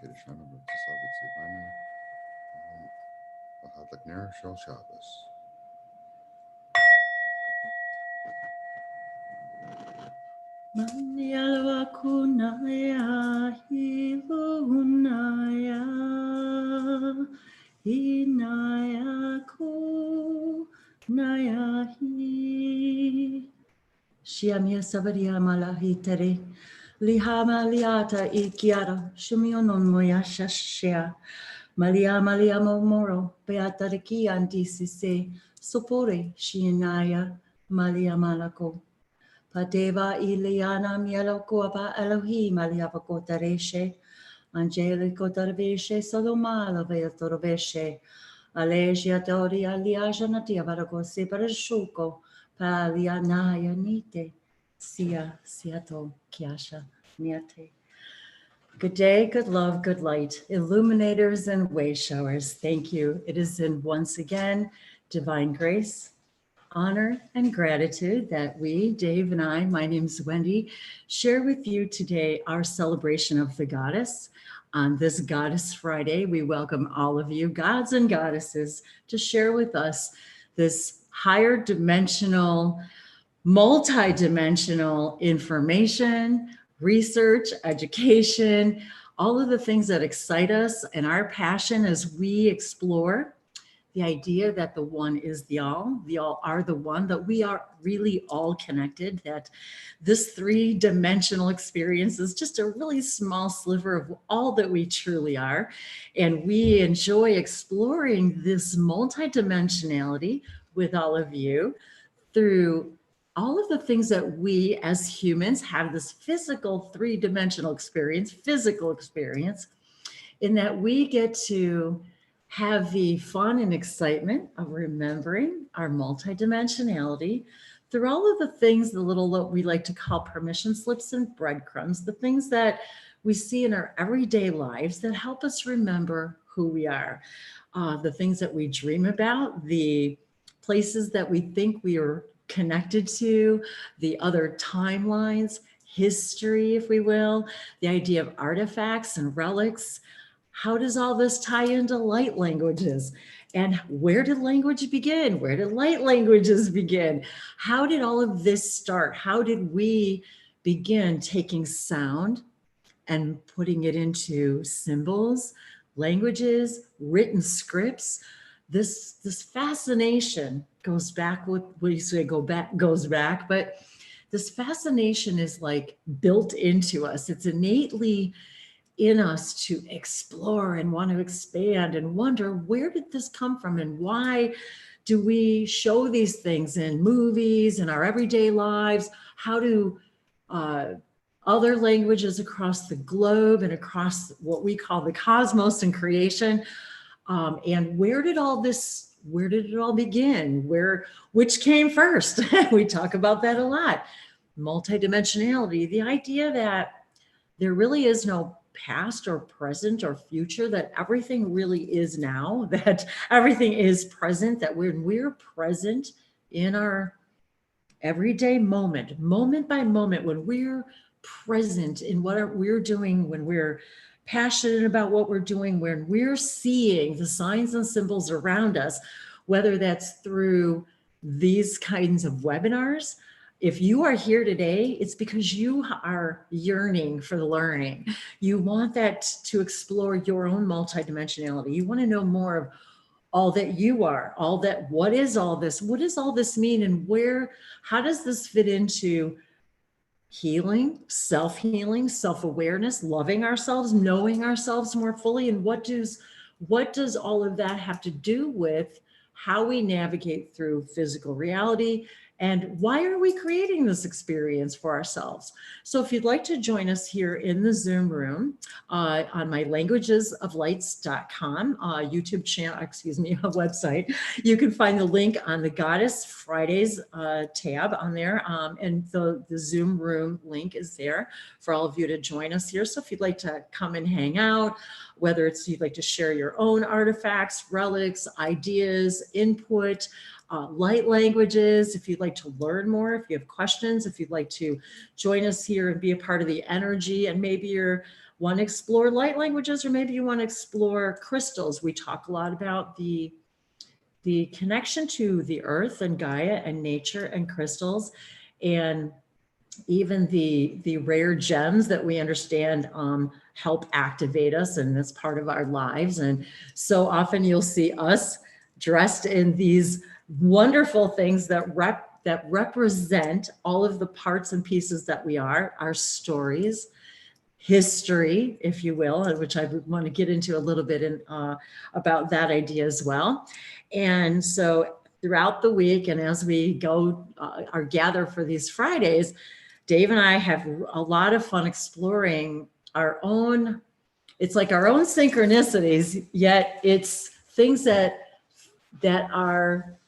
Kirishana Bhakti Bani, Bahatlak Ner Shal Shabbos. Manialwa kunaya hilunaya hinaya kunaya hi Shiamia sabaria malahi tere lihama liata ikiara shumionon moya shashia Malia Malia Momoro Beata Riki Antisise Sopore Shinaya Malia Malako Padeva Iliana Mielokoaba Elohim Aliavakotareshe Angelico Tarveshe Solomala Veatoroveshe Alesia Tori Aliajanatia Varagose Parashuko Palianaya Nite Sia Siato Kiasha Niate. Good day, good love, good light, illuminators and way showers. Thank you. It is in once again divine grace, honor, and gratitude that we, Dave and I, my name is Wendy, share with you today our celebration of the goddess. On this Goddess Friday, we welcome all of you, gods and goddesses, to share with us this higher dimensional, multi-dimensional information, research, education, all of the things that excite us and our passion as we explore the idea that the one is the all are the one, that we are really all connected, that this three-dimensional experience is just a really small sliver of all that we truly are. And we enjoy exploring this multidimensionality with all of you through all of the things that we as humans have this physical three-dimensional experience, in that we get to have the fun and excitement of remembering our multidimensionality through all of the things, the little what we like to call permission slips and breadcrumbs, the things that we see in our everyday lives that help us remember who we are, the things that we dream about, the places that we think we are connected to, the other timelines, history, if we will, the idea of artifacts and relics. How does all this tie into light languages? And where did language begin? Where did light languages begin? How did all of this start? How did we begin taking sound and putting it into symbols, languages, written scripts? This fascination goes back with what you say goes back, but this fascination is like built into us. It's innately in us to explore and want to expand and wonder, where did this come from and why do we show these things in movies, in our everyday lives? How do other languages across the globe and across what we call the cosmos and creation, and where did it all begin? Which came first? We talk about that a lot. Multidimensionality, the idea that there really is no past or present or future, that everything really is now, that everything is present, that when we're present in our everyday moment by moment, when we're present in what we're doing, when we're passionate about what we're doing, when we're seeing the signs and symbols around us, whether that's through these kinds of webinars. If you are here today, it's because you are yearning for the learning. You want that to explore your own multidimensionality. You want to know more of all that you are, all that, what is all this? What does all this mean? And how does this fit into healing, self-healing, self-awareness, loving ourselves, knowing ourselves more fully? And what does all of that have to do with how we navigate through physical reality? And why are we creating this experience for ourselves? So if you'd like to join us here in the Zoom room on my languagesoflights.com YouTube channel, website, you can find the link on the Goddess Fridays tab on there. And the Zoom room link is there for all of you to join us here. So if you'd like to come and hang out, whether it's you'd like to share your own artifacts, relics, ideas, input, light languages, if you'd like to learn more, if you have questions, if you'd like to join us here and be a part of the energy, and maybe you're want to explore light languages, or maybe you want to explore crystals. We talk a lot about the connection to the earth and Gaia and nature and crystals, and even the rare gems that we understand help activate us, and that's part of our lives. And so often you'll see us dressed in these wonderful things that represent all of the parts and pieces that we are, our stories, history, if you will, which I would want to get into a little bit in, about that idea as well. And so throughout the week, and as we go or gather for these Fridays, Dave and I have a lot of fun exploring our own, it's like our own synchronicities, yet it's things that are,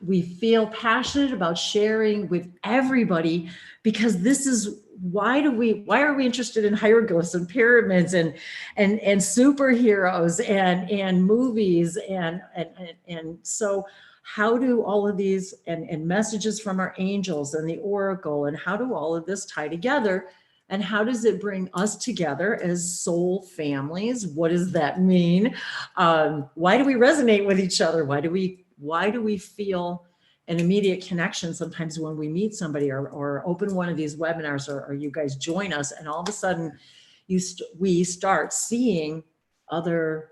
we feel passionate about sharing with everybody, because this is, why are we interested in hieroglyphs and pyramids and superheroes and movies and so how do all of these and messages from our angels and the oracle, and how do all of this tie together, and how does it bring us together as soul families? What does that mean? Why do we resonate with each other? Why do we feel an immediate connection sometimes when we meet somebody or open one of these webinars, or you guys join us, and all of a sudden we start seeing other,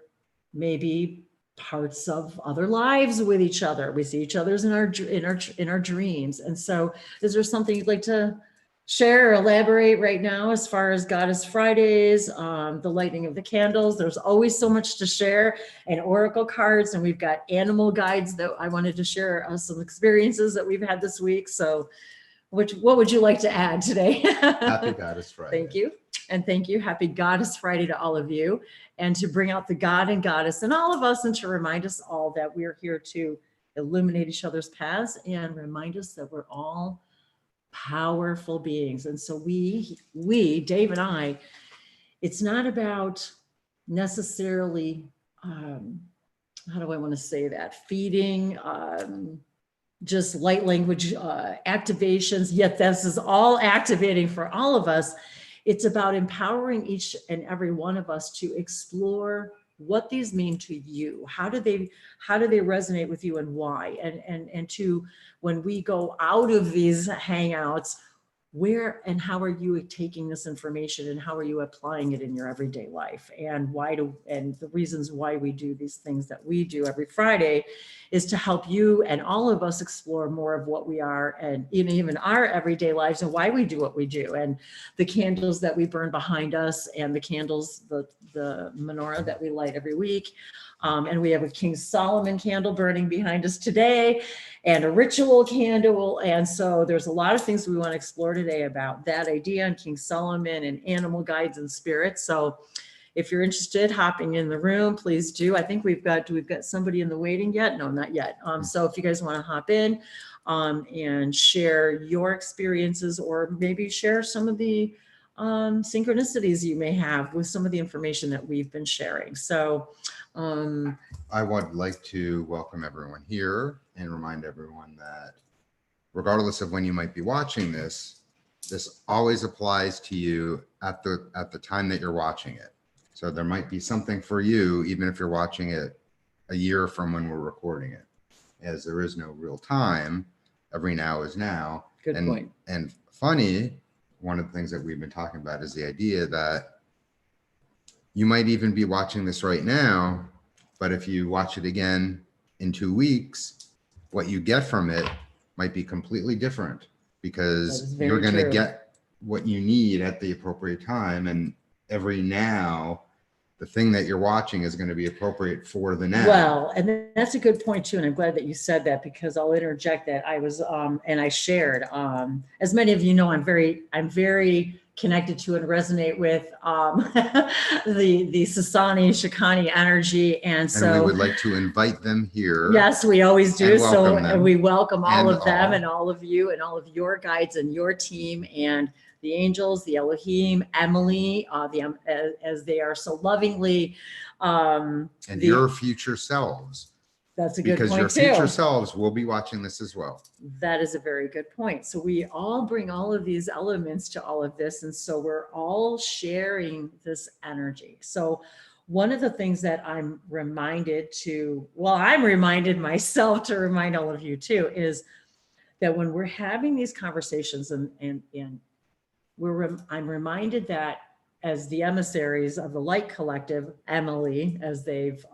maybe parts of other lives with each other. We see each other's in our dreams. And so is there something you'd like to share or elaborate right now as far as Goddess Fridays, the lighting of the candles? There's always so much to share, and oracle cards, and we've got animal guides that I wanted to share some experiences that we've had this week. So what would you like to add today? Happy Goddess Friday. Thank you. And thank you. Happy Goddess Friday to all of you, and to bring out the God and Goddess in all of us, and to remind us all that we're here to illuminate each other's paths and remind us that we're all powerful beings. And so we, Dave and I, it's not about necessarily, how do I want to say that, feeding, just light language activations, yet this is all activating for all of us. It's about empowering each and every one of us to explore what these mean to you. How do they resonate with you, and why? And to, when we go out of these hangouts, where and how are you taking this information, and how are you applying it in your everyday life? And and the reasons why we do these things that we do every Friday is to help you and all of us explore more of what we are, and even our everyday lives, and why we do what we do. And the candles that we burn behind us, and the candles, the menorah that we light every week. And we have a King Solomon candle burning behind us today, and a ritual candle. And so there's a lot of things we want to explore today about that idea, and King Solomon and animal guides and spirits. So if you're interested, hopping in the room, please do. I think we've got somebody in the waiting yet? No, not yet. So if you guys want to hop in and share your experiences, or maybe share some of the synchronicities you may have with some of the information that we've been sharing. So I would like to welcome everyone here and remind everyone that regardless of when you might be watching this, this always applies to you at the time that you're watching it. So there might be something for you, even if you're watching it a year from when we're recording it, as there is no real time. Every now is now. Good point. And funny, one of the things that we've been talking about is the idea that you might even be watching this right now, but if you watch it again in 2 weeks, what you get from it might be completely different, because you're going to get what you need at the appropriate time. And every now, the thing that you're watching is going to be appropriate for the now. Well, and that's a good point too. And I'm glad that you said that, because I'll interject that I was, and I shared, as many of you know, I'm very connected to and resonate with the Sasani Shikani energy. And so we would like to invite them here. Yes, we always do. So we welcome all of them and all of you and all of your guides and your team, and the angels, the Elohim, Emily, as they are so lovingly. And your future selves. That's a good Because your point future too. selves will be watching this as well. That is a very good point. So we all bring all of these elements to all of this. And so we're all sharing this energy. So one of the things that I'm reminded I'm reminded myself to remind all of you too, is that when we're having these conversations and I'm reminded that as the emissaries of the Light Collective, Emily, as they've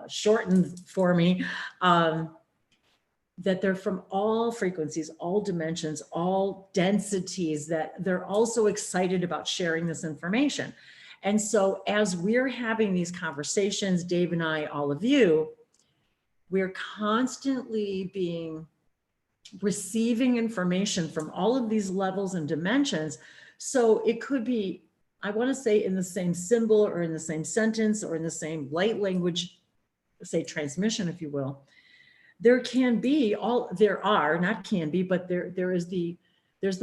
shortened for me, that they're from all frequencies, all dimensions, all densities, that they're also excited about sharing this information. And so as we're having these conversations, Dave and I, all of you, we're constantly receiving information from all of these levels and dimensions. So it could be, I want to say, in the same symbol or in the same sentence or in the same light language, say transmission, if you will. There's the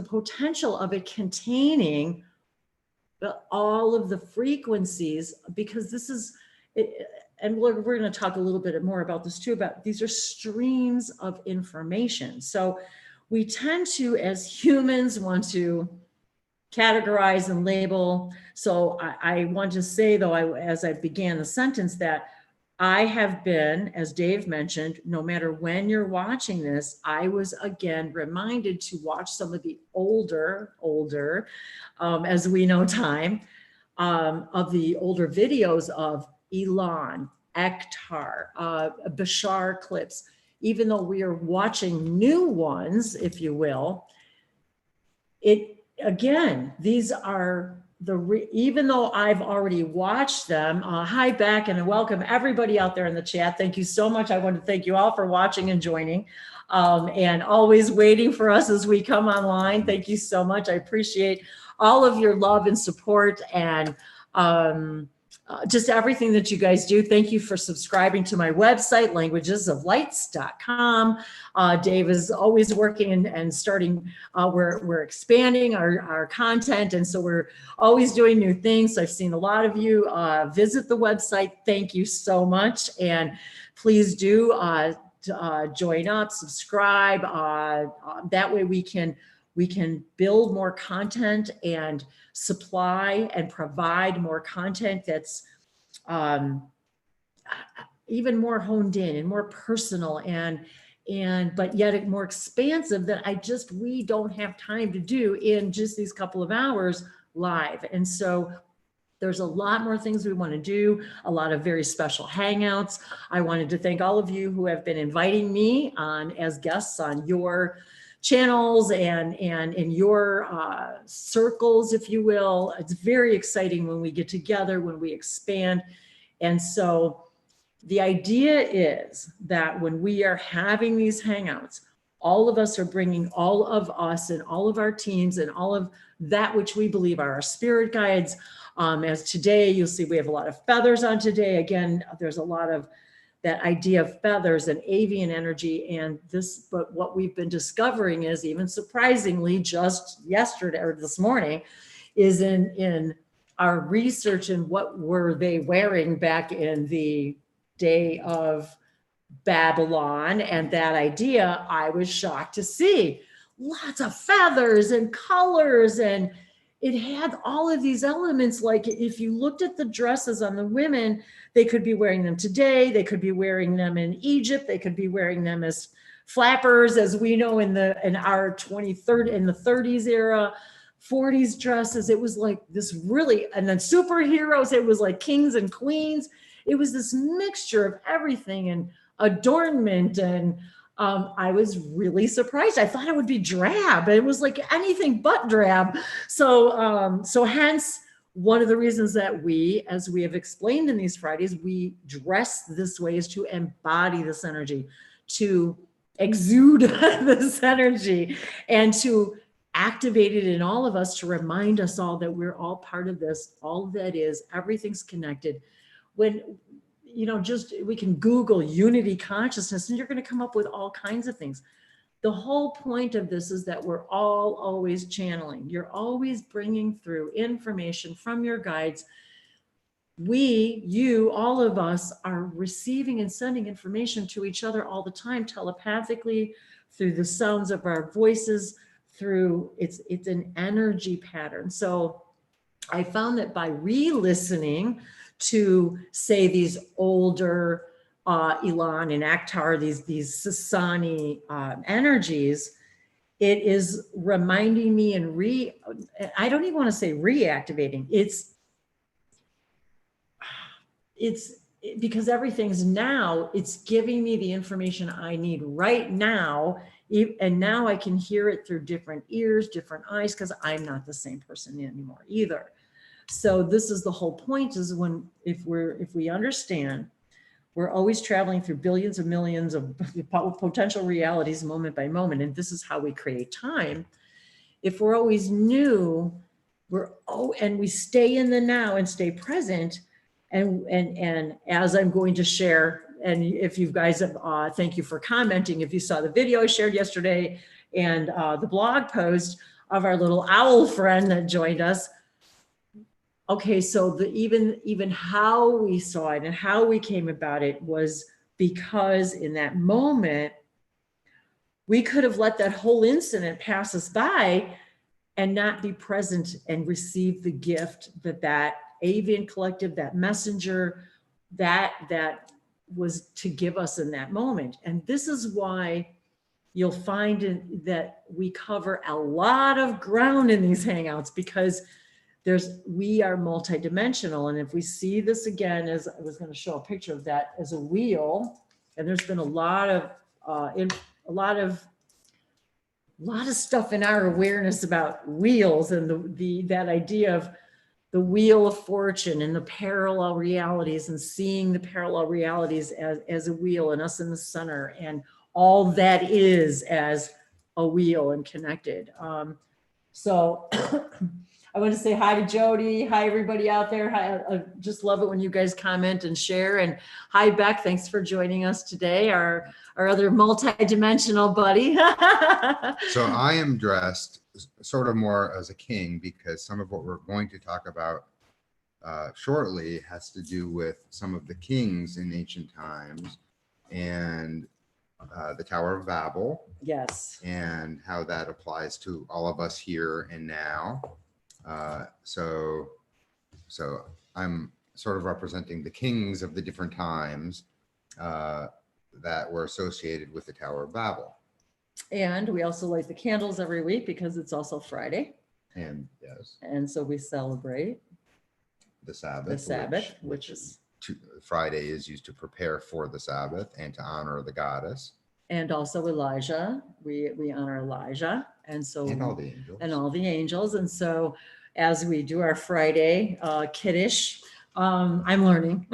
potential of it containing all of the frequencies, because this is, and we're going to talk a little bit more about this too, about these are streams of information. So we tend to, as humans, want to categorize and label. So I want to say, though, as I began the sentence, that I have been, as Dave mentioned, no matter when you're watching this, I was again reminded to watch some of the older, as we know time, of the older videos of Elon, Ektar, Bashar clips. Even though we are watching new ones, if you will, these are even though I've already watched them. Hi back and welcome everybody out there in the chat. Thank you so much. I want to thank you all for watching and joining, and always waiting for us as we come online. Thank you so much. I appreciate all of your love and support, and just everything that you guys do. Thank you for subscribing to my website, languagesoflights.com. Dave is always working and starting, we're expanding our content. And so we're always doing new things. So I've seen a lot of you visit the website. Thank you so much. And please do join up, subscribe. That way we can build more content and supply and provide more content that's even more honed in and more personal but yet more expansive that we don't have time to do in just these couple of hours live. And so there's a lot more things we want to do, a lot of very special hangouts. I wanted to thank all of you who have been inviting me on as guests on your channels and in your circles, if you will. It's very exciting when we get together, when we expand. And so the idea is that when we are having these hangouts, all of us are bringing all of us and all of our teams and all of that which we believe are our spirit guides. As today, you'll see we have a lot of feathers on today. Again, there's a lot of that idea of feathers and avian energy but what we've been discovering is, even surprisingly, just yesterday or this morning, is in our research in what were they wearing back in the day of Babylon, and that idea, I was shocked to see lots of feathers and colors, and it had all of these elements. Like if you looked at the dresses on the women, they could be wearing them today, they could be wearing them in Egypt, they could be wearing them as flappers, as we know in our 30s era, 40s dresses. It was like this really, and then superheroes, it was like kings and queens. It was this mixture of everything and adornment, and I was really surprised. I thought it would be drab. It was like anything but drab. So hence one of the reasons that we, as we have explained in these Fridays, we dress this way is to embody this energy, to exude this energy, and to activate it in all of us, to remind us all that we're all part of this. All that is, everything's connected. When we can Google unity consciousness and you're going to come up with all kinds of things. The whole point of this is that we're all always channeling. You're always bringing through information from your guides you, all of us are receiving and sending information to each other all the time, telepathically, through the sounds of our voices, through it's an energy pattern. So I found that by re-listening to, say, these older Elan and Akhtar, these Sasani energies, it is reminding me and I don't even want to say reactivating. It's because everything's now, it's giving me the information I need right now. And now I can hear it through different ears, different eyes, because I'm not the same person anymore either. So this is the whole point, is when, if we understand we're always traveling through billions of millions of potential realities moment by moment, and this is how we create time. If we're always new, and we stay in the now and stay present. And as I'm going to share, and if you guys have, thank you for commenting. If you saw the video I shared yesterday and the blog post of our little owl friend that joined us. Okay, so even how we saw it and how we came about it was because in that moment, we could have let that whole incident pass us by and not be present and receive the gift that avian collective, that messenger, that was to give us in that moment. And this is why you'll find that we cover a lot of ground in these hangouts, because we are multidimensional. And if we see this again, as I was going to show a picture of that as a wheel, and there's been a lot of stuff in our awareness about wheels and that idea of the wheel of fortune and the parallel realities, and seeing the parallel realities as a wheel and us in the center, and all that is as a wheel and connected. So I want to say hi to Jody. Hi, everybody out there. Hi, I just love it when you guys comment and share. And hi, Beck. Thanks for joining us today. Our other multi-dimensional buddy. So I am dressed sort of more as a king, because some of what we're going to talk about shortly has to do with some of the kings in ancient times, and the Tower of Babel. Yes. And how that applies to all of us here and now. So I'm sort of representing the kings of the different times that were associated with the Tower of Babel. And we also light the candles every week because it's also Friday. And yes. And so we celebrate the Sabbath. The Sabbath, which is Friday is used to prepare for the Sabbath and to honor the goddess. And also Elijah. We honor Elijah. And so and all the angels. And all the angels. And so as we do our Friday Kiddush, I'm learning.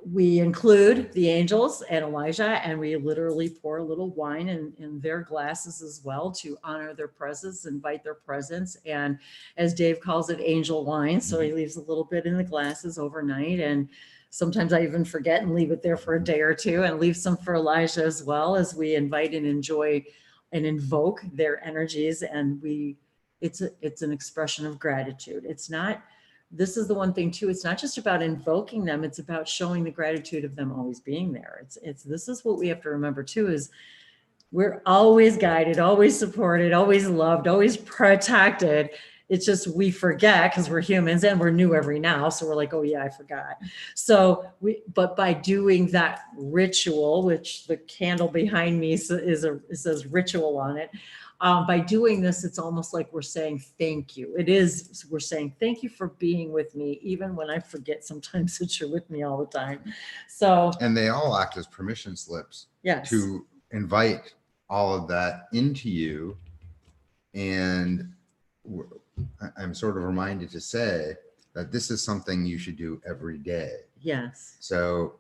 We include the angels and Elijah, and we literally pour a little wine in their glasses as well to honor their presence, invite their presence. And as Dave calls it, angel wine. So he leaves a little bit in the glasses overnight. And sometimes I even forget and leave it there for a day or two, and leave some for Elijah as well, as we invite and enjoy and invoke their energies. And it's an expression of gratitude. This is the one thing too, it's not just about invoking them, it's about showing the gratitude of them always being there. This is what we have to remember too, is we're always guided, always supported, always loved, always protected. It's just we forget because we're humans and we're new every now. So we're like, oh yeah, I forgot. But by doing that ritual, which the candle behind me says ritual on it. By doing this, it's almost like we're saying thank you. We're saying thank you for being with me, even when I forget sometimes that you're with me all the time. And they all act as permission slips. Yes. To invite all of that into you. And I'm sort of reminded to say that this is something you should do every day. Yes. So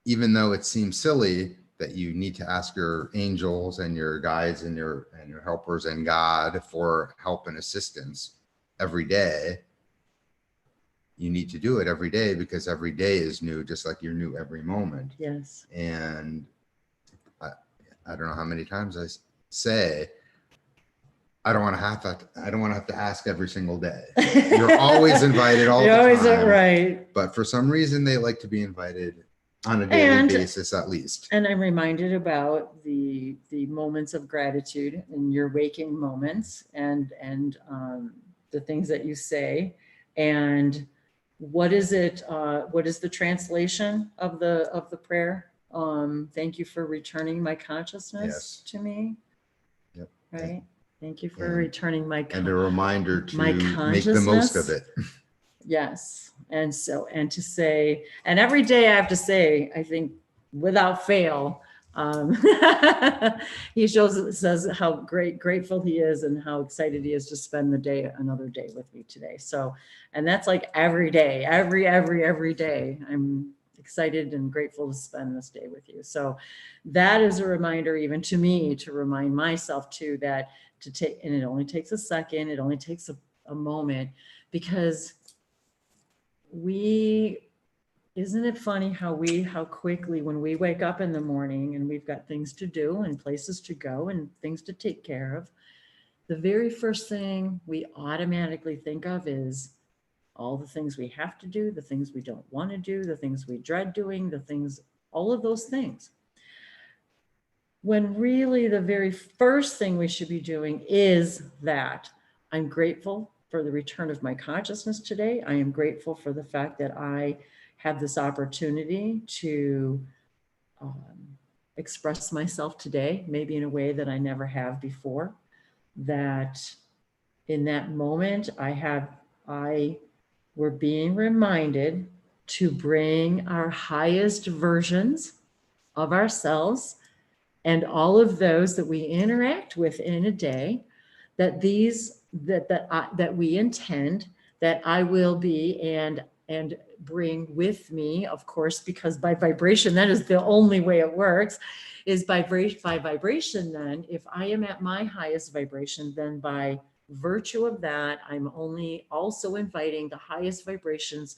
even though it seems silly that you need to ask your angels and your guides and your helpers and God for help and assistance every day, you need to do it every day, because every day is new, just like you're new every moment. Yes. And I don't know how many times I say, I don't want to have to ask every single day. You're always invited all You're the always time. right. But for some reason, they like to be invited on a daily basis, at least. And I'm reminded about the moments of gratitude in your waking moments, and the things that you say. And what is it? What is the translation of the prayer? Thank you for returning my consciousness to me. Yep. Right. Thank you for returning my and a reminder to my make the most of it. Yes. And so, and to say, and every day I have to say, I think without fail, he says how grateful he is and how excited he is to spend another day with me today. So, and that's like every day, every day, I'm excited and grateful to spend this day with you. So that is a reminder, even to me, to remind myself too, that to take, and it only takes a second, it only takes a moment, because isn't it funny how quickly, when we wake up in the morning and we've got things to do and places to go and things to take care of, the very first thing we automatically think of is all the things we have to do, the things we don't want to do, the things we dread doing, all of those things. When really the very first thing we should be doing is that I'm grateful for the return of my consciousness today. I am grateful for the fact that I have this opportunity to express myself today, maybe in a way that I never have before. That in that moment, we're being reminded to bring our highest versions of ourselves and all of those that we interact with in a day, that we intend that I will be and bring with me, of course, because by vibration, that is the only way it works, is by vibration. Then if I am at my highest vibration, then by virtue of that, I'm only also inviting the highest vibrations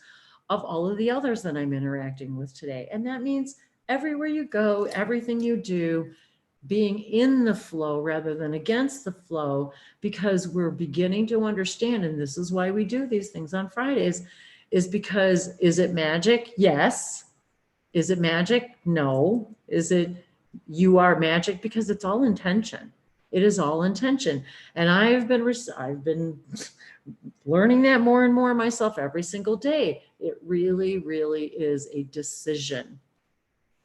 of all of the others that I'm interacting with today. And that means everywhere you go, everything you do, being in the flow rather than against the flow, because we're beginning to understand, and this is why we do these things on Fridays, is because, is it magic? Yes. Is it magic? No. Is it, you are magic? Because it's all intention. It is all intention. And I've been learning that more and more myself every single day. It really, really is a decision.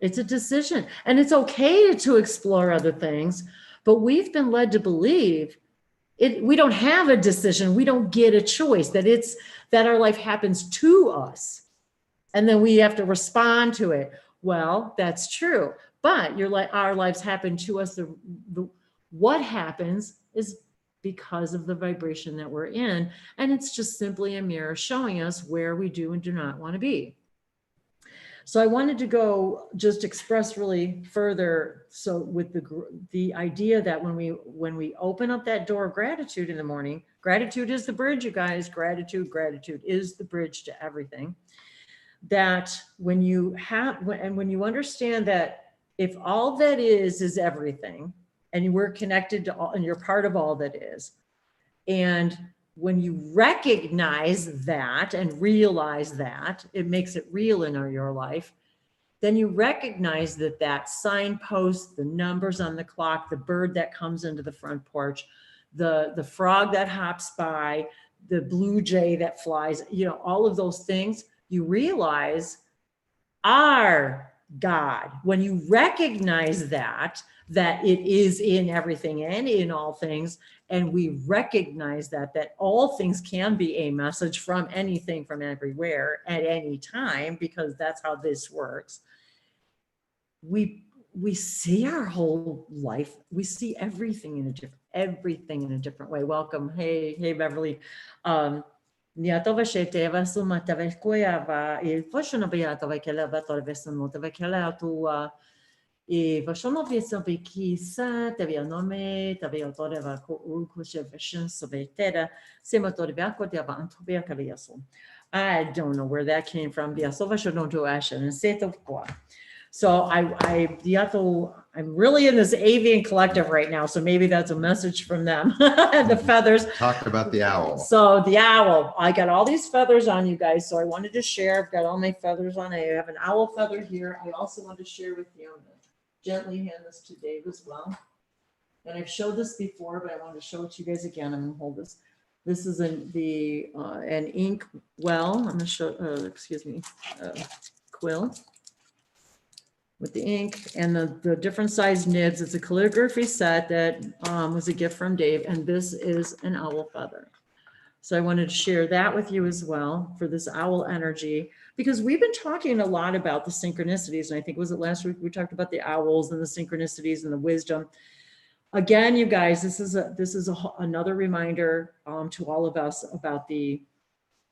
It's a decision, and it's okay to explore other things, but we've been led to believe we don't have a decision. We don't get a choice, that our life happens to us and then we have to respond to it. Well, that's true, but our lives happen to us. What happens is because of the vibration that we're in, and it's just simply a mirror showing us where we do and do not want to be. So I wanted to go just express really further. So with the idea that when we open up that door of gratitude in the morning, gratitude is the bridge, you guys. Gratitude is the bridge to everything. That when you understand that if all that is everything, and we're connected to all, and you're part of all that is, and when you recognize that and realize that, it makes it real in your life, then you recognize that signpost, the numbers on the clock, the bird that comes into the front porch, the frog that hops by, the blue jay that flies, all of those things, you realize are God. When you recognize that it is in everything and in all things, and we recognize that all things can be a message from anything, from everywhere, at any time, because that's how this works. We see our whole life. We see everything in a different way. Welcome. Hey, Beverly. E vashon ofiesa bekisa tevia nome tevia toreva ko urkushe vishin sovetera sematorevia kotiava antobia kaliaso. I don't know where that came from. So I I'm really in this avian collective right now, so maybe that's a message from them. The feathers. Talk about the owl. So the owl, I got all these feathers on, you guys, so I wanted to share. I've got all my feathers on. I have an owl feather here. I also want to share with you. I'm going to gently hand this to Dave as well. And I've showed this before, but I want to show it to you guys again. I'm going to hold this. This is an ink well. I'm going to show, quill with the ink and the different size nibs. It's a calligraphy set that was a gift from Dave, and this is an owl feather. So I wanted to share that with you as well for this owl energy, because we've been talking a lot about the synchronicities, and I think was it last week we talked about the owls and the synchronicities and the wisdom. Again, you guys, this is another reminder to all of us about the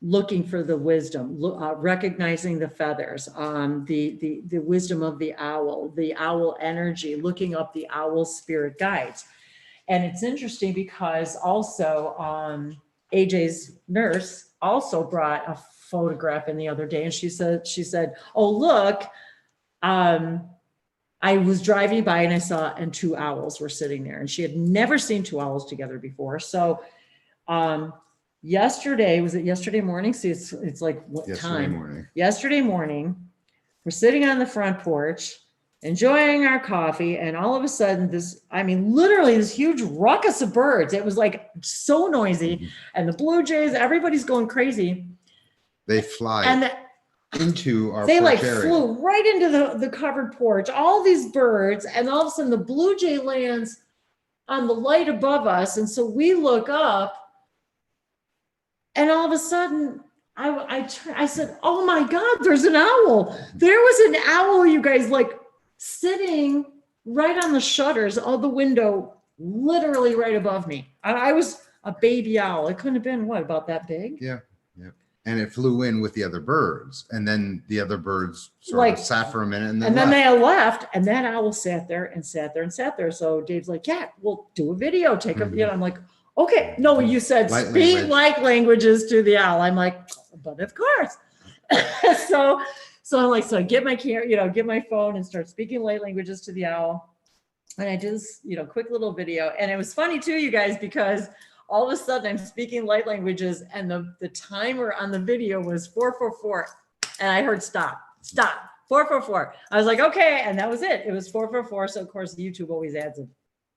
looking for the wisdom, recognizing the feathers, the wisdom of the owl energy, looking up the owl spirit guides. And it's interesting because also AJ's nurse also brought a photograph in the other day, and she said, oh, look, I was driving by and I saw, and two owls were sitting there, and she had never seen two owls together before. So yesterday, was it yesterday morning? See, it's like what time? Yesterday morning, we're sitting on the front porch, enjoying our coffee, and all of a sudden literally this huge ruckus of birds. It was like so noisy, and the blue jays, everybody's going crazy. They fly into our they porch area. Flew right into the covered porch, all these birds, and all of a sudden the blue jay lands on the light above us. And so we look up, and all of a sudden I said, oh my God, there's an owl. There was an owl, you guys, like sitting right on the shutters of the window, literally right above me. I was a baby owl. It couldn't have been, what, about that big? Yeah. And it flew in with the other birds, and then the other birds sort of sat for a minute, and then they left, and that owl sat there and sat there and sat there. So Dave's like, yeah, we'll do a video, take a, I'm like, okay, no, you said speak like languages to the owl. I'm like, but of course. so I'm like, so I get my camera, get my phone and start speaking light languages to the owl. And I do this, quick little video. And it was funny too, you guys, because all of a sudden I'm speaking light languages, and the timer on the video was 444. And I heard stop, 444. I was like, okay. And that was it. It was 444. So of course YouTube always adds a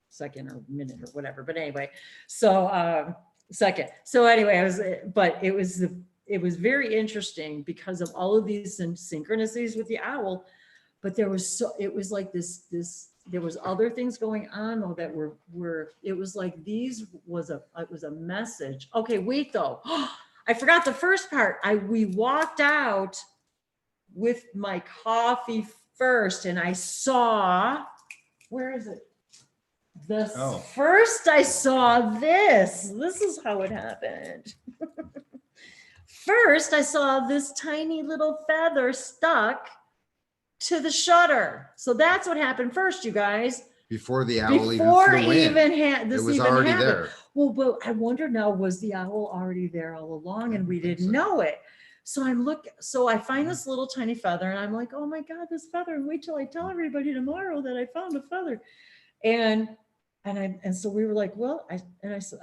second or minute or whatever. But anyway, so second. So anyway, it was very interesting because of all of these synchronicities with the owl. But it was like this, there was other things going on though that it was like it was a message. Okay, wait though. I forgot the first part. We walked out with my coffee first, and I saw, where is it? First I saw this. This is how it happened. First I saw this tiny little feather stuck to the shutter. So that's what happened first, you guys. Before the owl even flew in. It was already there. Well, but I wonder now, was the owl already there all along and we didn't know it? So I find this little tiny feather, and I'm like, oh my God, this feather, and wait till I tell everybody tomorrow that I found a feather. And so we were like, well, I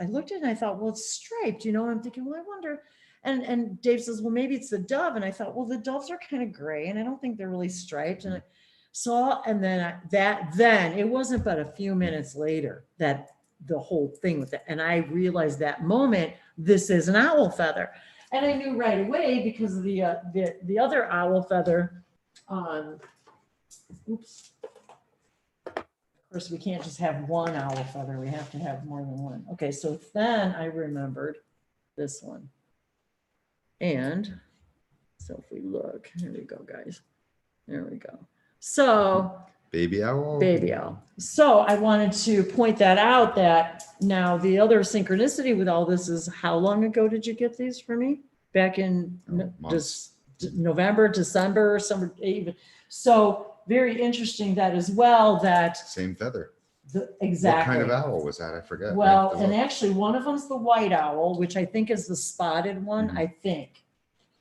looked at it and I thought, well, it's striped, and I'm thinking, well, I wonder. And Dave says, well, maybe it's the dove. And I thought, well, the doves are kind of gray, and I don't think they're really striped. And I saw, and then then it wasn't but a few minutes later that the whole thing with it. And I realized that moment, this is an owl feather. And I knew right away because of the other owl feather. Oops. Of course, we can't just have one owl feather. We have to have more than one. Okay, so then I remembered this one. And so if we look, here we go, guys. There we go. So baby owl. So I wanted to point that out, that now the other synchronicity with all this is, how long ago did you get these for me? Back in just November, December, summer, even. So very interesting that as well, that same feather. Exactly. What kind of owl was that? I forget. Well, and actually one of them's the white owl, which I think is the spotted one, I think.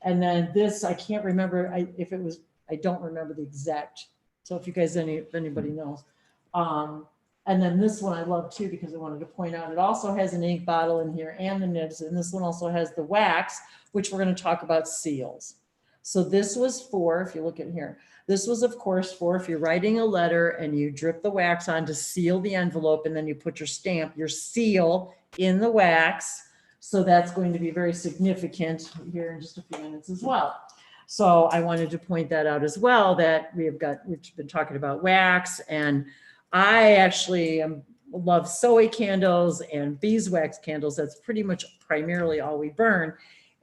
And then this, I can't remember I don't remember the exact. So if you guys, if anybody knows, And then this one I love too, because I wanted to point out, it also has an ink bottle in here and the nibs. And this one also has the wax, which we're going to talk about seals. So this was for, if you look at here, this was of course for if you're writing a letter and you drip the wax on to seal the envelope, and then you put your stamp, your seal in the wax. So that's going to be very significant here in just a few minutes as well. So I wanted to point that out as well, that we've been talking about wax, and I actually love soy candles and beeswax candles. That's pretty much primarily all we burn.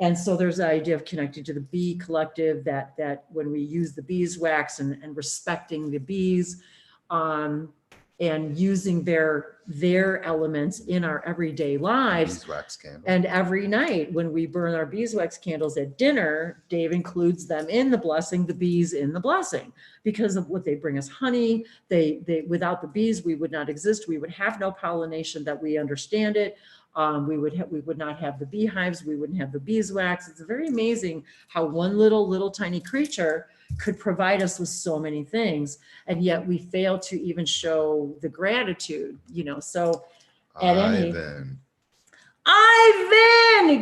And so there's the idea of connecting to the bee collective, that when we use the beeswax and respecting the bees, and using their elements in our everyday lives. Beeswax candle. And every night when we burn our beeswax candles at dinner, Dave includes them in the blessing, the bees in the blessing, because of what they bring us: honey. They without the bees, we would not exist. We would have no pollination that we understand it. We would not have the beehives. We wouldn't have the beeswax. It's very amazing how one little tiny creature could provide us with so many things, and yet we fail to even show the gratitude, so Ivan,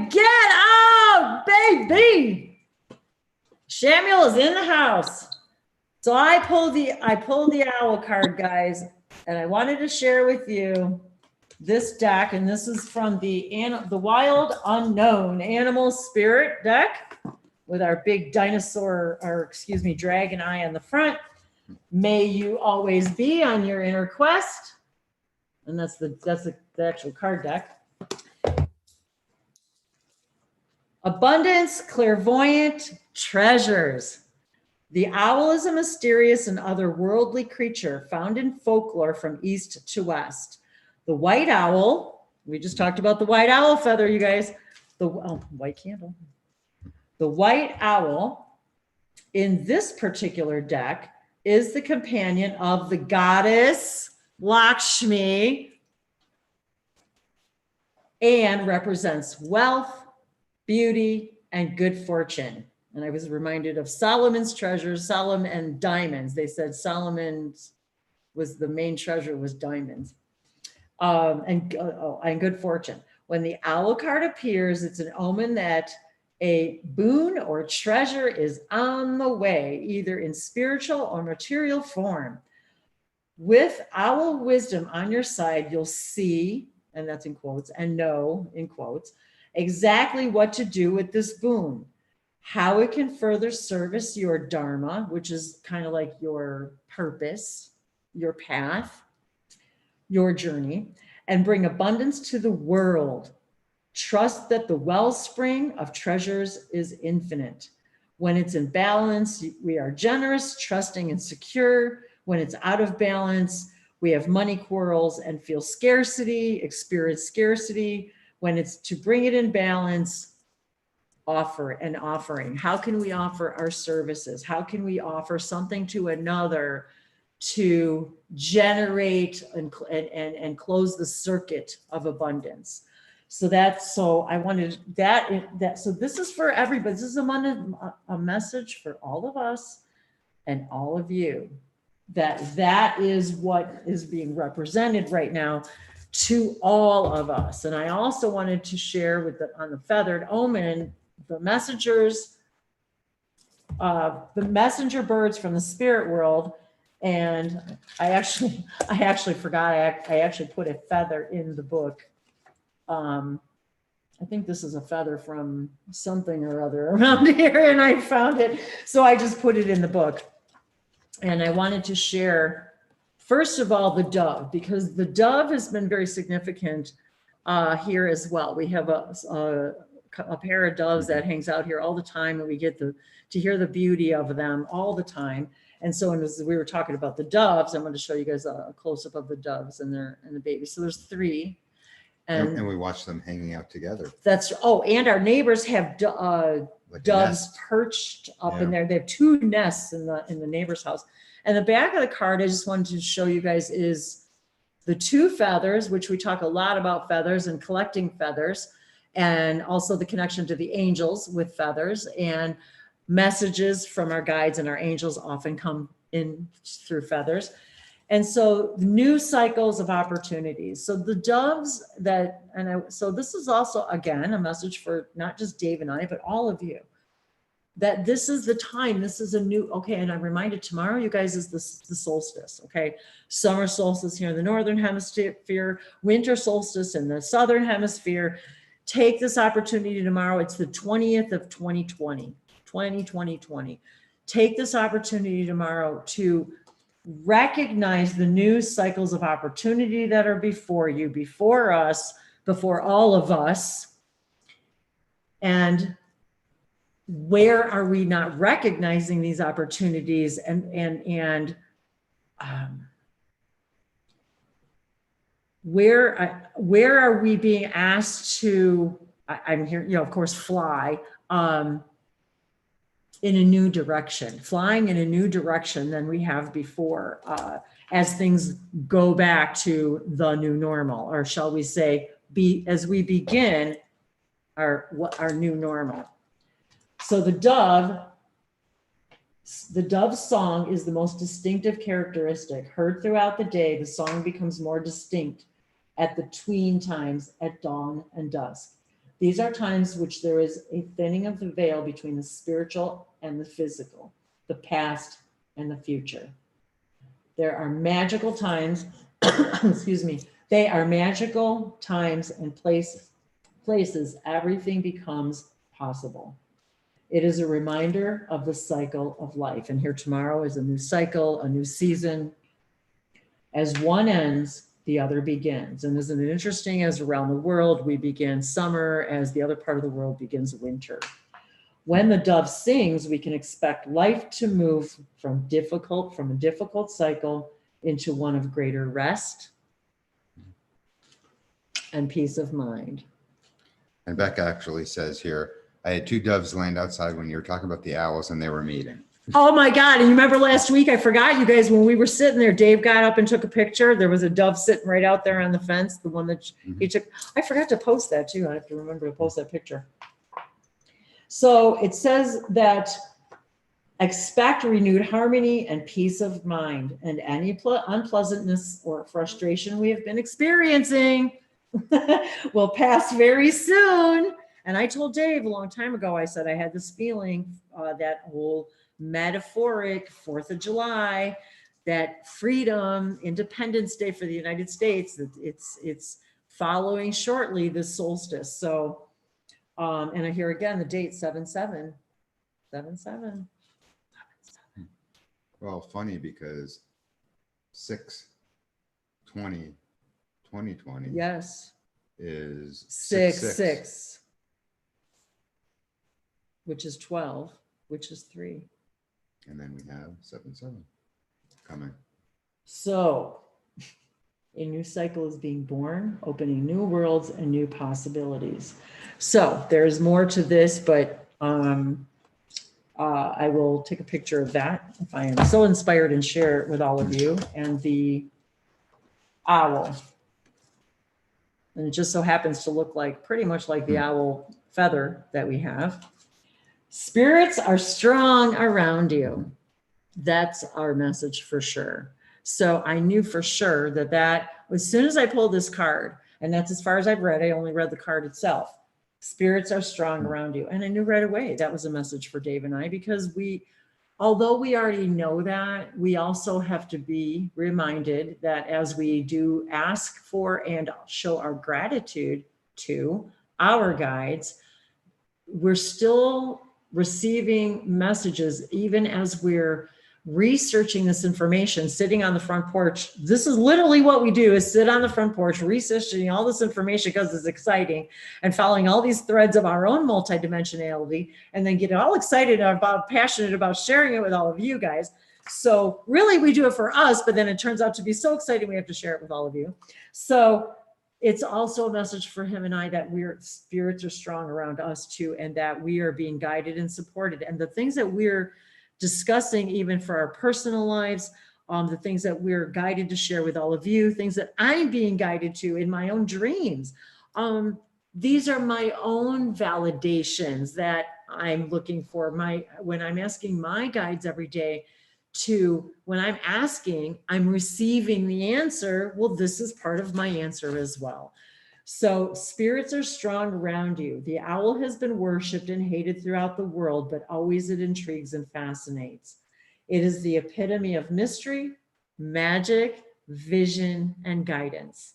get out, baby. Samuel is in the house. So I pulled the owl card, guys, and I wanted to share with you this deck, and this is from the Wild Unknown Animal Spirit deck, with our big dinosaur, or excuse me, dragon eye on the front. May you always be on your inner quest. And that's the actual card deck. Abundance, clairvoyant treasures. The owl is a mysterious and otherworldly creature found in folklore from east to west. The white owl, we just talked about the white owl feather, you guys. White candle. The white owl in this particular deck is the companion of the goddess Lakshmi and represents wealth, beauty, and good fortune. And I was reminded of Solomon's treasures, Solomon and diamonds. They said Solomon's was the main treasure was diamonds, and good fortune. When the owl card appears, it's an omen that a boon or treasure is on the way, either in spiritual or material form. With owl wisdom on your side, you'll see, and that's in quotes, and know, in quotes, exactly what to do with this boon, how it can further service your dharma, which is kind of like your purpose, your path, your journey, and bring abundance to the world. Trust that the wellspring of treasures is infinite. When it's in balance, we are generous, trusting, and secure. When it's out of balance, we have money quarrels and feel scarcity, experience scarcity. When it's to bring it in balance, offering. How can we offer our services? How can we offer something to another to generate and close the circuit of abundance? So I wanted that. So this is for everybody. This is a message for all of us and all of you, that is what is being represented right now to all of us. And I also wanted to share on the feathered omen, the messengers, the messenger birds from the spirit world. And I actually forgot, I actually put a feather in the book. I think this is a feather from something or other around here, and I found it. So I just put it in the book. And I wanted to share, first of all, the dove, because the dove has been very significant here as well. We have a pair of doves that hangs out here all the time, and we get to hear the beauty of them all the time. And so as we were talking about the doves, I'm going to show you guys a close-up of the doves and the babies. So there's 3. And we watch them hanging out together. And our neighbors have doves perched up in there. They have 2 nests in the neighbor's house. And the back of the card, I just wanted to show you guys, is the 2 feathers, which we talk a lot about feathers and collecting feathers, and also the connection to the angels with feathers, and messages from our guides and our angels often come in through feathers. And so new cycles of opportunities. So the doves that, so this is also, again, a message for not just Dave and I, but all of you, that this is the time, this is a new, okay, and I'm reminded tomorrow, you guys, is the solstice, okay? Summer solstice here in the Northern Hemisphere, winter solstice in the Southern Hemisphere. Take this opportunity tomorrow. It's the 20th of 2020. Take this opportunity tomorrow to recognize the new cycles of opportunity that are before you, before us, before all of us. And where are we not recognizing these opportunities, and where are we being asked to, I'm here, you know, of course, fly in a new direction, flying in a new direction than we have before, as things go back to the new normal, or shall we say, as we begin our new normal. So the dove song is the most distinctive characteristic. Heard throughout the day, the song becomes more distinct at the tween times at dawn and dusk. These are times which there is a thinning of the veil between the spiritual and the physical, the past and the future. There are magical times, excuse me, they are magical times and places everything becomes possible. It is a reminder of the cycle of life. And here tomorrow is a new cycle, a new season. As one ends, the other begins. And isn't it interesting, as around the world, we begin summer, as the other part of the world begins winter. When the dove sings, we can expect life to move from a difficult cycle into one of greater rest and peace of mind. And Becca actually says here, I had two doves land outside when you were talking about the owls and they were meeting. Oh my God. And you remember last week, I forgot, you guys, when we were sitting there, Dave got up and took a picture. There was a dove sitting right out there on the fence, the one that he took. I forgot to post that too. I have to remember to post that picture. So it says that expect renewed harmony and peace of mind, and any unpleasantness or frustration we have been experiencing will pass very soon. And I told Dave a long time ago, I said I had this feeling, that whole metaphoric 4th of July, that freedom, Independence Day for the United States, that it's following shortly this solstice. So, and I hear again the date 7/7. Well, funny because 6/20/2020 yes, is 6/6, which is 12, which is 3. And then we have 7/7 coming. So a new cycle is being born, opening new worlds and new possibilities. So there's more to this, but I will take a picture of that if I am so inspired and share it with all of you. And the owl. And it just so happens to look like pretty much like the owl feather that we have. Spirits are strong around you. That's our message for sure. So I knew for sure that as soon as I pulled this card, and that's as far as I've read, I only read the card itself. Spirits are strong around you. And I knew right away that was a message for Dave and I, because although we already know that, we also have to be reminded that as we do ask for and show our gratitude to our guides, we're still receiving messages, even as we're researching this information, sitting on the front porch. This is literally what we do, is sit on the front porch, researching all this information because it's exciting, and following all these threads of our own multidimensionality, and then get all excited about, passionate about sharing it with all of you guys. So really we do it for us, but then it turns out to be so exciting we have to share it with all of you. So it's also a message for him and I that spirits are strong around us too, and that we are being guided and supported. And the things that we're discussing, even for our personal lives, the things that we're guided to share with all of you, things that I'm being guided to in my own dreams. These are my own validations that I'm looking for. When I'm asking my guides every day to when I'm asking, I'm receiving the answer. Well, this is part of my answer as well. So spirits are strong around you. The owl has been worshipped and hated throughout the world, but always it intrigues and fascinates. It is the epitome of mystery, magic, vision, and guidance.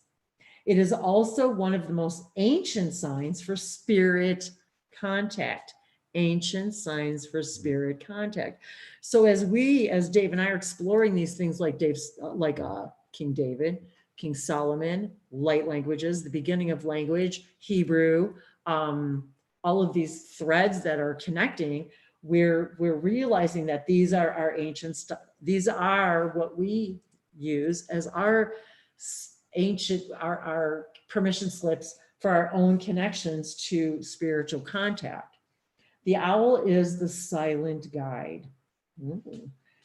It is also one of the most ancient signs for spirit contact. Ancient signs for spirit contact. So as Dave and I are exploring these things like King David, King Solomon, light languages, the beginning of language, Hebrew, all of these threads that are connecting, we're realizing that these are our ancient stuff. These are what we use as our ancient, our permission slips for our own connections to spiritual contact. The owl is the silent guide,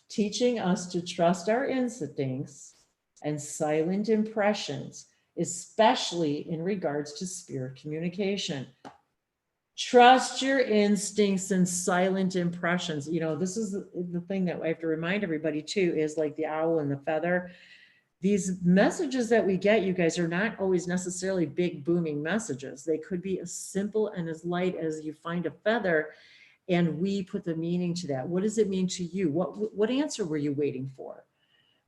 teaching us to trust our instincts and silent impressions, especially in regards to spirit communication. Trust your instincts and silent impressions. You know, this is the thing that I have to remind everybody too, is like the owl and the feather. These messages that we get, you guys, are not always necessarily big booming messages. They could be as simple and as light as you find a feather and we put the meaning to that. What does it mean to you? What answer were you waiting for?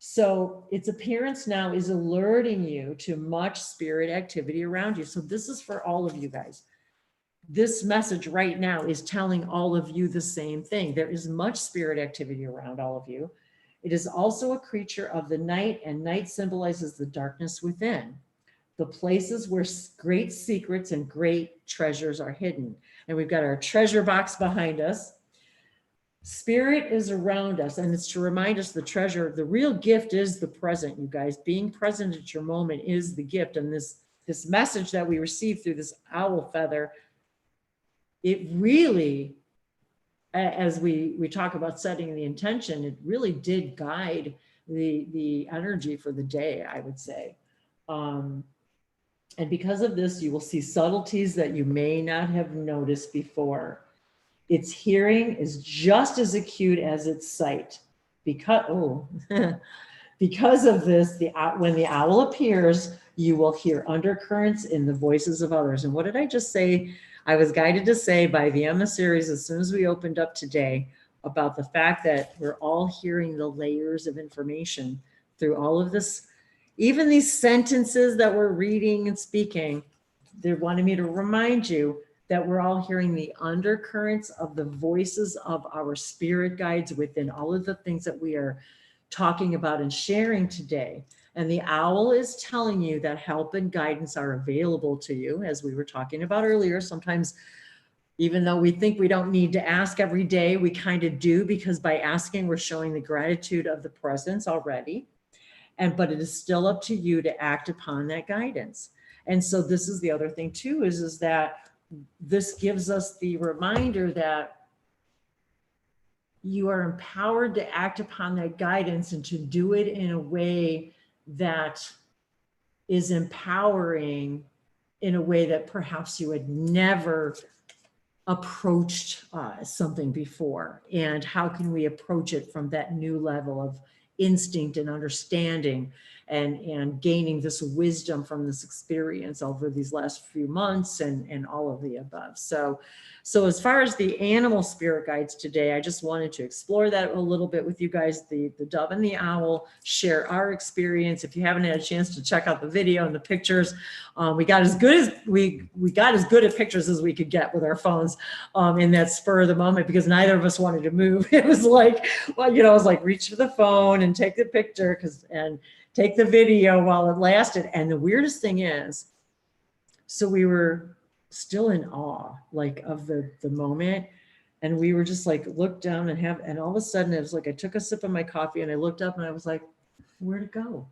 So its appearance now is alerting you to much spirit activity around you. So this is for all of you guys. This message right now is telling all of you the same thing. There is much spirit activity around all of you. It is also a creature of the night, and night symbolizes the darkness within, the places where great secrets and great treasures are hidden. And we've got our treasure box behind us. Spirit is around us, and it's to remind us the treasure, the real gift is the present, you guys. Being present at your moment is the gift. And this message that we receive through this owl feather, it really, as we talk about setting the intention, it really did guide the energy for the day, I would say. And because of this, you will see subtleties that you may not have noticed before. Its hearing is just as acute as its sight. Because of this, when the owl appears, you will hear undercurrents in the voices of others. And what did I just say? I was guided to say by the emissaries as soon as we opened up today about the fact that we're all hearing the layers of information through all of this. Even these sentences that we're reading and speaking, they wanted me to remind you that we're all hearing the undercurrents of the voices of our spirit guides within all of the things that we are talking about and sharing today. And the owl is telling you that help and guidance are available to you, as we were talking about earlier. Sometimes, even though we think we don't need to ask every day, we kind of do, because by asking, we're showing the gratitude of the presence already. But it is still up to you to act upon that guidance. And so this is the other thing too, is that this gives us the reminder that you are empowered to act upon that guidance and to do it in a way that is empowering, in a way that perhaps you had never approached something before. And how can we approach it from that new level of instinct and understanding and gaining this wisdom from this experience over these last few months and all of the above. So as far as the animal spirit guides today, I just wanted to explore that a little bit with you guys. The dove and the owl share our experience. If you haven't had a chance to check out the video and the pictures, we got as good at pictures as we could get with our phones in that spur of the moment, because neither of us wanted to move. It was like, well, it was like reach for the phone and take the picture and take the video while it lasted. And the weirdest thing is, so we were still in awe, like, of the moment. And we were just like, looked down and all of a sudden it was like, I took a sip of my coffee and I looked up and I was like, where'd it go?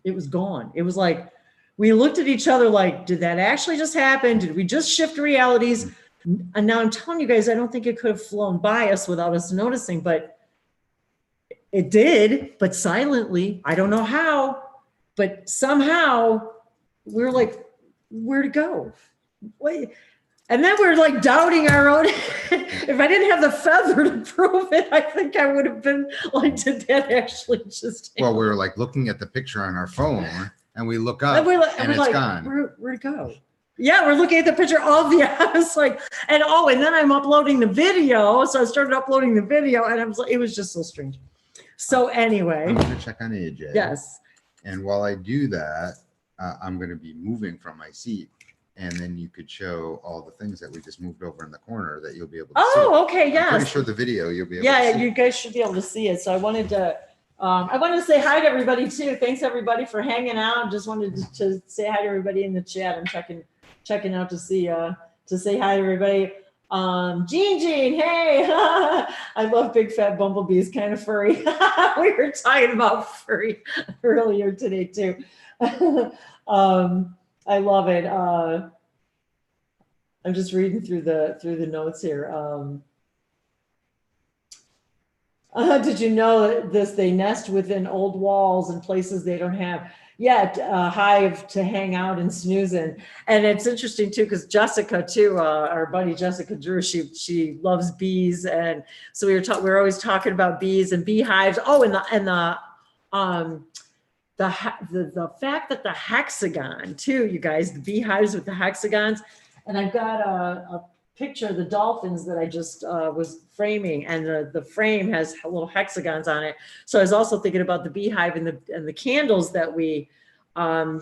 It was gone. It was like, we looked at each other like, did that actually just happen? Did we just shift realities? And now I'm telling you guys, I don't think it could have flown by us without us noticing, but it did, but silently. I don't know how, but somehow we're like, where'd it go? Wait. And then we're like doubting our own. If I didn't have the feather to prove it, I think I would have been like, did that actually just Well, we were like looking at the picture on our phone and we look up and it's like, gone. Where'd it go? Yeah, we're looking at the picture of the, I was like, and then I'm uploading the video. So I started uploading the video and I was like, it was just so strange. So anyway. I'm going to check on AJ. Yes. And while I do that, I'm going to be moving from my seat. And then you could show all the things that we just moved over in the corner that you'll be able to see. Oh, okay, yes. I'm pretty sure the video you'll be able to see. Yeah, you guys should be able to see it. So I wanted to say hi to everybody too. Thanks everybody for hanging out. Just wanted to say hi to everybody in the chat. I'm checking out to say hi to everybody. Jean, hey, I love big fat bumblebees, kind of furry. We were talking about furry earlier today too. I love it. I'm just reading through the notes here. Did you know this? They nest within old walls and places they don't have yet hive to hang out and snooze in. And it's interesting too, because Jessica too, our buddy Jessica Drew, she loves bees, and so we were always talking about bees and beehives. Oh, and the fact that the hexagon too, you guys, the beehives with the hexagons. And I've got a picture of the dolphins that I just was framing, and the frame has little hexagons on it. So I was also thinking about the beehive and the candles that we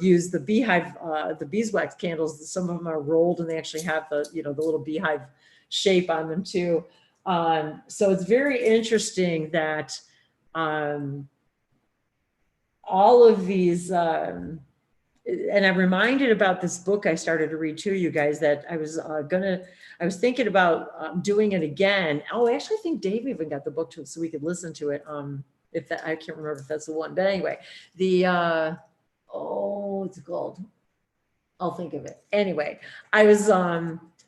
use, the beehive, the beeswax candles. Some of them are rolled and they actually have the little beehive shape on them too. So it's very interesting that all of these, and I'm reminded about this book I started to read too, you guys, that I was thinking about doing it again. Oh, I actually think Dave even got the book to it so we could listen to it. I can't remember if that's the one, but anyway, it's called, I'll think of it. Anyway, I was,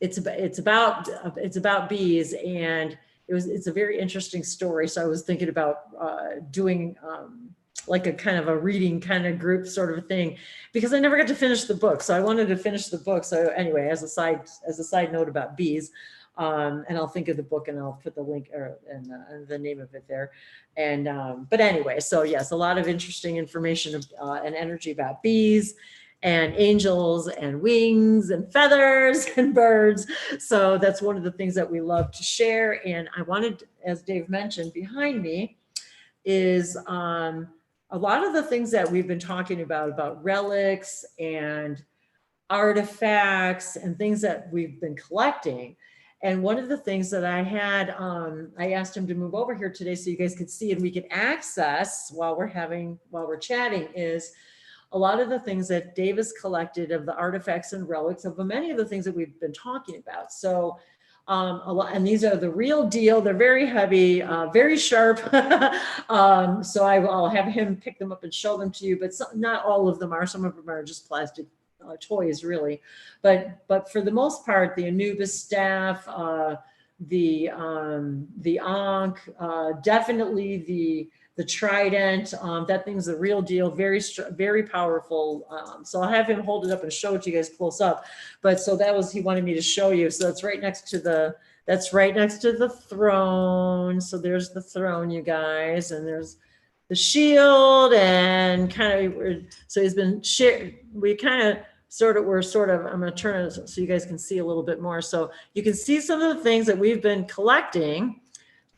it's about bees, and it's a very interesting story. So I was thinking about doing, like a kind of a reading kind of group sort of a thing, because I never got to finish the book. So I wanted to finish the book. So anyway, as a side note about bees, and I'll think of the book and I'll put the link and the name of it there. And, but anyway, so yes, a lot of interesting information and energy about bees and angels and wings and feathers and birds. So that's one of the things that we love to share. And I wanted, as Dave mentioned, behind me is, a lot of the things that we've been talking about relics and artifacts and things that we've been collecting. And one of the things that I had, I asked him to move over here today so you guys could see and we could access while we're chatting, is a lot of the things that Dave has collected of the artifacts and relics of many of the things that we've been talking about. So a lot, and these are the real deal. They're very heavy, very sharp. So I'll have him pick them up and show them to you, but not all of them are. Some of them are just plastic toys, really. But for the most part, the Anubis staff, the Ankh, definitely the trident, that thing's the real deal, very powerful. So I'll have him hold it up and show it to you guys close up. But so he wanted me to show you. So that's right next to the throne. So there's the throne, you guys, and there's the shield, and so he's been shared. We're I'm going to turn it so you guys can see a little bit more. So you can see some of the things that we've been collecting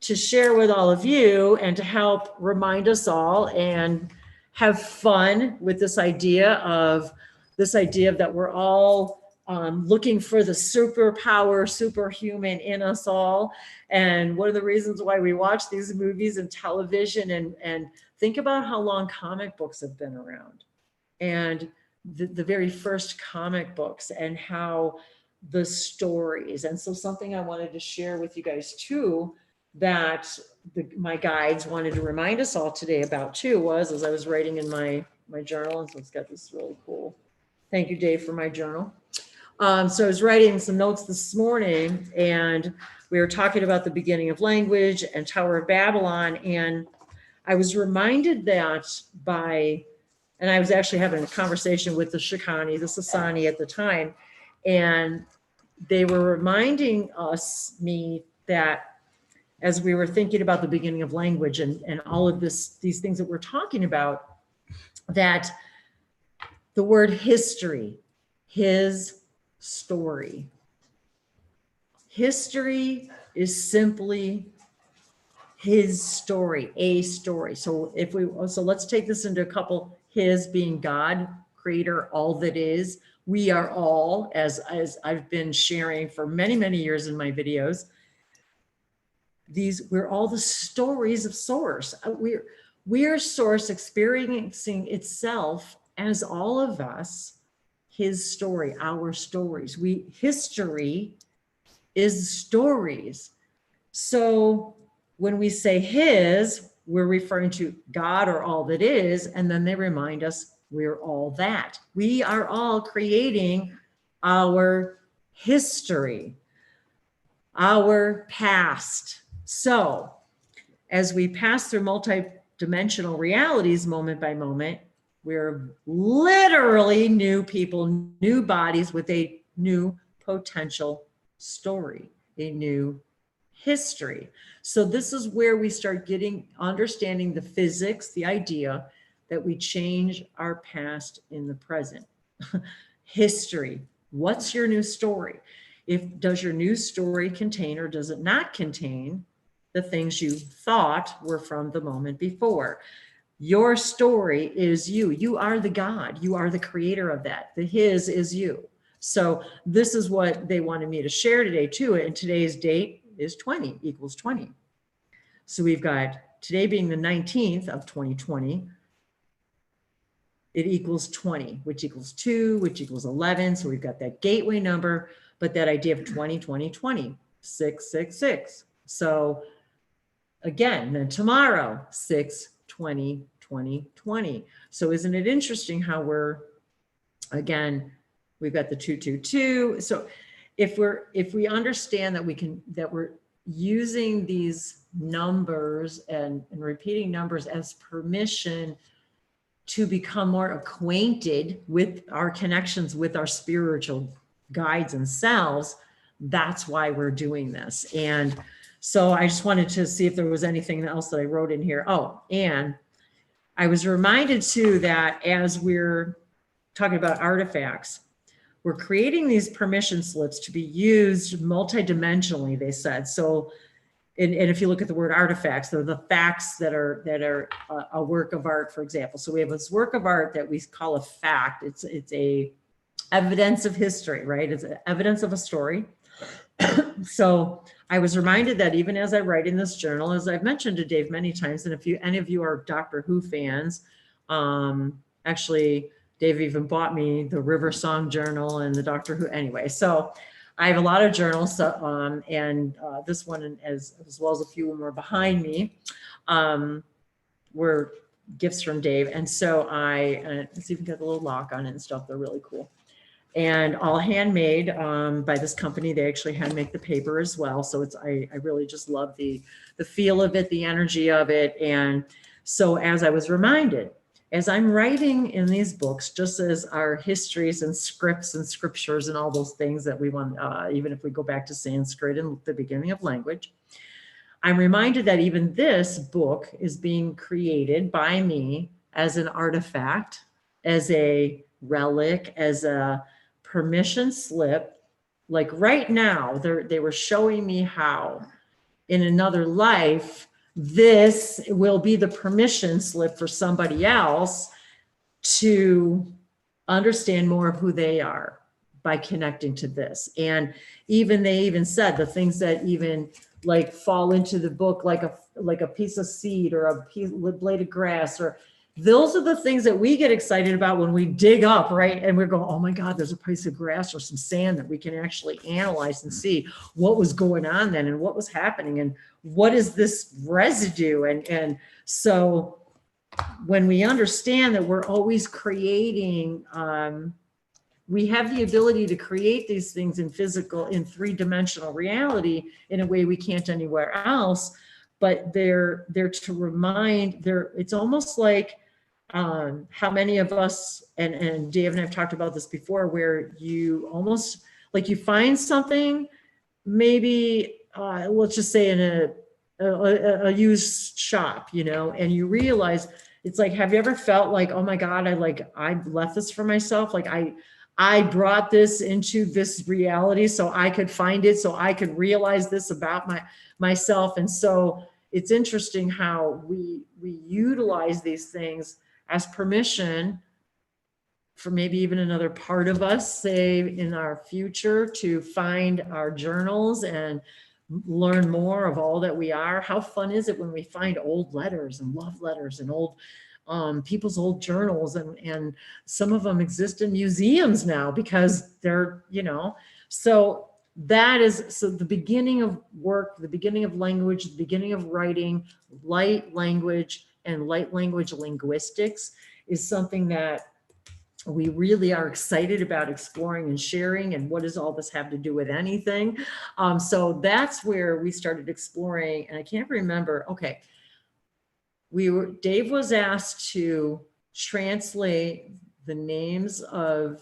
to share with all of you and to help remind us all and have fun with this idea of that we're all looking for the superpower, superhuman in us all. And one of the reasons why we watch these movies and television, and think about how long comic books have been around, and the very first comic books, and how the stories. And so something I wanted to share with you guys too, that my guides wanted to remind us all today about too, was, as I was writing in my journal, and so it's got this really cool, thank you, Dave, for my journal. So I was writing some notes this morning, and we were talking about the beginning of language and Tower of Babylon, and I was reminded that and I was actually having a conversation with the Sasani at the time, and they were reminding me that as we were thinking about the beginning of language and all of these things that we're talking about, that the word history, his story. History is simply his story, a story. So let's take this into a couple, his being God, creator, all that is. We are all, as I've been sharing for many, many years in my videos, we're all the stories of source. We're source experiencing itself as all of us, his story, our stories. History is stories. So when we say his, we're referring to God or all that is, and then they remind us we're all that. We are all creating our history, our past. So as we pass through multidimensional realities moment by moment, we're literally new people, new bodies with a new potential story, a new history. So this is where we start understanding the physics, the idea that we change our past in the present. History. What's your new story? Does your new story contain or does it not contain the things you thought were from the moment before? Your story is you. You are the God. You are the creator of that. The his is you. So this is what they wanted me to share today too. And today's date is 20 equals 20. So we've got today being the 19th of 2020. It equals 20, which equals 2, which equals 11. So we've got that gateway number, but that idea of 20, 20, 20, 666. So again, then tomorrow, 6, 20, 20, 20. So isn't it interesting how again, we've got the 222. So if we understand that we're using these numbers and repeating numbers as permission to become more acquainted with our connections with our spiritual guides and selves, that's why we're doing this. And so I just wanted to see if there was anything else that I wrote in here. Oh, and I was reminded too that as we're talking about artifacts, we're creating these permission slips to be used multidimensionally, they said. So, and if you look at the word artifacts, they're the facts that are a work of art, for example. So we have this work of art that we call a fact. It's a evidence of history, right? It's evidence of a story. So I was reminded that even as I write in this journal, as I've mentioned to Dave many times, and if any of you are Doctor Who fans, actually, Dave even bought me the River Song Journal and the Doctor Who anyway. So I have a lot of journals, and this one, as well as a few more behind me, were gifts from Dave. And so it's even got a little lock on it and stuff. They're really cool. And all handmade by this company. They actually hand make the paper as well. So I really just love the feel of it, the energy of it. And so as I was reminded, as I'm writing in these books, just as our histories and scripts and scriptures and all those things that we want, even if we go back to Sanskrit and the beginning of language, I'm reminded that even this book is being created by me as an artifact, as a relic, as a permission slip. Like right now, they were showing me how in another life, this will be the permission slip for somebody else to understand more of who they are by connecting to this. And they even said the things that even like fall into the book, like a piece of seed or a blade of grass, or those are the things that we get excited about when we dig up, right? And we're going, oh my God, there's a piece of grass or some sand that we can actually analyze and see what was going on then and what was happening and what is this residue. And so when we understand that we're always creating, we have the ability to create these things in three-dimensional reality in a way we can't anywhere else, but they're to remind, it's almost like how many of us, and Dave and I've talked about this before, where you almost Like you find something, maybe let's just say in a used shop, you know, and you realize it's like, have you ever felt like, oh my God, I left this for myself. Like I brought this into this reality so I could find it, so I could realize this about myself. And so it's interesting how we utilize these things as permission for maybe even another part of us, say in our future, to find our journals and learn more of all that we are. How fun is it when we find old letters and love letters and old people's old journals, and some of them exist in museums now because they're, you know, so that is, so the beginning of work, the beginning of language, the beginning of writing, light language and light language linguistics is something that we really are excited about exploring and sharing. And what does all this have to do with anything? So that's where we started exploring, and I can't remember. Okay. Dave was asked to translate the names of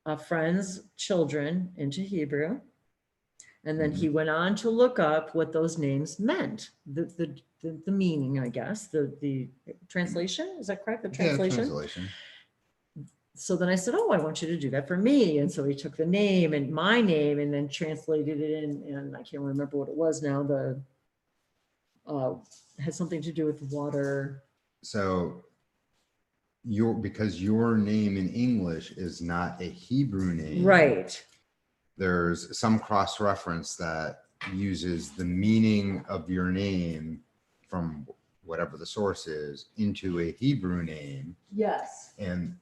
a friend's children into Hebrew. And then he went on to look up what those names meant, the meaning, I guess, the translation. Is that correct? The translation? Yeah, translation. So then I said, oh, I want you to do that for me. And so he took the name and my name and then translated it in, and I can't remember what it was now. Had something to do with water. So because your name in English is not a Hebrew name. Right. There's some cross-reference that uses the meaning of your name from whatever the source is into a Hebrew name. Yes. And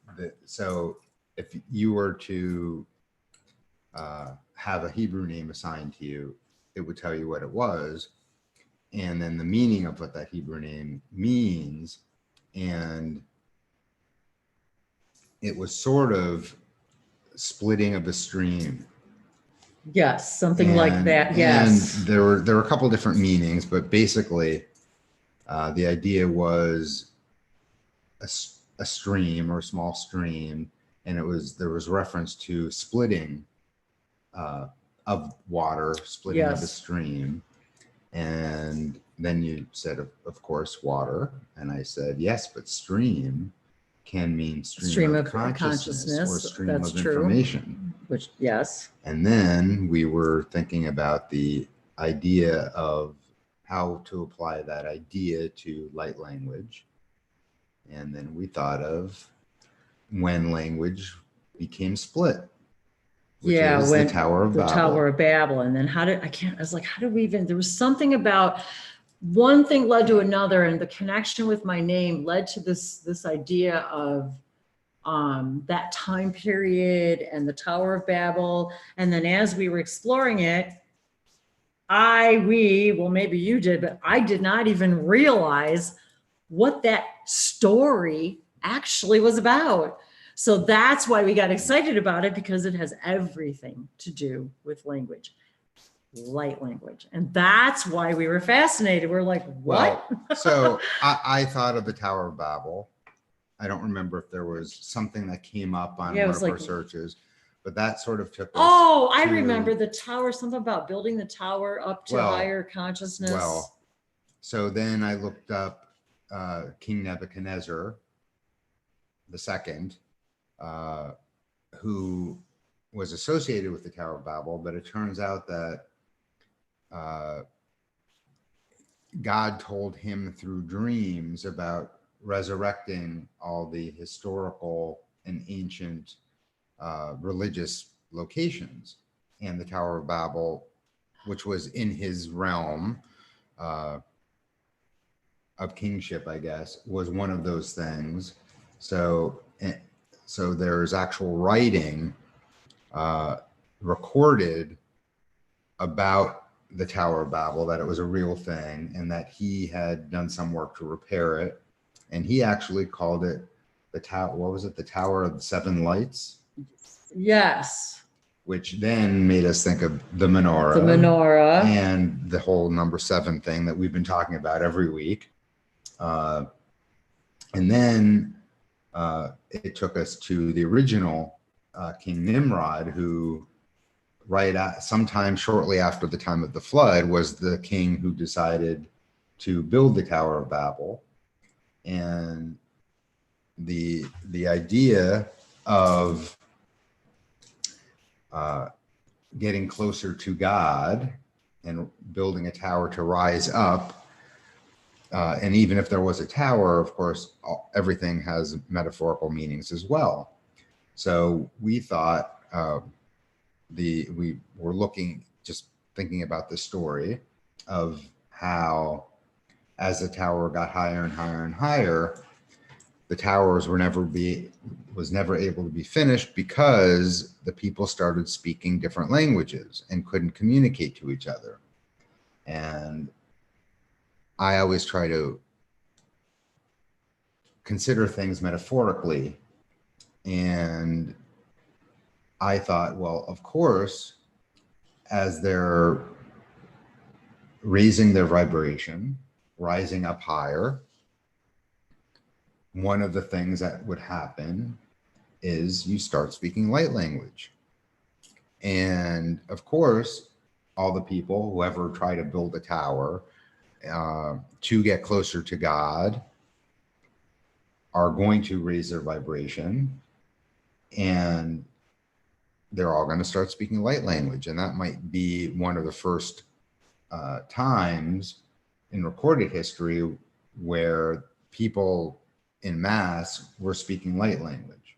so if you were to have a Hebrew name assigned to you, it would tell you what it was, and then the meaning of what that Hebrew name means. And it was sort of splitting of a stream. Yes, something like that. Yes. And there were a couple different meanings, but basically the idea was a stream or a small stream, and there was reference to splitting of water, splitting of the stream. And then you said, of course, water. And I said, yes, but stream can mean stream of consciousness or stream of information. Which, yes. And then we were thinking about the idea of how to apply that idea to light language. And then we thought of when language became split. Yeah, when the Tower of Babel. Tower of Babel. And then I was like, how do we even, there was something about one thing led to another, and the connection with my name led to this idea of that time period and the Tower of Babel. And then as we were exploring it, well, maybe you did, but I did not even realize what that story actually was about. So that's why we got excited about it, because it has everything to do with language, light language. And that's why we were fascinated. We're like, what? Well, so I thought of the Tower of Babel. I don't remember if there was something that came up on one of our searches, but that sort of took us I remember the tower, something about building the tower up to higher consciousness. Well, so then I looked up King Nebuchadnezzar II, who was associated with the Tower of Babel, but it turns out that God told him through dreams about resurrecting all the historical and ancient religious locations. And the Tower of Babel, which was in his realm of kingship, I guess, was one of those things. So there's actual writing recorded about the Tower of Babel, that it was a real thing and that he had done some work to repair it. And he actually called it the tower. What was it? The Tower of the Seven Lights? Yes. Which then made us think of the menorah. The menorah. And the whole number 7 thing that we've been talking about every week. And then it took us to the original King Nimrod, who sometime shortly after the time of the flood was the king who decided to build the Tower of Babel. And the idea of getting closer to God and building a tower to rise up, and even if there was a tower, of course, everything has metaphorical meanings as well. So we thought we were just thinking about the story of how, as the tower got higher and higher and higher, the towers was never able to be finished because the people started speaking different languages and couldn't communicate to each other. And I always try to consider things metaphorically. And I thought, well, of course, as they're raising their vibration, rising up higher, one of the things that would happen is you start speaking light language. And of course, all the people who ever try to build a tower to get closer to God are going to raise their vibration, and they're all going to start speaking light language. And that might be one of the first times in recorded history where people in mass were speaking light language.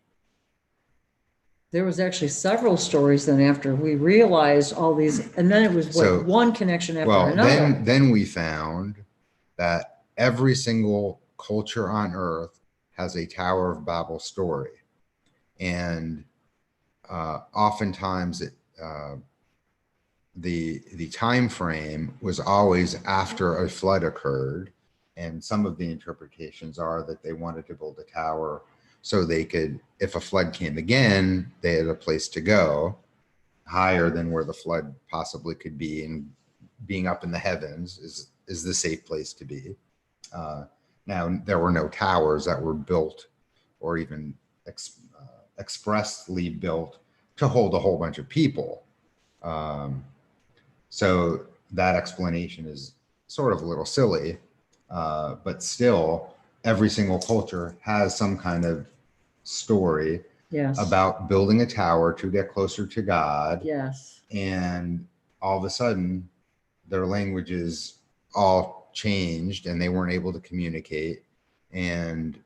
There was actually several stories then after we realized all these, and then it was one connection after another. Then we found that every single culture on Earth has a Tower of Babel story. And oftentimes the time frame was always after a flood occurred. And some of the interpretations are that they wanted to build a tower so they could, if a flood came again, they had a place to go higher than where the flood possibly could be. And being up in the heavens is the safe place to be. Now, there were no towers that were built or even expressly built to hold a whole bunch of people. So that explanation is sort of a little silly. But still, every single culture has some kind of story about building a tower to get closer to God. Yes. And all of a sudden, their languages all changed and they weren't able to communicate. And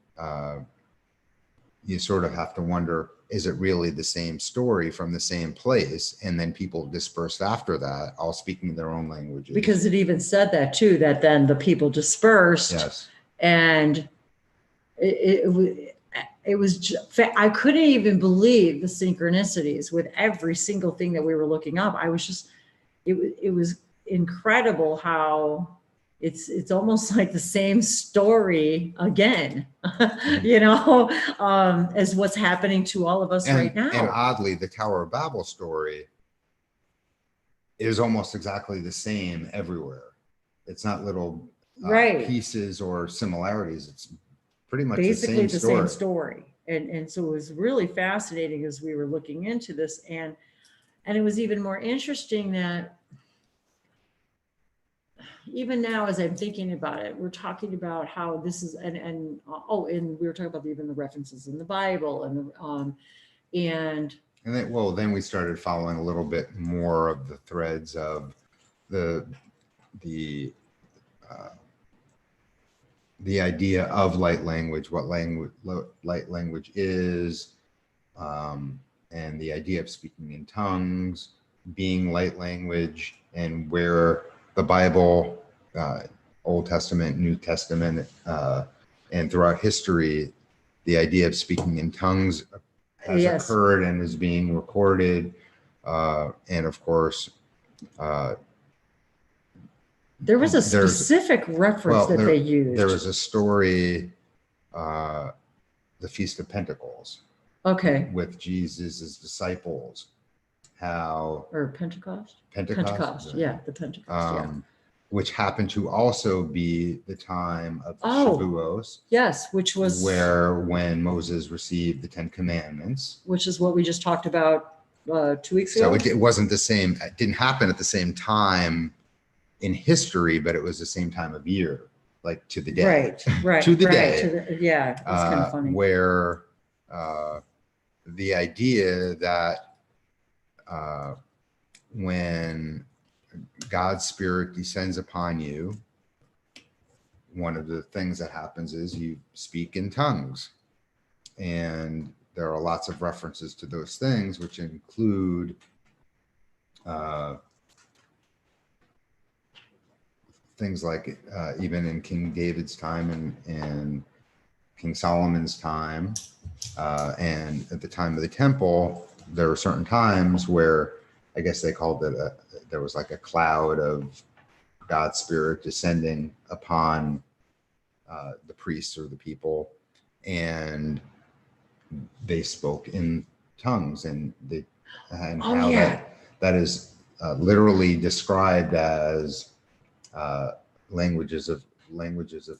you sort of have to wonder, is it really the same story from the same place? And then people dispersed after that, all speaking their own languages. Because it even said that too, that then the people dispersed. Yes. And it was, I couldn't even believe the synchronicities with every single thing that we were looking up. I was just, it was incredible how it's almost like the same story again, you know, as what's happening to all of us right now. And oddly, the Tower of Babel story is almost exactly the same everywhere. It's not little pieces or similarities. It's pretty much basically the same story. And so it was really fascinating as we were looking into this. And it was even more interesting that even now, as I'm thinking about it, we're talking about how this is, and we were talking about even the references in the Bible and then we started following a little bit more of the threads of the idea of light language, what light language is, and the idea of speaking in tongues, being light language, and where the Bible, Old Testament, New Testament, and throughout history, the idea of speaking in tongues has occurred and is being recorded. And of course, there was a specific reference that they used. There was a story, the Feast of Pentecost. Okay. With Jesus' disciples. Pentecost, yeah, the Pentecost, which happened to also be the time of Shavuos. Yes, which was when Moses received the 10 Commandments. Which is what we just talked about 2 weeks So ago. it wasn't the same. It didn't happen at the same time in history, but it was the same time of year, like to the day. Right. To the right. day. Yeah, it's kind of funny. Where the idea that when God's Spirit descends upon you, one of the things that happens is you speak in tongues. And there are lots of references to those things, which include things like even in King David's time and King Solomon's time, and at the time of the temple, there were certain times where I guess they called it there was like a cloud of God's Spirit descending upon the priests or the people, and they spoke in tongues, and how that is literally described as languages of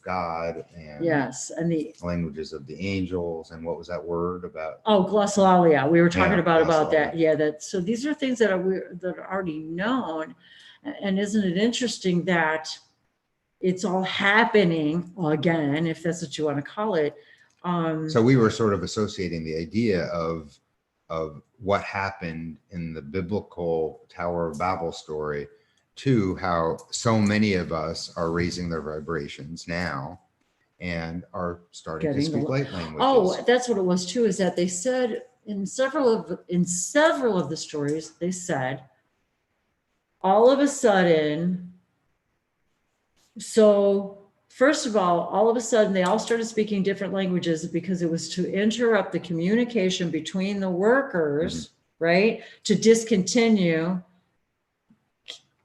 God, and Yes, and the languages of the angels. And what was that word about? glossolalia. We were talking Yeah, about that. glossolalia. Yeah, that. So these are things that are already known, and isn't it interesting that it's all happening again, if that's what you want to call it. So we were sort of associating the idea of what happened in the biblical Tower of Babel story to how so many of us are raising their vibrations now and are starting to speak light languages. Oh, that's what it was too, is that they said in several of the stories, they said all of a sudden, so first of all of a sudden they all started speaking different languages because it was to interrupt the communication between the workers, right? To discontinue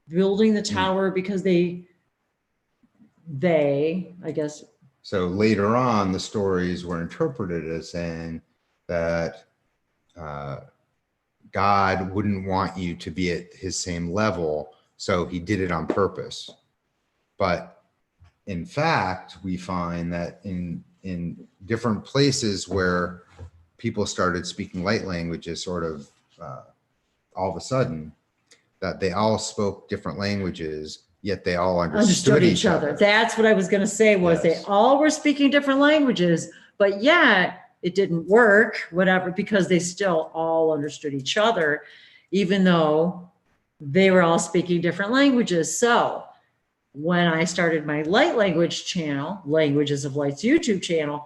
building the tower because they, I guess. So later on, the stories were interpreted as saying that God wouldn't want you to be at his same level, so he did it on purpose. But in fact, we find that in different places where people started speaking light languages, sort of all of a sudden, that they all spoke different languages, yet they all understood each other. That's what I was going to say, was Yes. they all were speaking different languages, but yet it didn't work, whatever, because they still all understood each other, even though they were all speaking different languages. So when I started my light language channel, Languages of Light's YouTube channel,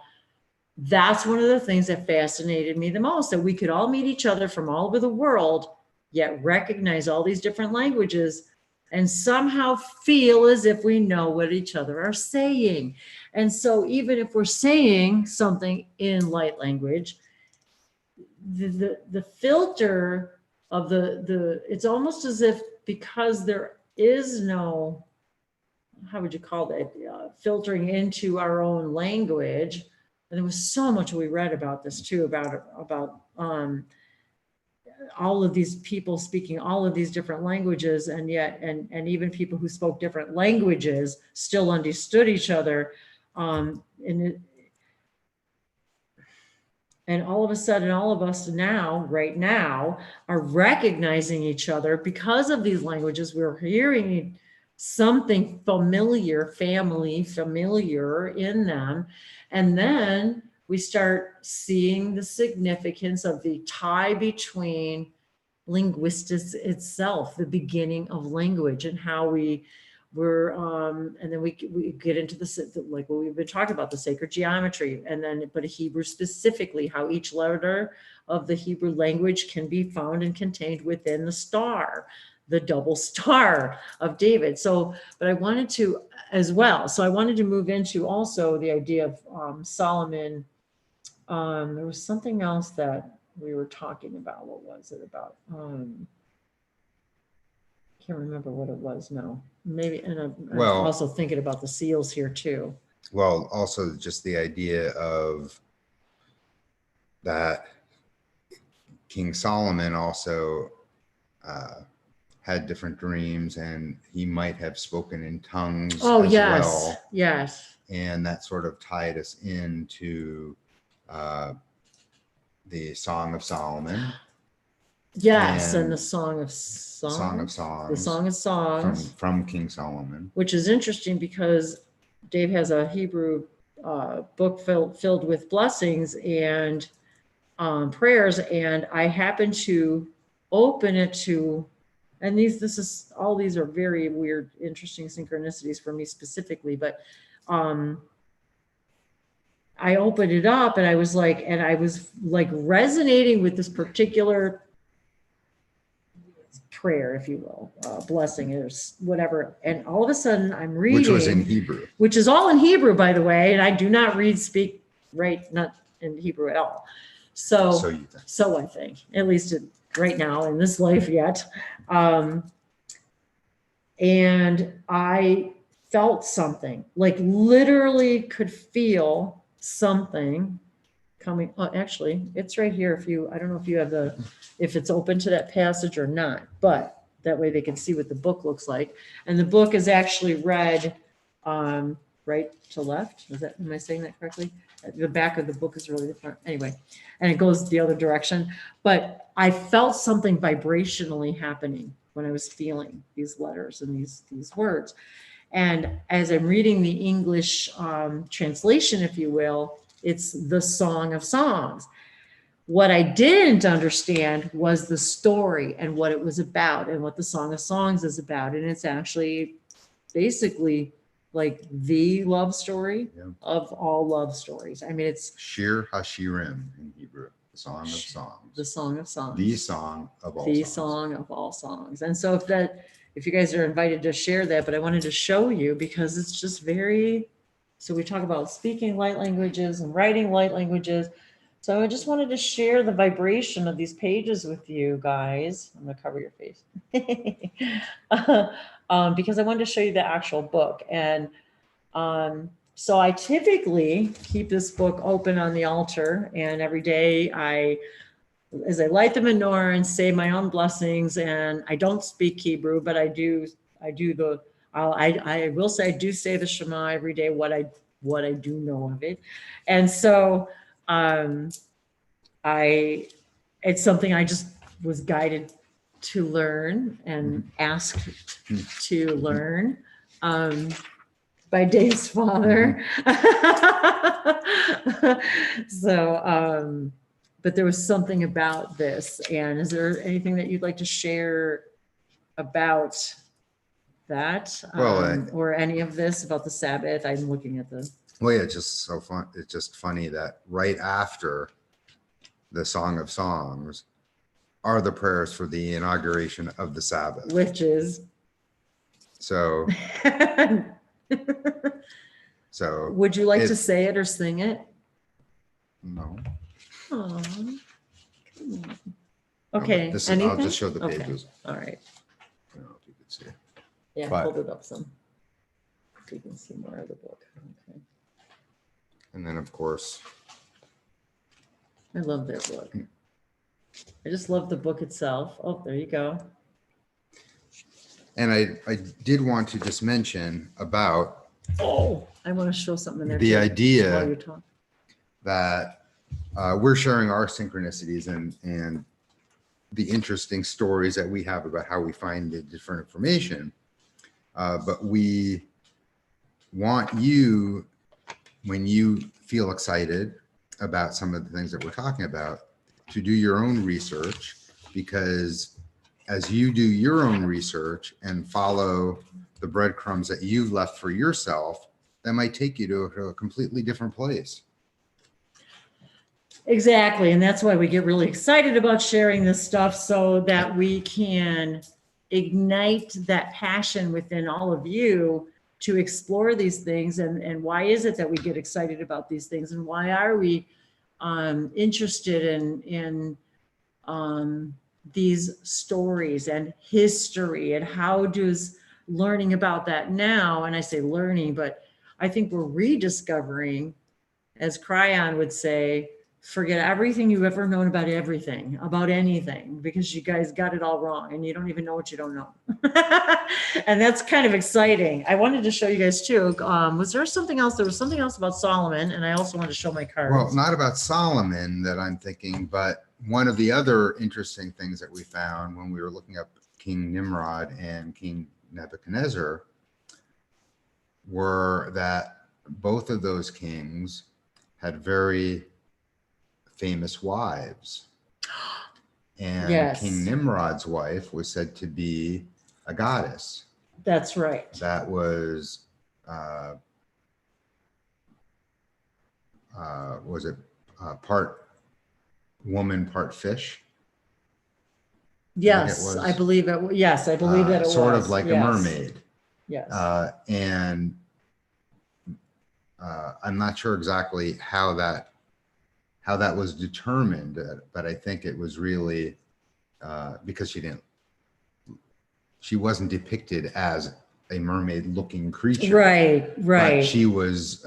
that's one of the things that fascinated me the most, that we could all meet each other from all over the world, yet recognize all these different languages and somehow feel as if we know what each other are saying. And so even if we're saying something in light language, the filter of it's almost as if, because there is no, how would you call that, filtering into our own language. And there was so much we read about this too, about all of these people speaking all of these different languages, and yet, and even people who spoke different languages still understood each other. And all of a sudden, all of us right now, are recognizing each other because of these languages. We're hearing something familiar in them. And then we start seeing the significance of the tie between linguistics itself, the beginning of language, and how and then we get into like what we've been talking about, the sacred geometry, and then, but Hebrew specifically, how each letter of the Hebrew language can be found and contained within the star, the double star of David. So, but I wanted to as well. So I wanted to move into also the idea of Solomon. There was something else that we were talking about. What was it about? Can't remember what it was now. Maybe, and I'm also thinking about the seals here too. Well, also just the idea of that King Solomon also had different dreams, and he might have spoken in tongues as well. Yes. And that sort of tied us into the Song of Solomon. Yes, and And the Song of Songs. Song of Songs. The Song of Songs. From King Solomon. Which is interesting because Dave has a Hebrew book filled with blessings and prayers, and I happen to open it to, and all these are very weird, interesting synchronicities for me specifically, but I opened it up and I was like resonating with this particular prayer, if you will, blessing or whatever. And all of a sudden I'm reading, which was in Hebrew, which is all in Hebrew, by the way. And I do not write not in Hebrew at all. So you think. So I think, at least right now in this life yet. And I felt something, like literally could feel something coming. Oh, actually, it's right here. I don't know if you have if it's open to that passage or not, but that way they can see what the book looks like. And the book is actually read right to left. Am I saying that correctly? The back of the book is really the front. Anyway, and it goes the other direction. But I felt something vibrationally happening when I was feeling these letters and these words. And as I'm reading the English translation, if you will, it's the Song of Songs. What I didn't understand was the story and what it was about and what the Song of Songs is about. And it's actually basically like the love story of all love stories. I mean, it's Shir Hashirim in Hebrew, the Song of Songs. The Song of Songs. The song of all the songs. Song of all songs. And so if you guys are invited to share that, but I wanted to show you because it's just so we talk about speaking light languages and writing light languages. So I just wanted to share the vibration of these pages with you guys. I'm going to cover your face. Because I wanted to show you the actual book. And so I typically keep this book open on the altar, and every day as I light the menorah and say my own blessings, and I don't speak Hebrew, but I will say I do say the Shema every day, what I do know of it. And so it's something I just was guided to learn and asked to learn by Dave's father. So, but there was something about this. And is there anything that you'd like to share about that? Or any of this about the Sabbath? I'm looking at Well, yeah, it's just so fun. It's just funny that right after the Song of Songs are the prayers for the inauguration of the Sabbath. Which is? So. So. Would you like to say it or sing it? No. Oh, okay. I'll just show the pages. Okay. All right. I don't know if you can see it. Yeah, hold it up some. So you can see more of the book. Okay. And then, of course, I love that book. I just love the book itself. Oh, there you go. And I did want to just mention about. Oh, I want to show something in there. The too, idea while you're talking. That we're sharing our synchronicities and the interesting stories that we have about how we find the different information. But we want you, when you feel excited about some of the things that we're talking about, to do your own research, because as you do your own research and follow the breadcrumbs that you've left for yourself, that might take you to a completely different place. Exactly. And that's why we get really excited about sharing this stuff, so that we can ignite that passion within all of you to explore these things. And why is it that we get excited about these things? And why are we interested in these stories and history? And how does learning about that now, and I say learning, but I think we're rediscovering, as Cryon would say, forget everything you've ever known about everything, about anything, because you guys got it all wrong and you don't even know what you don't know. And that's kind of exciting. I wanted to show you guys too. Was there something else? There was something else about Solomon, and I also wanted to show my cards. Well, not about Solomon that I'm thinking, but one of the other interesting things that we found when we were looking up King Nimrod and King Nebuchadnezzar were that both of those kings had very famous wives. And Yes. King Nimrod's wife was said to be a goddess. That's right. That was it part woman, part fish? Yes, I believe it. Yes, I believe that it was. Sort of like a mermaid. Yes. And I'm not sure exactly how that was determined, but I think it was really because she wasn't depicted as a mermaid-looking creature. Right. But she was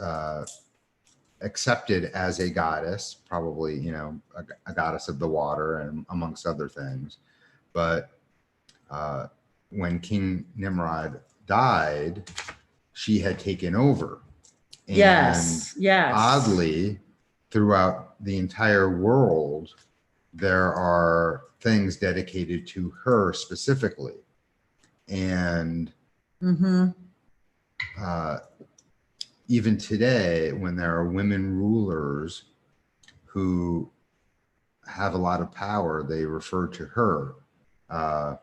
accepted as a goddess, probably, you know, a goddess of the water and amongst other things. But when King Nimrod died, she had taken over. And yes. oddly, throughout the entire world, there are things dedicated to her specifically. And even today, when there are women rulers who have a lot of power, they refer to her. I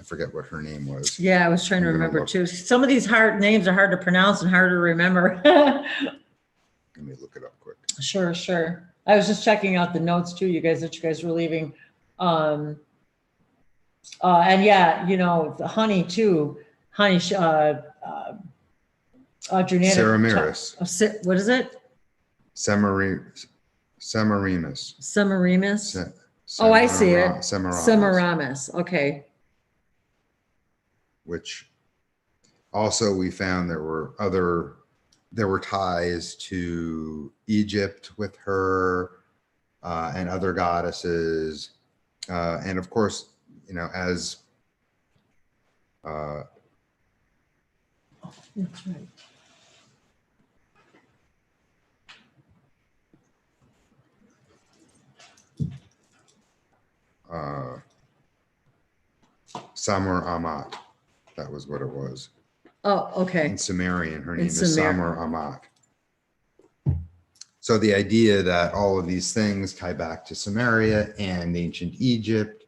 forget what her name was. Yeah, I was trying to remember too. Some of these names are hard to pronounce and hard to remember. Let me look it up quick. Sure. I was just checking out the notes too, you guys, that you guys were leaving. And yeah, you know, the honey too. Honey, Semiramis. What is it? Semiramis. Semiramis. Oh, I see it. Semiramis. Okay. Which also we found there were ties to Egypt with her and other goddesses. And of course, you know, as that's right. Samur Amat, that was what it was. Oh, okay. In Sumerian, her name is Samur Amat. So the idea that all of these things tie back to Sumeria and ancient Egypt,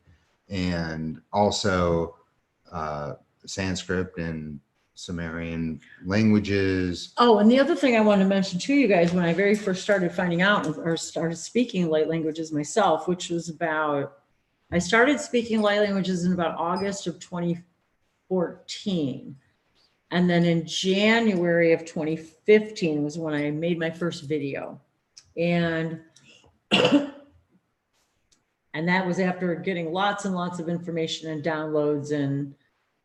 and also Sanskrit and Sumerian languages. Oh, and the other thing I wanted to mention to you guys, when I very first started finding out or started speaking light languages myself, which was I started speaking light languages in about August of 2014. And then in January of 2015 was when I made my first video. And that was after getting lots and lots of information and downloads and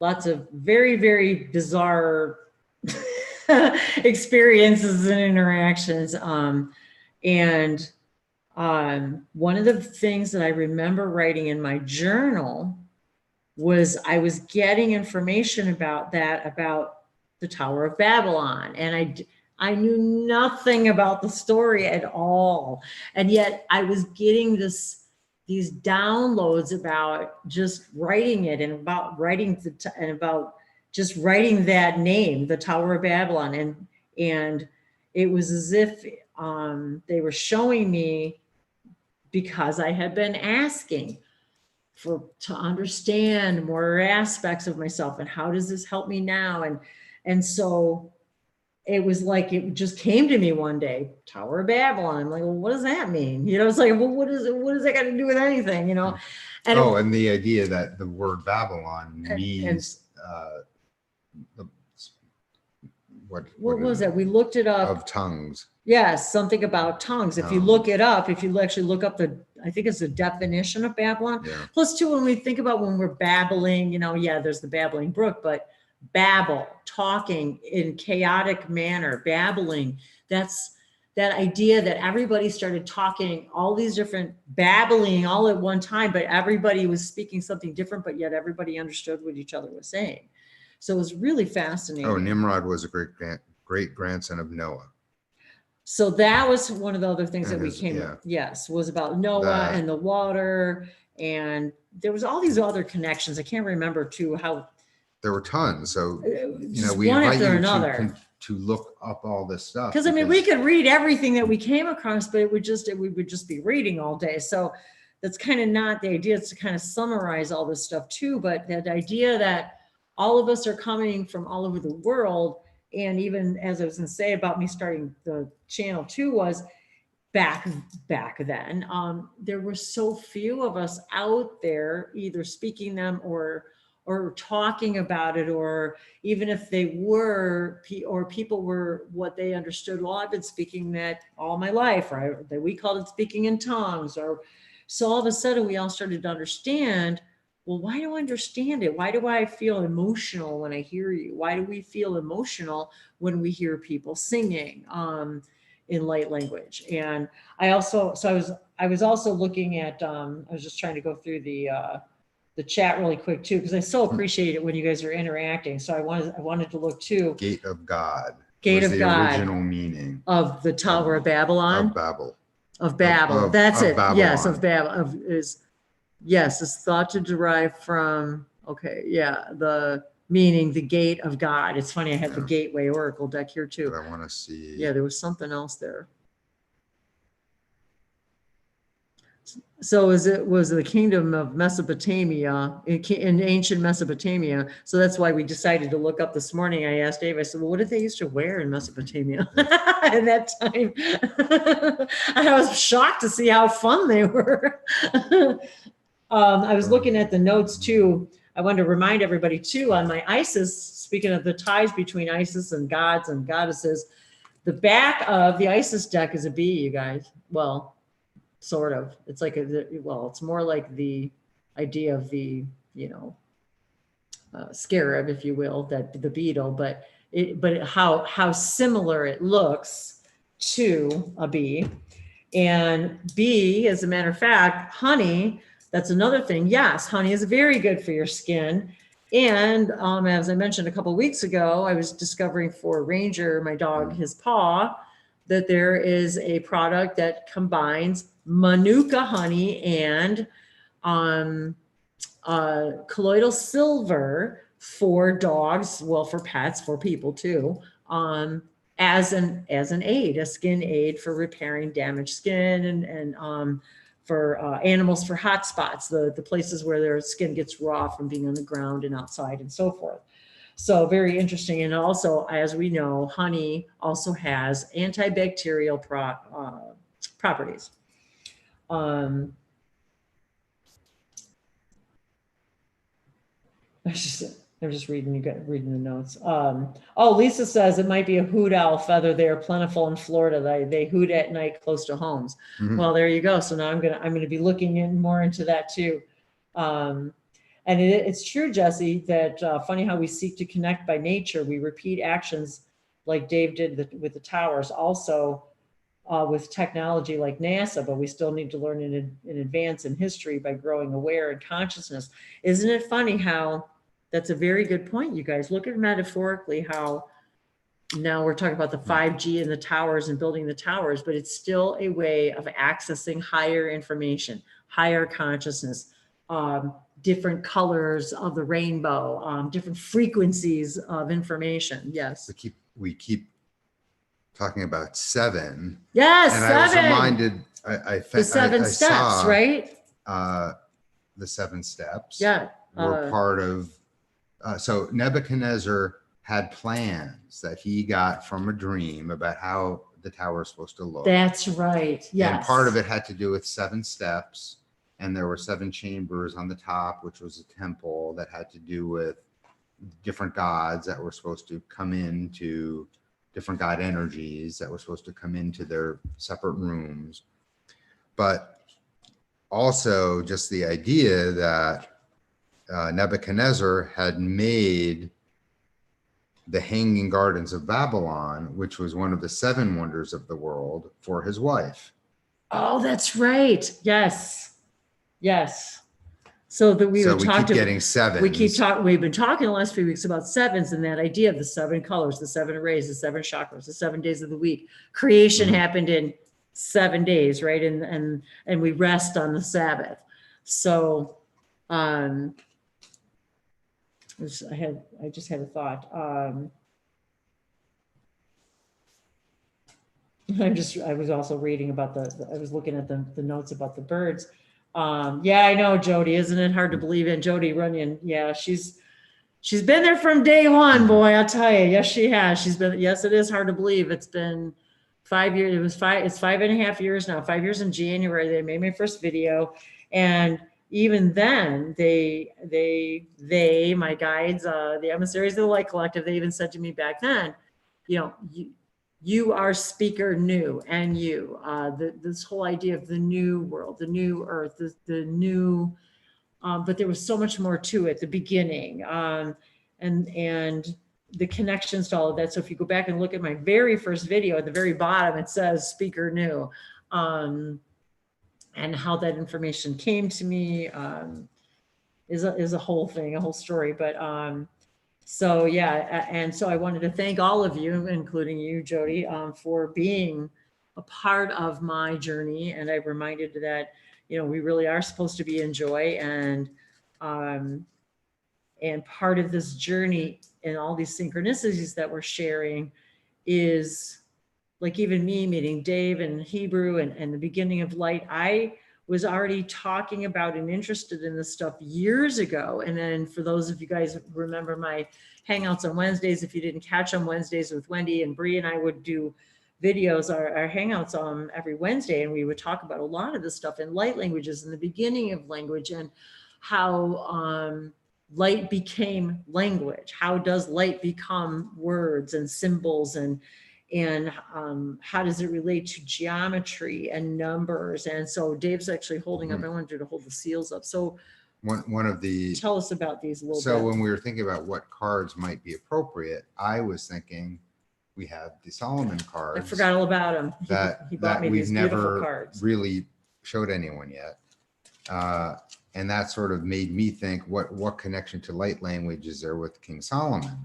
lots of very, very bizarre experiences and interactions. One of the things that I remember writing in my journal was I was getting information about the Tower of Babylon. And I knew nothing about the story at all. And yet I was getting these downloads about just writing it and about writing just writing that name, the Tower of Babylon. And it was as if they were showing me, because I had been asking to understand more aspects of myself and how does this help me now? And so it was like, it just came to me one day, Tower of Babylon. I'm like, well, what does that mean? You know, it's like, well, what does that got to do with anything, you know? And and the idea that the word Babylon means, what was that? We looked it up. Of tongues. Yes, something about tongues. If you look it up, if you actually look up I think it's the definition of Babylon. Yeah. Plus too, when we think about when we're babbling, you know, yeah, there's the babbling brook, but babble, talking in chaotic manner, babbling, that's that idea that everybody started talking, all these different babbling all at one time, but everybody was speaking something different, but yet everybody understood what each other was saying. So it was really fascinating. Oh, Nimrod was a great grandson of Noah. So that was one of the other things that And we his- came, yeah. yes, was about Noah That- and the water. And there was all these other connections. I can't remember too how, There were tons. So, just we one invite after you another. to look up all this stuff. Because I mean, we could read everything that we came across, but we would just be reading all day. So that's kind of not the idea. It's to kind of summarize all this stuff too. But that idea that all of us are coming from all over the world, and even as I was going to say about me starting the channel too, was back then, there were so few of us out there either speaking them or talking about it, or even if they were, or people were what they understood. Well, I've been speaking that all my life, right? That we called it speaking in tongues. Or so all of a sudden we all started to understand, well, why do I understand it? Why do I feel emotional when I hear you? Why do we feel emotional when we hear people singing in light language? And I also, I was also looking at, I was just trying to go through the chat really quick too, because I so appreciate it when you guys are interacting. So I wanted to look too. Gate of God. Gate was of the God. Original meaning Of the Tower of Babylon. of Babel. Of Babel. That's of it. Yes, Babylon. of Babel. Yes, it's thought to derive from, okay, yeah, the meaning the gate of God. It's funny, I have the Gateway Oracle deck here too. But I want to see. Yeah, there was something else there. So was the kingdom of Mesopotamia in ancient Mesopotamia. So that's why we decided to look up this morning. I asked Dave, I said, well, what did they used to wear in Mesopotamia at that time? And I was shocked to see how fun they were. I was looking at the notes too. I wanted to remind everybody too on my Isis, speaking of the ties between Isis and gods and goddesses, the back of the Isis deck is a bee, you guys. Well, sort of. It's like it's more like the idea of the, scarab, if you will, that the beetle, but how similar it looks to a bee. And bee, as a matter of fact, honey, that's another thing. Yes, honey is very good for your skin. And as I mentioned a couple of weeks ago, I was discovering for Ranger, my dog, his paw, that there is a product that combines manuka honey and colloidal silver for dogs, well, for pets, for people too, as an aid, a skin aid for repairing damaged skin and for animals for hot spots, the places where their skin gets raw from being on the ground and outside and so forth. So very interesting. And also, as we know, honey also has antibacterial properties. I was just reading the notes. Oh, Lisa says it might be a hoot owl feather. They are plentiful in Florida. They hoot at night close to homes. Mm-hmm. Well, there you go. So now I'm gonna be looking more into that too. And it's true, Jesse, that funny how we seek to connect by nature. We repeat actions like Dave did with the towers, also with technology like NASA, but we still need to learn in advance in history by growing aware and consciousness. Isn't it funny how that's a very good point, you guys? Look at metaphorically how now we're talking about the 5G and the towers and building the towers, but it's still a way of accessing higher information, higher consciousness, different colors of the rainbow, different frequencies of information. Yes. We keep talking about 7. Yes, and 7. I was reminded, the 7 steps, right? The 7 steps. Yeah. Were part of. So Nebuchadnezzar had plans that he got from a dream about how the tower is supposed to look. That's right. Yes. And part of it had to do with 7 steps. And there were 7 chambers on the top, which was a temple that had to do with different gods that were supposed to come into different god energies that were supposed to come into their separate rooms. But also just the idea that Nebuchadnezzar had made the Hanging Gardens of Babylon, which was one of the 7 wonders of the world, for his wife. Oh, that's right. Yes. Yes. So that we So would we talk keep to, getting sevens. we've been talking the last few weeks about sevens and that idea of the 7 colors, the 7 arrays, the 7 chakras, the 7 days of the week. Creation happened in 7 days, right? And we rest on the Sabbath. So I just had a thought. I was also reading about I was looking at the notes about the birds. Yeah, I know, Jody, isn't it hard to believe in Jody Runyon? Yeah, she's been there from day one, boy, I'll tell you. Yes, she has. Yes, it is hard to believe. It's been 5 years. It's 5.5 years now, 5 years in January. They made my first video. And even then my guides, the emissaries of the Light Collective, they even said to me back then, you are speaker new, and this whole idea of the new world, the new earth, the new, but there was so much more to it, the beginning, and the connections to all of that. So if you go back and look at my very first video, at the very bottom, it says speaker new, and how that information came to me is a whole thing, a whole story. But so yeah, and so I wanted to thank all of you, including you, Jody, for being a part of my journey. And I'm reminded that, we really are supposed to be in joy, and part of this journey and all these synchronicities that we're sharing is like even me meeting Dave and Hebrew and the beginning of light. I was already talking about and interested in this stuff years ago. And then for those of you guys who remember my hangouts on Wednesdays, if you didn't catch on Wednesdays with Wendy and Bree, and I would do videos, our hangouts every Wednesday, and we would talk about a lot of this stuff in light languages and the beginning of language, and how light became language. How does light become words and symbols, and how does it relate to geometry and numbers? And so Dave's actually holding up, I wanted you to hold the seals up. So one of the, tell us about these a little bit. So when we were thinking about what cards might be appropriate, I was thinking we have the Solomon cards. I forgot all about him. He bought me we've these beautiful never cards. really showed anyone yet. And that sort of made me think, what connection to light language is there with King Solomon?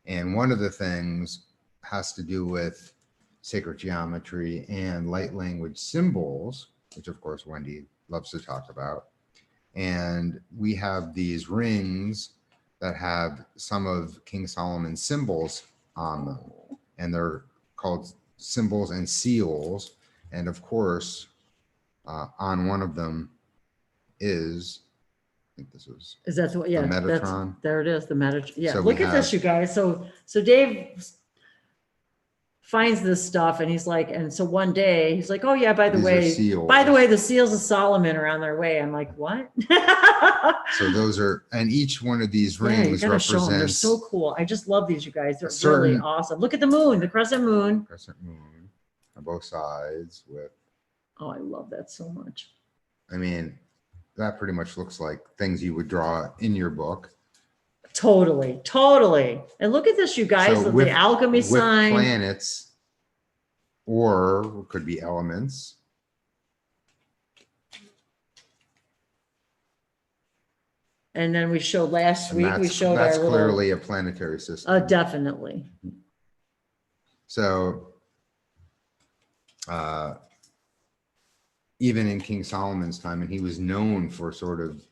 And one of the things has to do with sacred geometry and light language symbols, which of course Wendy loves to talk about. And we have these rings that have some of King Solomon's symbols on them, and they're called symbols and seals. And of course, on one of them is, I think this is that the, yeah, the Metatron. There it is, the Metatron. Yeah, So look at this, you guys. So Dave finds this stuff, and he's like, and so one day he's like, oh yeah, by the way, the seals of Solomon are on their way. I'm like, what? So those are, and each one of these rings represents. They're so cool. I just love these, you guys. They're really awesome. Look at the moon, the crescent moon. Crescent moon on both sides with. Oh, I love that so much. I mean, that pretty much looks like things you would draw in your book. Totally. And look at this, you guys, so the alchemy sign. With planets, or could be elements. And then we showed last week, that's clearly a planetary system. Definitely. So even in King Solomon's time, and he was known for sort of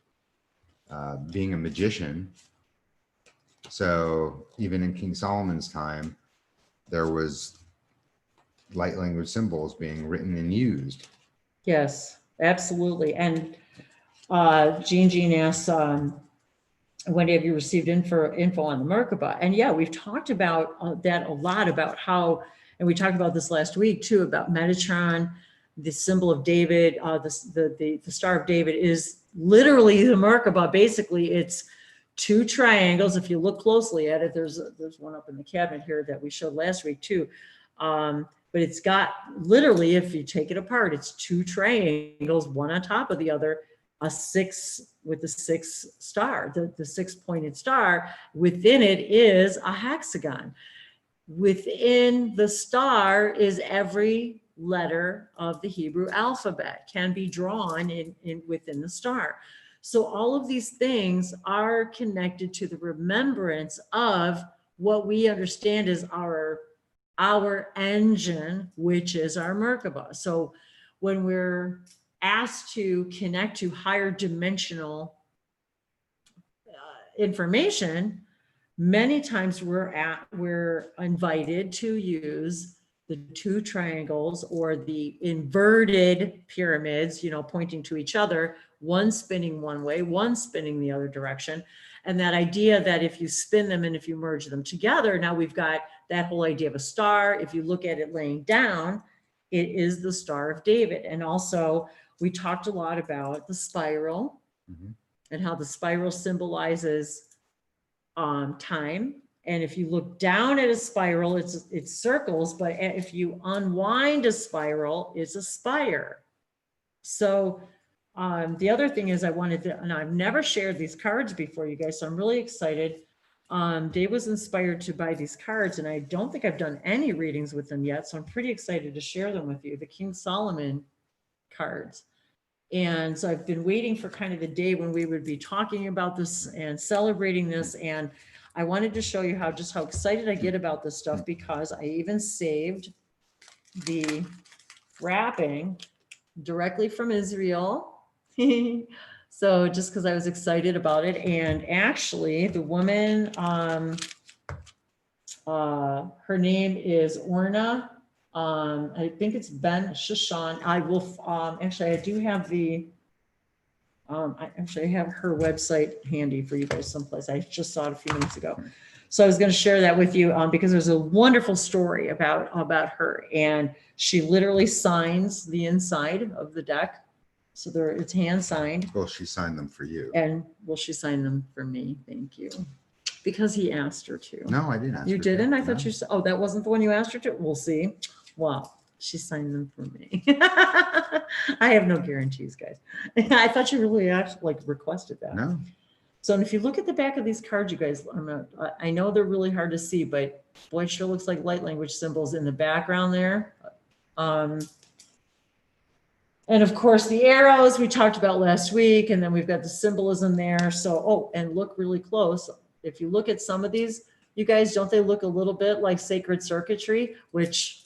being a magician. So even in King Solomon's time, there was light language symbols being written and used. Yes, absolutely. And Jean asks, Wendy, have you received info on the Merkaba? And yeah, we've talked about that a lot, about how, and we talked about this last week too, about Metatron, the symbol of David, the Star of David is literally the Merkaba. Basically, it's 2 triangles. If you look closely at it, there's one up in the cabinet here that we showed last week too. But it's got literally, if you take it apart, it's 2 triangles, one on top of the other, a 6 with the 6 star, the 6-pointed star. Within it is a hexagon. Within the star is every letter of the Hebrew alphabet can be drawn in within the star. So all of these things are connected to the remembrance of what we understand is our engine, which is our Merkaba. So when we're asked to connect to higher dimensional information, many times we're invited to use the two triangles or the inverted pyramids, you know, pointing to each other, one spinning one way, one spinning the other direction. And that idea that if you spin them and if you merge them together, now we've got that whole idea of a star. If you look at it laying down, it is the Star of David. And also we talked a lot about the spiral and how the spiral symbolizes time. And if you look down at a spiral, it's circles, but if you unwind a spiral, it's a spire. So the other thing is I wanted to, and I've never shared these cards before, you guys, so I'm really excited. Dave was inspired to buy these cards, and I don't think I've done any readings with them yet, so I'm pretty excited to share them with you, the King Solomon cards. And so I've been waiting for kind of the day when we would be talking about this and celebrating this. And I wanted to show you how excited I get about this stuff, because I even saved the wrapping directly from Israel. So just because I was excited about it. And actually the woman, her name is Orna. I think it's Ben Shashan. I will, actually, I do have the, I have her website handy for you guys someplace. I just saw it a few minutes ago. So I was going to share that with you because there's a wonderful story about her, and she literally signs the inside of the deck. So it's hand signed. Well, she signed them for you. And will she sign them for me? Thank you. Because he asked her to. No, I didn't ask You her didn't? to. I thought No. you said, oh, that wasn't the one you asked her to? We'll see. Well, she signed them for me. I have no guarantees, guys. I thought you really actually requested that. No. So if you look at the back of these cards, you guys, I know they're really hard to see, but boy, it sure looks like light language symbols in the background there. And of course the arrows we talked about last week, and then we've got the symbolism there. So, oh, and look really close. If you look at some of these, you guys, don't they look a little bit like sacred circuitry, which,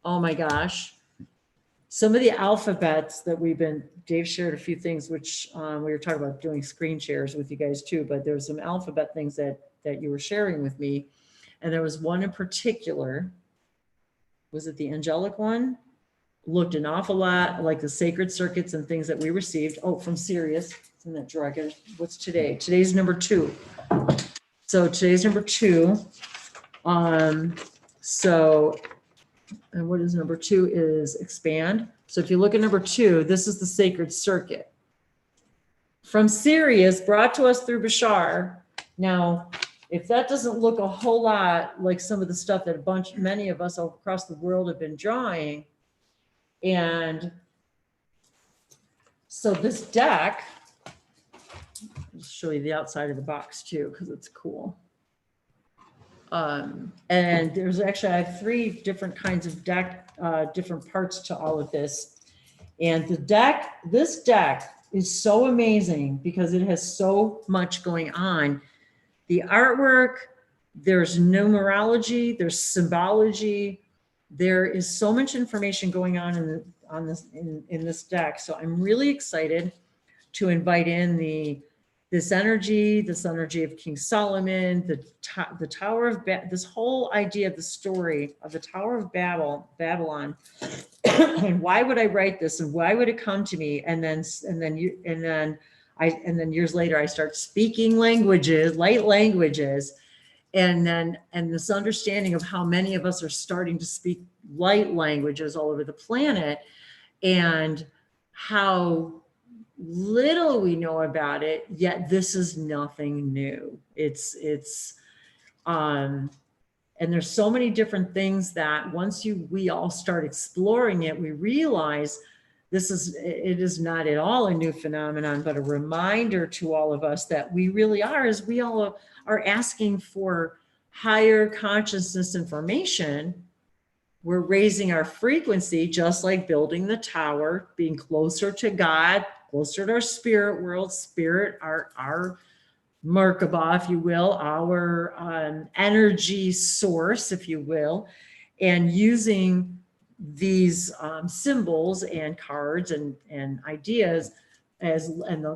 oh my gosh, some of the alphabets that Dave shared a few things, which we were talking about doing screen shares with you guys too, but there's some alphabet things that you were sharing with me. And there was one in particular, was it the angelic one? Looked an awful lot like the sacred circuits and things that we received. Oh, from Sirius, it's in that drawer. What's today? Today's number 2. So today's number 2. So, and what is number 2 is expand. So if you look at number 2, this is the sacred circuit from Sirius, brought to us through Bashar. Now, if that doesn't look a whole lot like some of the stuff that many of us across the world have been drawing. And so this deck, I'll show you the outside of the box too, because it's cool. And there's actually, I have 3 different kinds of deck, different parts to all of this. And this deck is so amazing because it has so much going on. The artwork, there's numerology, there's symbology. There is so much information going on in this deck. So I'm really excited to invite in this energy of King Solomon, the Tower of this whole idea of the story of the Tower of Babylon, and why would I write this, and why would it come to me? And then years later I start speaking languages, light languages, and this understanding of how many of us are starting to speak light languages all over the planet, and how little we know about it, yet this is nothing new. And there's so many different things that once we all start exploring it, we realize it is not at all a new phenomenon, but a reminder to all of us that we really are, as we all are asking for higher consciousness information. We're raising our frequency, just like building the tower, being closer to God, closer to our spirit world, spirit, our Merkaba, if you will, our energy source, if you will, and using these symbols and cards and ideas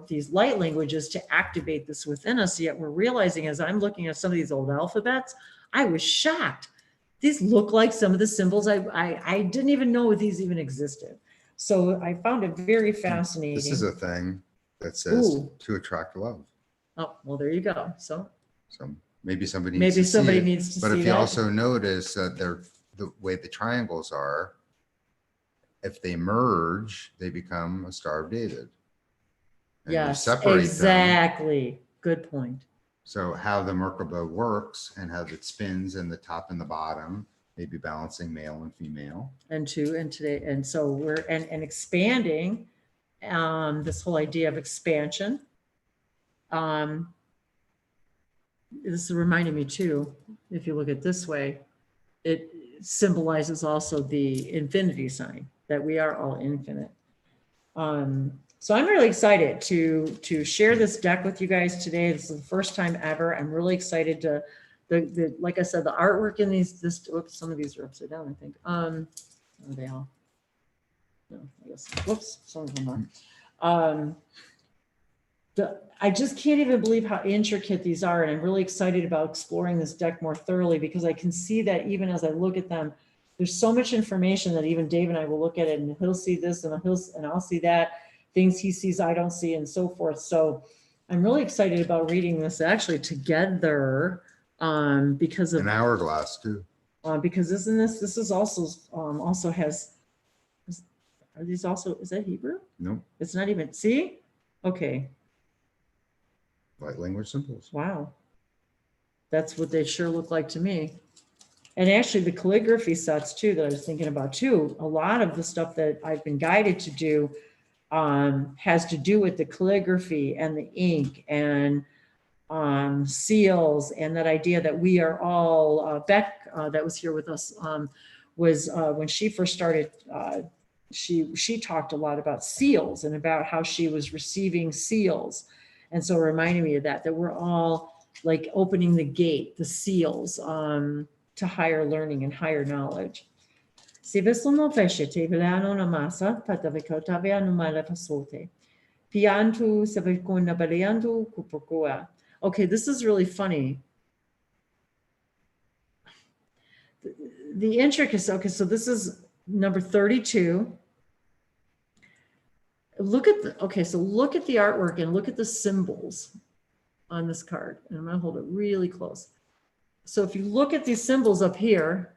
these light languages to activate this within us. Yet we're realizing, as I'm looking at some of these old alphabets, I was shocked. These look like some of the symbols I didn't even know these even existed. So I found it very fascinating. This is a thing that says to attract love. Oh, well, there you go. So maybe somebody needs to see it. Needs to but see if that. you also notice that the way the triangles are, if they merge, they become a Star of David. And yes, you separate exactly. them. Good point. So how the Merkaba works and how it spins in the top and the bottom, maybe balancing male and female. And so we're and expanding this whole idea of expansion. This is reminding me too, if you look at it this way, it symbolizes also the infinity sign, that we are all infinite. So I'm really excited to share this deck with you guys today. This is the first time ever. I'm really excited to like I said, the artwork in oops, some of these are upside down, I think. Are they all? No, I guess. Whoops, some of them are. I just can't even believe how intricate these are, and I'm really excited about exploring this deck more thoroughly, because I can see that even as I look at them, there's so much information that even Dave and I will look at it, and he'll see this, and I'll see that, things he sees I don't see, and so forth. So I'm really excited about reading this actually together, because of an hourglass too. Because this is also has. Are these also? Is that Hebrew? No. It's not even. See? Okay. Light language symbols. Wow. That's what they sure look like to me. And actually the calligraphy sets too, that I was thinking about too, a lot of the stuff that I've been guided to do has to do with the calligraphy and the ink and seals, and that idea that we are all, Beck that was here with us, was when she first started, she talked a lot about seals and about how she was receiving seals. And so it reminded me of that we're all like opening the gate, the seals, to higher learning and higher knowledge. Okay, this is really funny. The intricacy, okay, so this is number 32. Look at the artwork and look at the symbols on this card. And I'm going to hold it really close. So if you look at these symbols up here,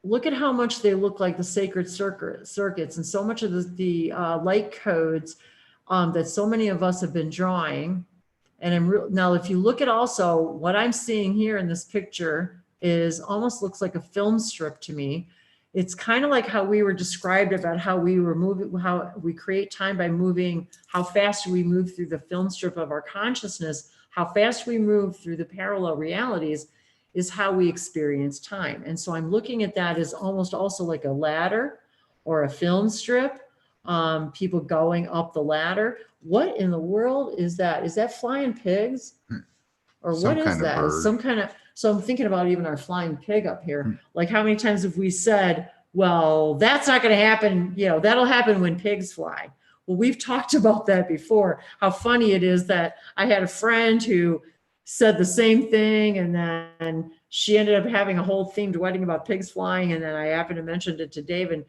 look at how much they look like the sacred circuits and so much of the light codes that so many of us have been drawing. And now if you look at also what I'm seeing here in this picture is almost looks like a film strip to me. It's kind of like how we were described about how we were moving, how we create time by moving, how fast we move through the film strip of our consciousness, how fast we move through the parallel realities is how we experience time. And so I'm looking at that as almost also like a ladder or a film strip, people going up the ladder. What in the world is that? Is that flying pigs? Or what is that? Some kind of, so I'm thinking about even our flying pig up here. Like how many times have we said, well, that's not going to happen. You know, that'll happen when pigs fly. Well, we've talked about that before, how funny it is that I had a friend who said the same thing, and then she ended up having a whole themed wedding about pigs flying. And then I happened to mention it to Dave, and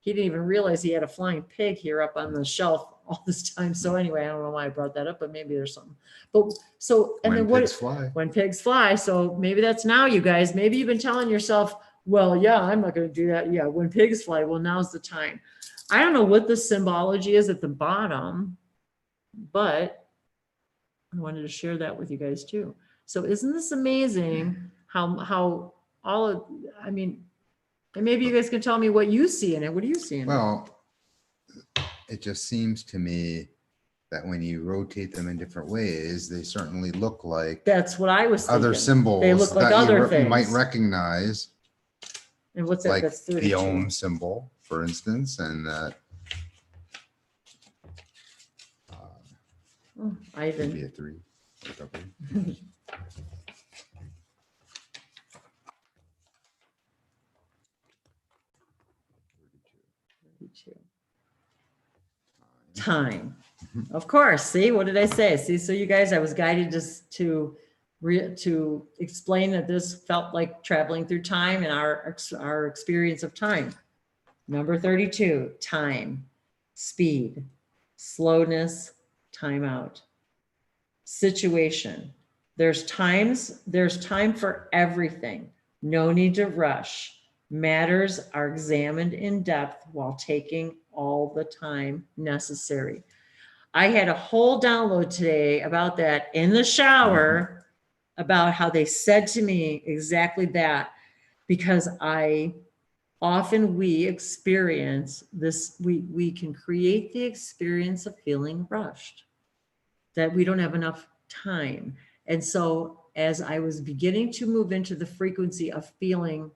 he didn't even realize he had a flying pig here up on the shelf all this time. So anyway, I don't know why I brought that up, but maybe there's something. But so, and then when pigs fly. So maybe that's now, you guys, maybe you've been telling yourself, well, yeah, I'm not going to do that. Yeah. When pigs fly, well, now's the time. I don't know what the symbology is at the bottom, but I wanted to share that with you guys too. So isn't this amazing how all of, I mean, and maybe you guys can tell me what you see in it. What do you see in it? Well, it just seems to me that when you rotate them in different ways, they certainly look like that's what I was thinking. Other symbols they look like other things you might recognize. And what's that? Like That's 32. the Om symbol, for instance, and that Oh, Maybe Ivan. a 3. A couple. 32. Time. Of course. See, what did I say? See, so you guys, I was guided just to explain that this felt like traveling through time and our experience of time. Number 32, time, speed, slowness, timeout. Situation. There's time for everything. No need to rush. Matters are examined in depth while taking all the time necessary. I had a whole download today about that in the shower, about how they said to me exactly that, because we experience this, we can create the experience of feeling rushed, that we don't have enough time. And so as I was beginning to move into the frequency of feeling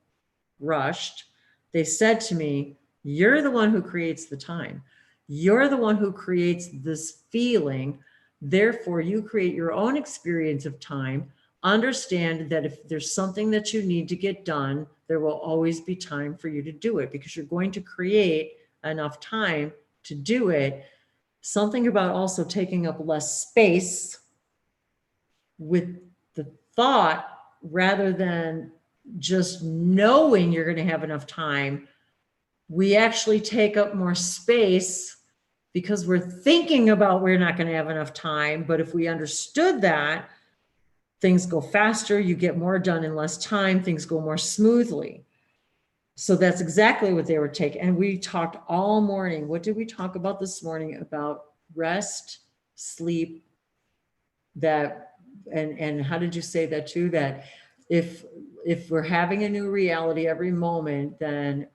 rushed, they said to me, you're the one who creates the time. You're the one who creates this feeling. Therefore, you create your own experience of time. Understand that if there's something that you need to get done, there will always be time for you to do it, because you're going to create enough time to do it. Something about also taking up less space with the thought, rather than just knowing you're going to have enough time. We actually take up more space because we're thinking about we're not going to have enough time. But if we understood that, things go faster, you get more done in less time, things go more smoothly. So that's exactly what they were taking. And we talked all morning. What did we talk about this morning? About rest, sleep, that, and how did you say that too? That if we're having a new reality every moment, then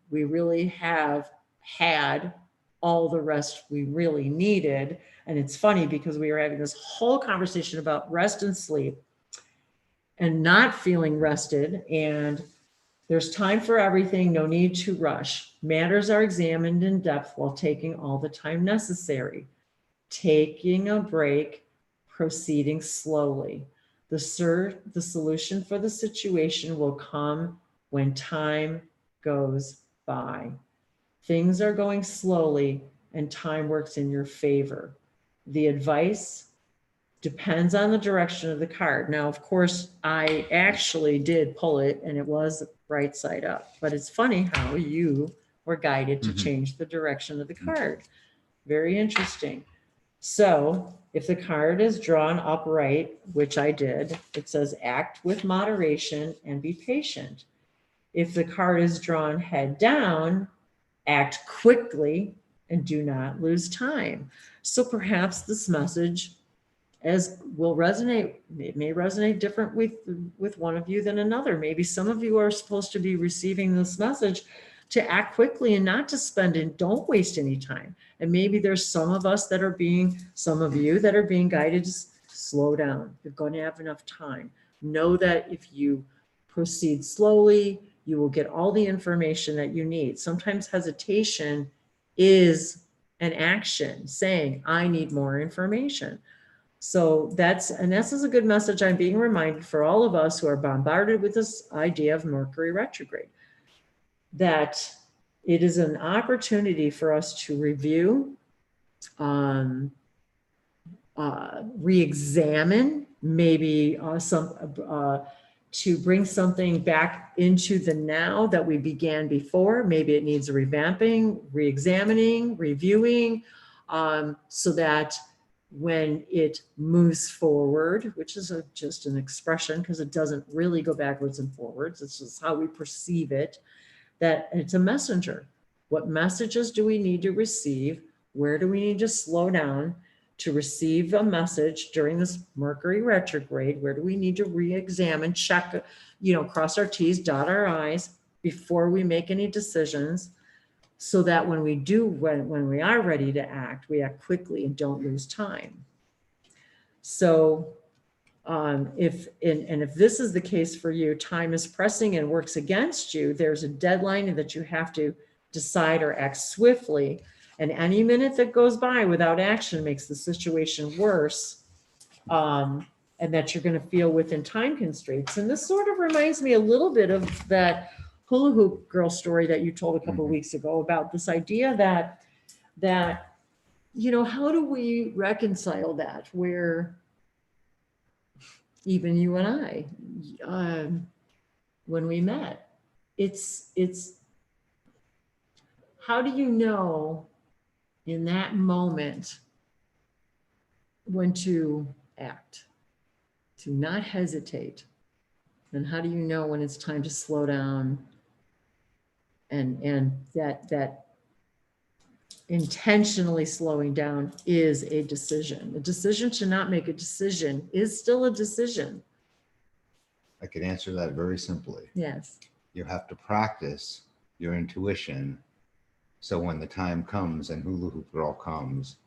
we really have had all the rest we really needed. And it's funny because we were having this whole conversation about rest and sleep and not feeling rested, and there's time for everything, no need to rush. Matters are examined in depth while taking all the time necessary. Taking a break, proceeding slowly. The solution for the situation will come when time goes by. Things are going slowly and time works in your favor. The advice depends on the direction of the card. Now, of course, I actually did pull it and it was right side up, but it's funny how you were guided to change the direction of the card. Very interesting. So if the card is drawn upright, which I did, it says act with moderation and be patient. If the card is drawn head down, act quickly and do not lose time. So perhaps this message will resonate. It may resonate different with one of you than another. Maybe some of you are supposed to be receiving this message to act quickly and not to spend and don't waste any time. And maybe there's some of you that are being guided to slow down. You're going to have enough time. Know that if you proceed slowly, you will get all the information that you need. Sometimes hesitation is an action saying, I need more information. So this is a good message. I'm being reminded for all of us who are bombarded with this idea of Mercury retrograde, that it is an opportunity for us to review, re-examine, maybe to bring something back into the now that we began before. Maybe it needs a revamping, re-examining, reviewing, so that when it moves forward, which is just an expression because it doesn't really go backwards and forwards, it's just how we perceive it, that it's a messenger. What messages do we need to receive? Where do we need to slow down to receive a message during this Mercury retrograde? Where do we need to re-examine, check, cross our T's, dot our I's before we make any decisions, so that when we are ready to act, we act quickly and don't lose time. So if this is the case for you, time is pressing and works against you, there's a deadline that you have to decide or act swiftly. And any minute that goes by without action makes the situation worse. And that you're going to feel within time constraints. And this sort of reminds me a little bit of that hula hoop girl story that you told a couple of weeks ago about this idea that, you know, how do we reconcile that where even you and I, when we met, it's how do you know in that moment when to act, to not hesitate? And how do you know when it's time to slow down? And that intentionally slowing down is a decision. A decision to not make a decision is still a decision. I could answer that very simply. Yes. You have to practice your intuition. So when the time comes and hula hoop girl comes,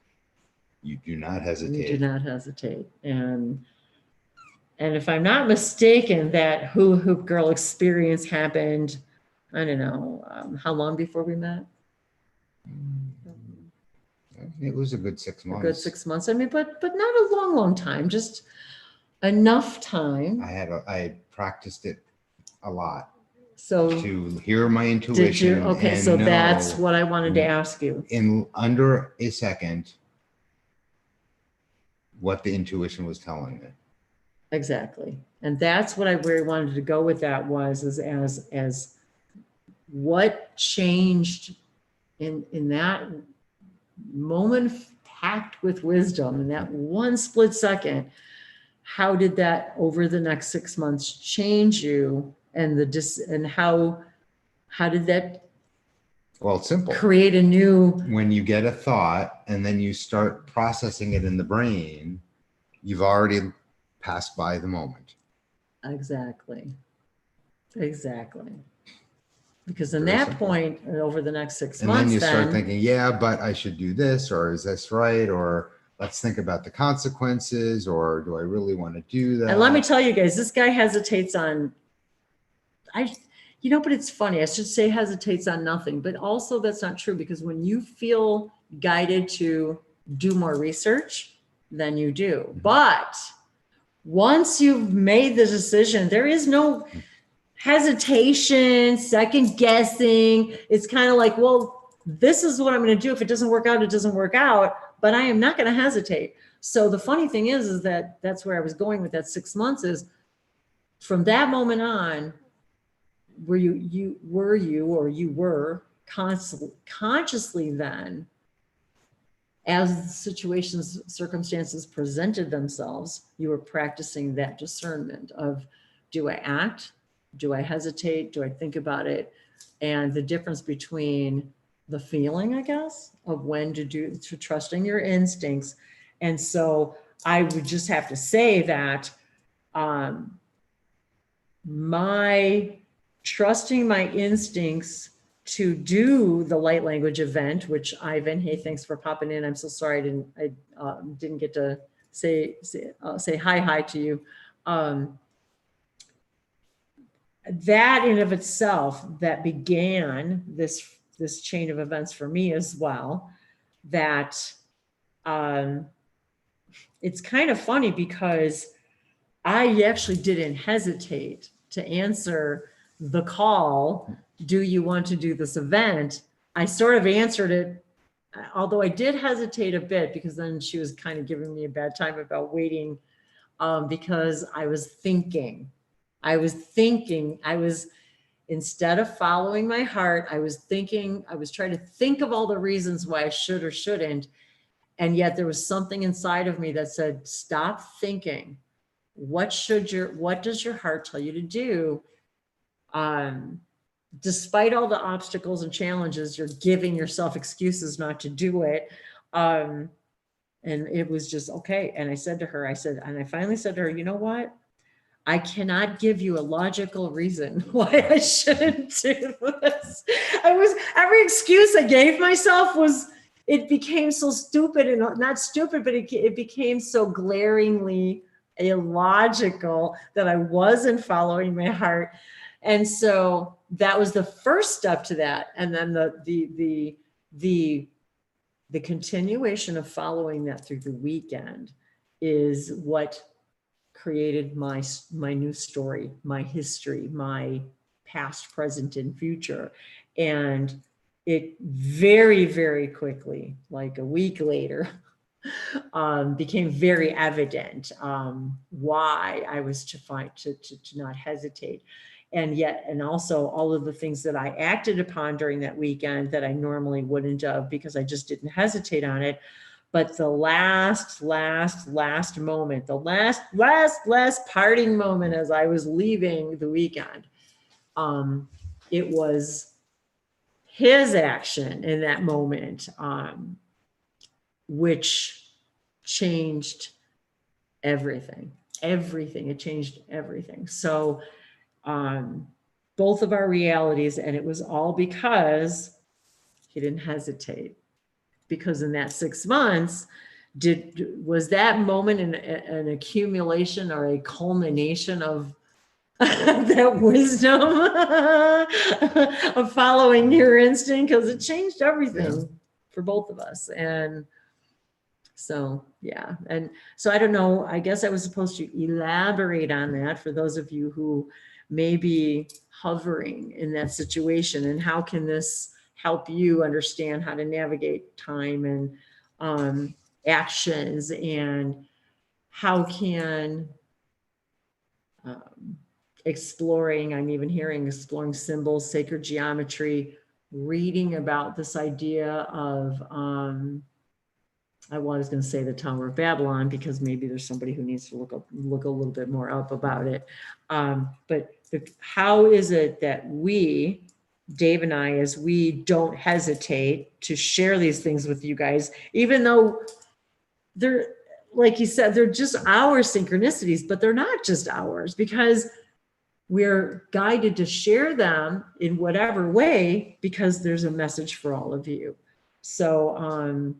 you do not hesitate. You do not hesitate. And if I'm not mistaken, that hula hoop girl experience happened, I don't know, how long before we met? It was a good 6 months. A good 6 months. I mean, but not a long time, just enough time. I practiced it a lot. So to hear my intuition. did you? Okay, so that's what I wanted to ask you. In under a second, what the intuition was telling me. Exactly. And that's what I really wanted to go with that was as what changed in that moment packed with wisdom, in that one split second. How did that over the next 6 months change you? And how did that, well, it's simple, create a new, when you get a thought and then you start processing it in the brain, you've already passed by the moment. Exactly. Because in Very that simple. point, over the next 6 And months, then you start thinking, yeah, but I should do this, or is this right? Or let's think about the consequences, or do I really want to do that? And let me tell you guys, this guy hesitates on, but it's funny. I should say hesitates on nothing, but also that's not true, because when you feel guided to do more research, then you do. But once you've made the decision, there is no hesitation, second guessing. It's kind of like, well, this is what I'm going to do. If it doesn't work out, it doesn't work out, but I am not going to hesitate. So the funny thing is that that's where I was going with that 6 months is from that moment on, were you consciously then, as situations, circumstances presented themselves, you were practicing that discernment of, do I act? Do I hesitate? Do I think about it? And the difference between the feeling, I guess, of when to trusting your instincts. And so I would just have to say that my trusting my instincts to do the light language event, which Ivan, hey, thanks for popping in. I'm so sorry I didn't get to say hi to you. That in of itself, that began this chain of events for me as well. That it's kind of funny because I actually didn't hesitate to answer the call, do you want to do this event? I sort of answered it, although I did hesitate a bit, because then she was kind of giving me a bad time about waiting, because I was thinking, instead of following my heart, I was trying to think of all the reasons why I should or shouldn't. And yet there was something inside of me that said, stop thinking. What does your heart tell you to do? Despite all the obstacles and challenges, you're giving yourself excuses not to do it. And it was just, okay. And I finally said to her, you know what? I cannot give you a logical reason why I shouldn't do this. Every excuse I gave myself it became so stupid, and not stupid, but it became so glaringly illogical that I wasn't following my heart. And so that was the first step to that. And then the the continuation of following that through the weekend is what created my new story, my history, my past, present, and future. And it very, very quickly, like a week later, became very evident why I was to not hesitate. And yet, and also all of the things that I acted upon during that weekend that I normally wouldn't have because I just didn't hesitate on it. But the last moment, the last parting moment as I was leaving the weekend, it was his action in that moment, which changed everything. It changed everything. So both of our realities, and it was all because he didn't hesitate. Because in that 6 months, was that moment an accumulation or a culmination of that wisdom of following your instinct? Because it changed everything for both of us. And so, yeah. And so I don't know, I guess I was supposed to elaborate on that for those of you who may be hovering in that situation, and how can this help you understand how to navigate time and actions, and how can exploring, I'm even hearing exploring symbols, sacred geometry, reading about this idea of, I was going to say the Tower of Babylon, because maybe there's somebody who needs to look a little bit more up about it. But how is it that we, Dave and I, as we don't hesitate to share these things with you guys, even though they're, like you said, they're just our synchronicities, but they're not just ours, because we're guided to share them in whatever way, because there's a message for all of you. So,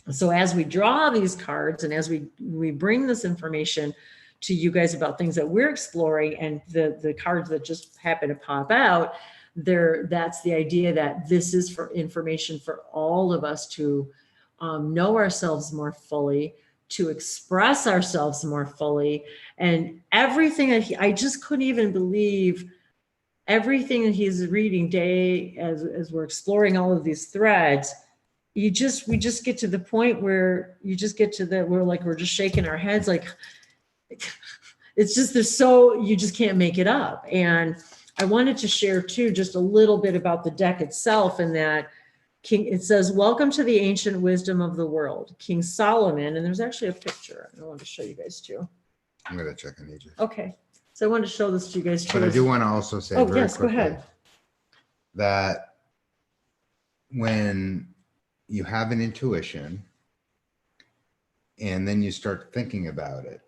so as we draw these cards, and as we bring this information to you guys about things that we're exploring, and the cards that just happen to pop out there, that's the idea that this is for information for all of us to know ourselves more fully, to express ourselves more fully. And everything that I just couldn't even believe everything that he's reading day as we're exploring all of these threads. We just get to the point where we're just shaking our heads, like it's just, you just can't make it up. And I wanted to share too, just a little bit about the deck itself, and that it says, welcome to the ancient wisdom of the world, King Solomon. And there's actually a picture I wanted to show you guys too. I'm going to check on AJ. Okay. So I wanted to show this to you guys too. But I do want to also say very yes, quickly, go ahead. That when you have an intuition and then you start thinking about it,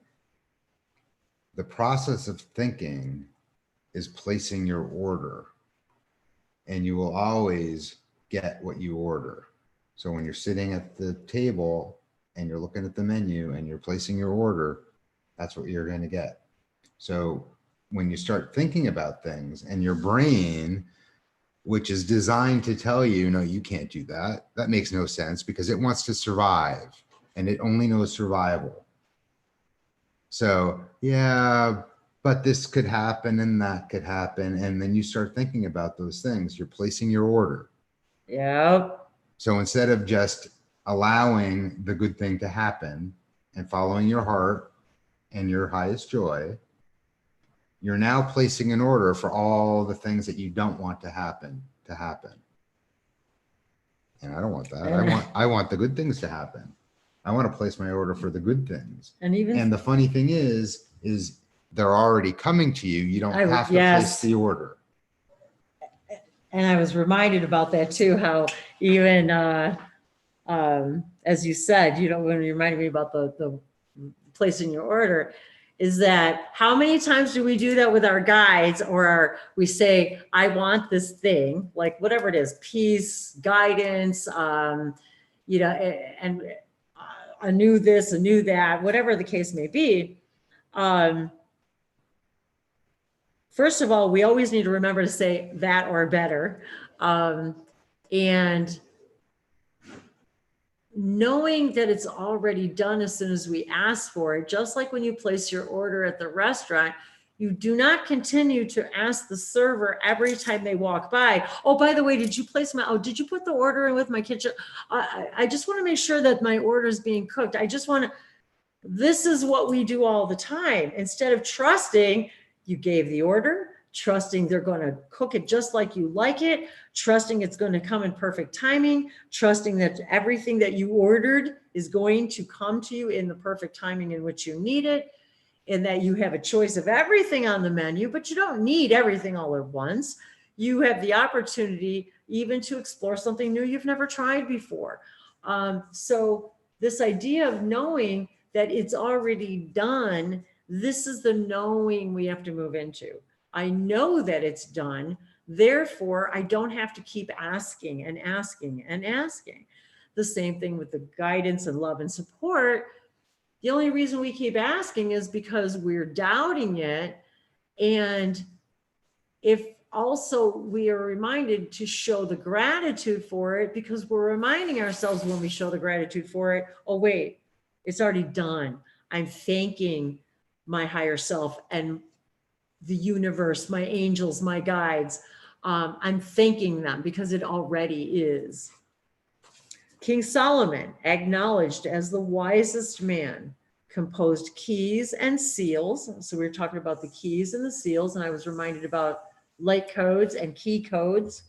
the process of thinking is placing your order, and you will always get what you order. So when you're sitting at the table and you're looking at the menu and you're placing your order, that's what you're going to get. So when you start thinking about things, and your brain, which is designed to tell you, no, you can't do that, that makes no sense, because it wants to survive and it only knows survival. So yeah, but this could happen and that could happen. And then you start thinking about those things, you're placing your order. Yep. So instead of just allowing the good thing to happen and following your heart and your highest joy, you're now placing an order for all the things that you don't want to happen. And I don't want that. I want the good things to happen. I want to place my order for the good things. And the funny thing is they're already coming to you. You don't have to place the order. And I was reminded about that too, how even as you said, when you reminded me about the placing your order, is that how many times do we do that with our guides, or we say, I want this thing, like whatever it is, peace, guidance, and I knew this, I knew that, whatever the case may be. First of all, we always need to remember to say that or better. And knowing that it's already done as soon as we ask for it, just like when you place your order at the restaurant, you do not continue to ask the server every time they walk by, oh, by the way, did you place my, oh, did you put the order in with my kitchen? I just want to make sure that my order is being cooked. I just want to, this is what we do all the time. Instead of trusting you gave the order, trusting they're going to cook it just like you like it, trusting it's going to come in perfect timing, trusting that everything that you ordered is going to come to you in the perfect timing in which you need it, and that you have a choice of everything on the menu, but you don't need everything all at once. You have the opportunity even to explore something new you've never tried before. So this idea of knowing that it's already done, this is the knowing we have to move into. I know that it's done, therefore I don't have to keep asking and asking and asking. The same thing with the guidance and love and support. The only reason we keep asking is because we're doubting it. And if also we are reminded to show the gratitude for it, because we're reminding ourselves when we show the gratitude for it, oh, wait, it's already done. I'm thanking my higher self and the universe, my angels, my guides. I'm thanking them because it already is. King Solomon, acknowledged as the wisest man, composed keys and seals. So we were talking about the keys and the seals, and I was reminded about light codes and key codes,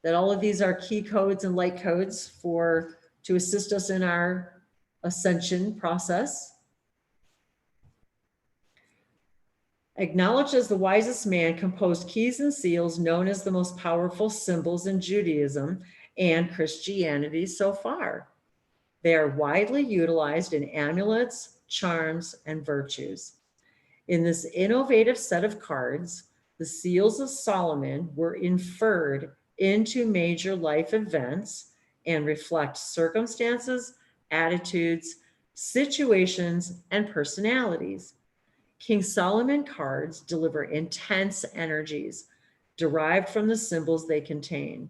that all of these are key codes and light codes to assist us in our ascension process. Acknowledged as the wisest man, composed keys and seals known as the most powerful symbols in Judaism and Christianity so far. They are widely utilized in amulets, charms, and virtues. In this innovative set of cards, the seals of Solomon were inferred into major life events and reflect circumstances, attitudes, situations, and personalities. King Solomon cards deliver intense energies derived from the symbols they contain.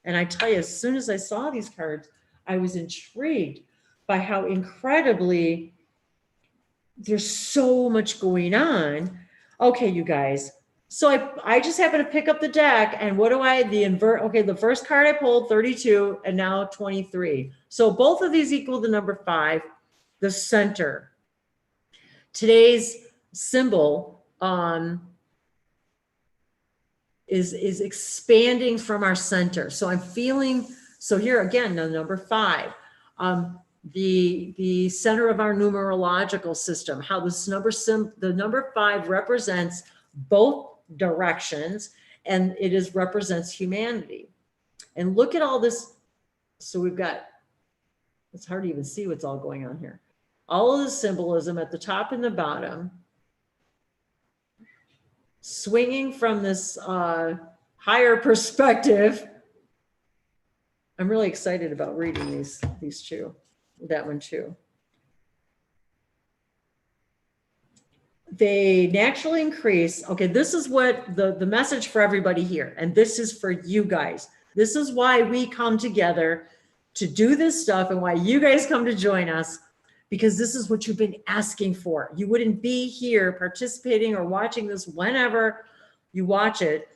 And I tell you, as soon as I saw these cards, I was intrigued by how incredibly there's so much going on. Okay, you guys. So I just happen to pick up the deck, and what do the first card I pulled, 32, and now 23. So both of these equal the number 5, the center. Today's symbol is expanding from our center. So I'm feeling, so here again, the number 5, the center of our numerological system, how the number 5 represents both directions, and it represents humanity. And look at all this. So we've got, it's hard to even see what's all going on here. All of the symbolism at the top and the bottom, swinging from this higher perspective. I'm really excited about reading these two, that one too. They naturally increase. Okay, this is what the message for everybody here, and this is for you guys. This is why we come together to do this stuff, and why you guys come to join us, because this is what you've been asking for. You wouldn't be here participating or watching this whenever you watch it.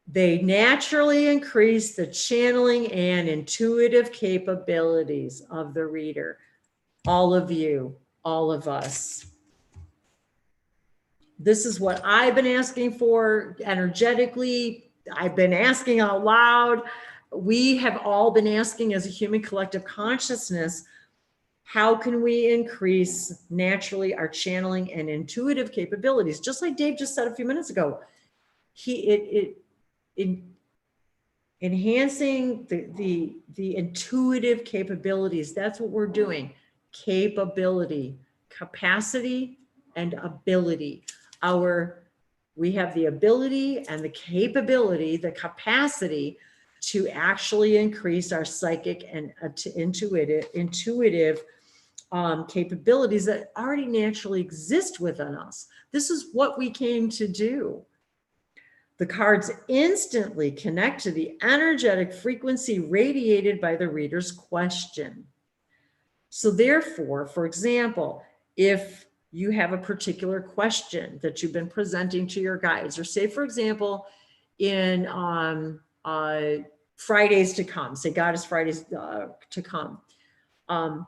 They naturally increase the channeling and intuitive capabilities of the reader. All of you, all of us. This is what I've been asking for energetically. I've been asking out loud. We have all been asking as a human collective consciousness, how can we increase naturally our channeling and intuitive capabilities? Just like Dave just said a few minutes ago, enhancing the intuitive capabilities. That's what we're doing. Capability, capacity, and ability. We have the ability and the capability, the capacity to actually increase our psychic and intuitive capabilities that already naturally exist within us. This is what we came to do. The cards instantly connect to the energetic frequency radiated by the reader's question. So therefore, for example, if you have a particular question that you've been presenting to your guides, or say, for example, in Fridays to come, say Goddess Fridays to come,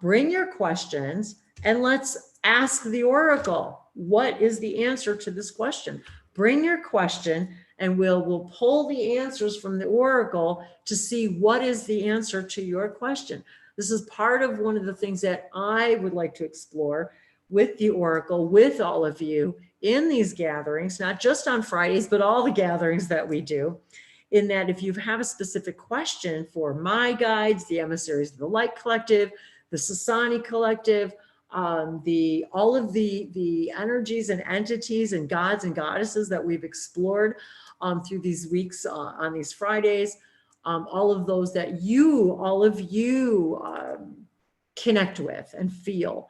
bring your questions and let's ask the oracle, what is the answer to this question? Bring your question and we'll pull the answers from the oracle to see what is the answer to your question. This is part of one of the things that I would like to explore with the oracle, with all of you in these gatherings, not just on Fridays, but all the gatherings that we do. In that if you have a specific question for my guides, the emissaries of the Light Collective, the Sasani Collective, all of the energies and entities and gods and goddesses that we've explored through these weeks on these Fridays, all of those that all of you connect with and feel,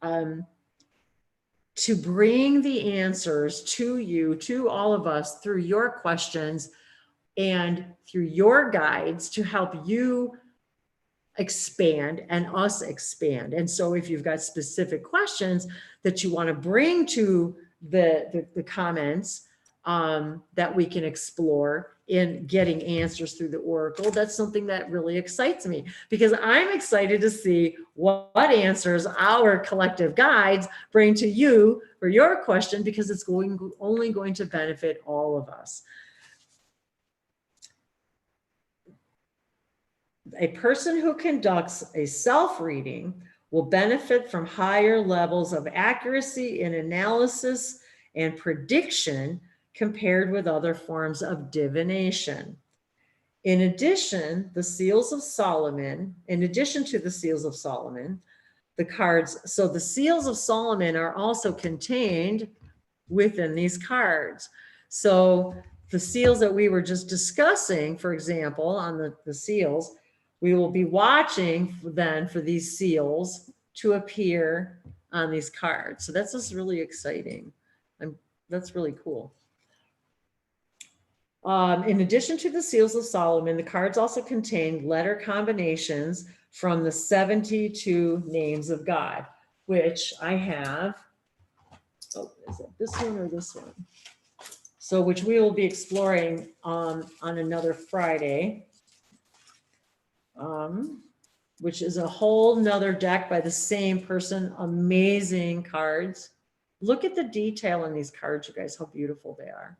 to bring the answers to you, to all of us through your questions and through your guides to help you expand and us expand. And so if you've got specific questions that you want to bring to the comments that we can explore in getting answers through the oracle, that's something that really excites me, because I'm excited to see what answers our collective guides bring to you for your question, because it's only going to benefit all of us. A person who conducts a self-reading will benefit from higher levels of accuracy in analysis and prediction compared with other forms of divination. In addition to the seals of Solomon, the cards, so the seals of Solomon are also contained within these cards. So the seals that we were just discussing, for example, on the seals, we will be watching then for these seals to appear on these cards. So that's just really exciting. That's really cool. In addition to the seals of Solomon, the cards also contain letter combinations from the 72 names of God, which I have. Oh, is it this one or this one? So which we will be exploring on another Friday. Which is a whole nother deck by the same person. Amazing cards. Look at the detail in these cards, you guys, how beautiful they are.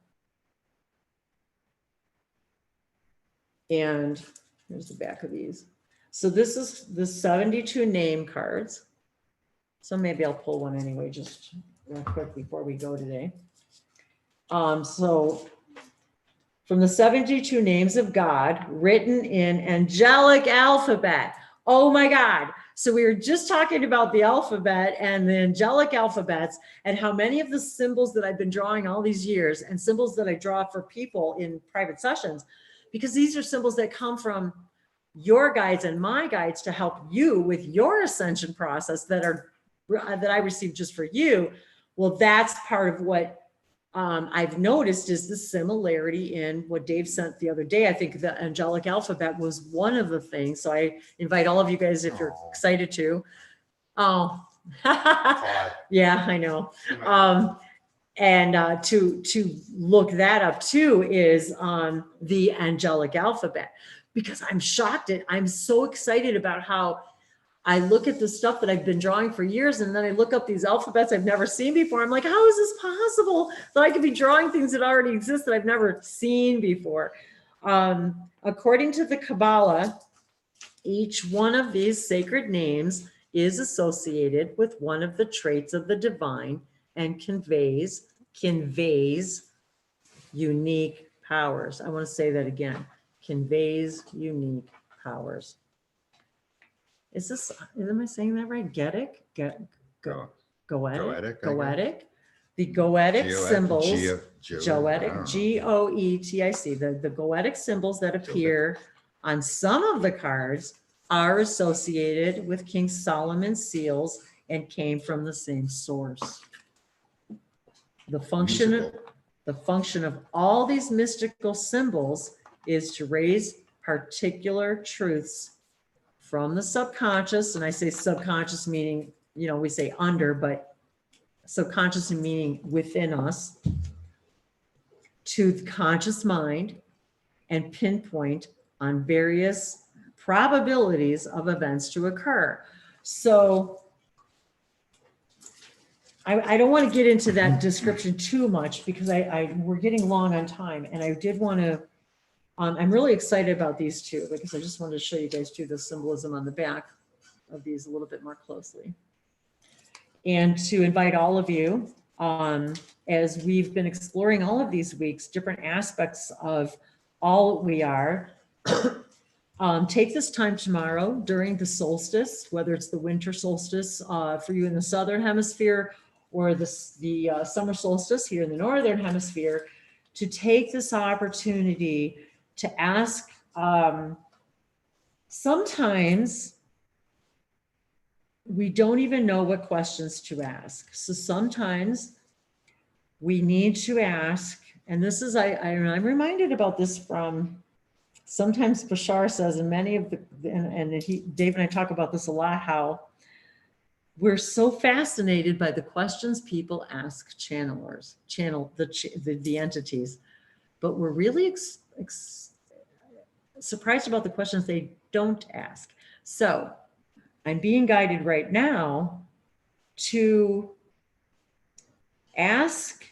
And here's the back of these. So this is the 72 name cards. So maybe I'll pull one anyway, just real quick before we go today. So from the 72 names of God written in angelic alphabet. Oh my God. So we were just talking about the alphabet and the angelic alphabets and how many of the symbols that I've been drawing all these years and symbols that I draw for people in private sessions, because these are symbols that come from your guides and my guides to help you with your ascension process that I received just for you. Well, that's part of what I've noticed is the similarity in what Dave sent the other day. I think the angelic alphabet was one of the things. So I invite all of you guys, if you're excited to. Oh, yeah, I know. And to look that up too is the angelic alphabet, because I'm shocked. I'm so excited about how I look at the stuff that I've been drawing for years, and then I look up these alphabets I've never seen before. I'm like, how is this possible that I could be drawing things that already exist that I've never seen before? According to the Kabbalah, each one of these sacred names is associated with one of the traits of the divine and conveys unique powers. I want to say that again, conveys unique powers. Am I saying that right? Goetic? Goetic. The Goetic symbols, Goetic, G-O-E-T-I-C, the Goetic symbols that appear on some of the cards are associated with King Solomon's seals and came from the same source. The function The function of all these mystical symbols is to raise particular truths from the subconscious. And I say subconscious meaning, you know, we say under, but subconscious meaning within us, to the conscious mind, and pinpoint on various probabilities of events to occur. So I don't want to get into that description too much because we're getting long on time, and I did want to, I'm really excited about these two because I just wanted to show you guys too the symbolism on the back of these a little bit more closely. And to invite all of you, as we've been exploring all of these weeks, different aspects of all we are, take this time tomorrow during the solstice, whether it's the winter solstice for you in the southern hemisphere or the summer solstice here in the northern hemisphere, to take this opportunity to ask. Sometimes we don't even know what questions to ask. So sometimes we need to ask, and this is, I'm reminded about this from, sometimes Bashar says, and many of the, Dave and I talk about this a lot, how we're so fascinated by the questions people ask channelers, the entities, but we're really surprised about the questions they don't ask. So I'm being guided right now to ask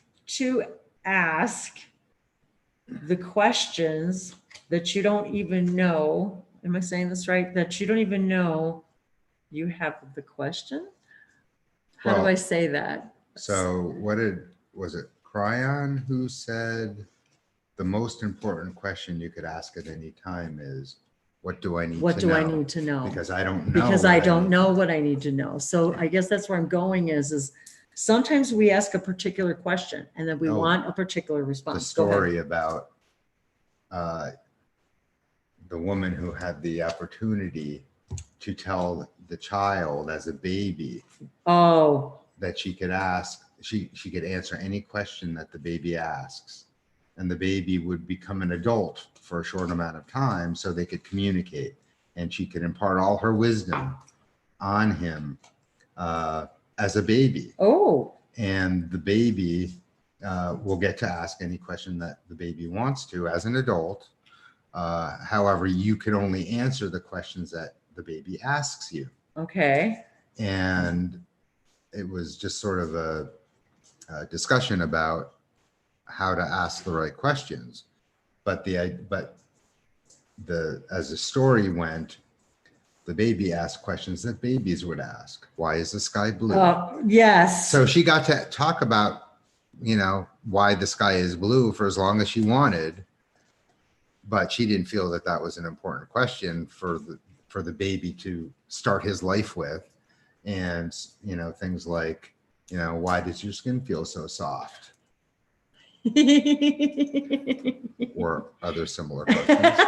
the questions that you don't even know. Am I saying this right? That you don't even know you have the question? How do I say that? So was it Cryon who said the most important question you could ask at any time is, what do I need to know? What do I need to know? Because I don't know. Because I don't know what I need to know. So I guess that's where I'm going is sometimes we ask a particular question and then we want a particular response. The story about the woman who had the opportunity to tell the child as a baby that she could ask, she could answer any question that the baby asks, and the baby would become an adult for a short amount of time so they could communicate, and she could impart all her wisdom on him as a baby. And the baby will get to ask any question that the baby wants to as an adult. However, you can only answer the questions that the baby asks you. And it was just sort of a discussion about how to ask the right questions. But as the story went, the baby asked questions that babies would ask. Why is the sky blue? Yes. So she got to talk about, you know, why the sky is blue for as long as she wanted, but she didn't feel that that was an important question for the baby to start his life with. And, you know, things like, you know, why does your skin feel so soft? Or other similar questions.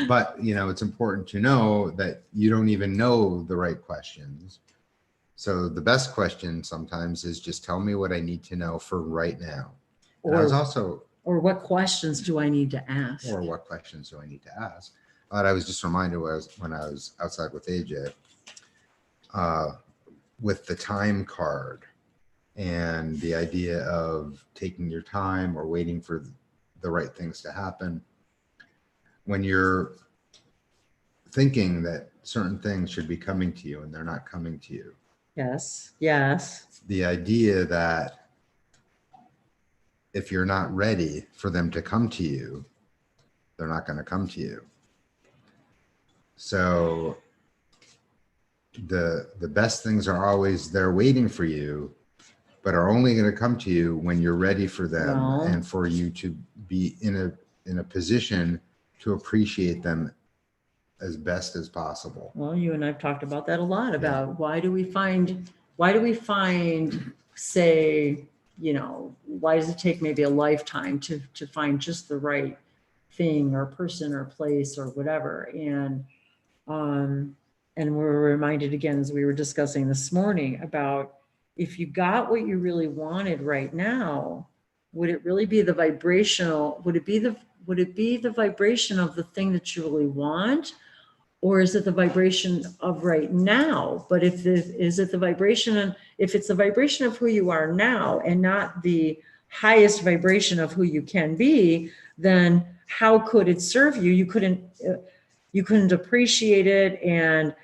But, you know, it's important to know that you don't even know the right questions. So the best question sometimes is just tell me what I need to know for right now. Or what questions do I need to ask? Or what questions do I need to ask? But I was just reminded when I was outside with AJ, with the time card and the idea of taking your time or waiting for the right things to happen. When you're thinking that certain things should be coming to you and they're not coming to you. Yes. Yes. The idea that if you're not ready for them to come to you, they're not going to come to you. So the best things are always there waiting for you, but are only going to come to you when you're ready for them and for you to be in a position to appreciate them as best as possible. Well, you and I've talked about that a lot, about why do we find, say, you know, why does it take maybe a lifetime to find just the right thing or person or place or whatever? And we're reminded again, as we were discussing this morning, about if you got what you really wanted right now, would it really be the vibrational, would it be the vibration of the thing that you really want? Or is it the vibration of right now? But is it the vibration, and if it's the vibration of who you are now and not the highest vibration of who you can be, then how could it serve you? You couldn't appreciate it, and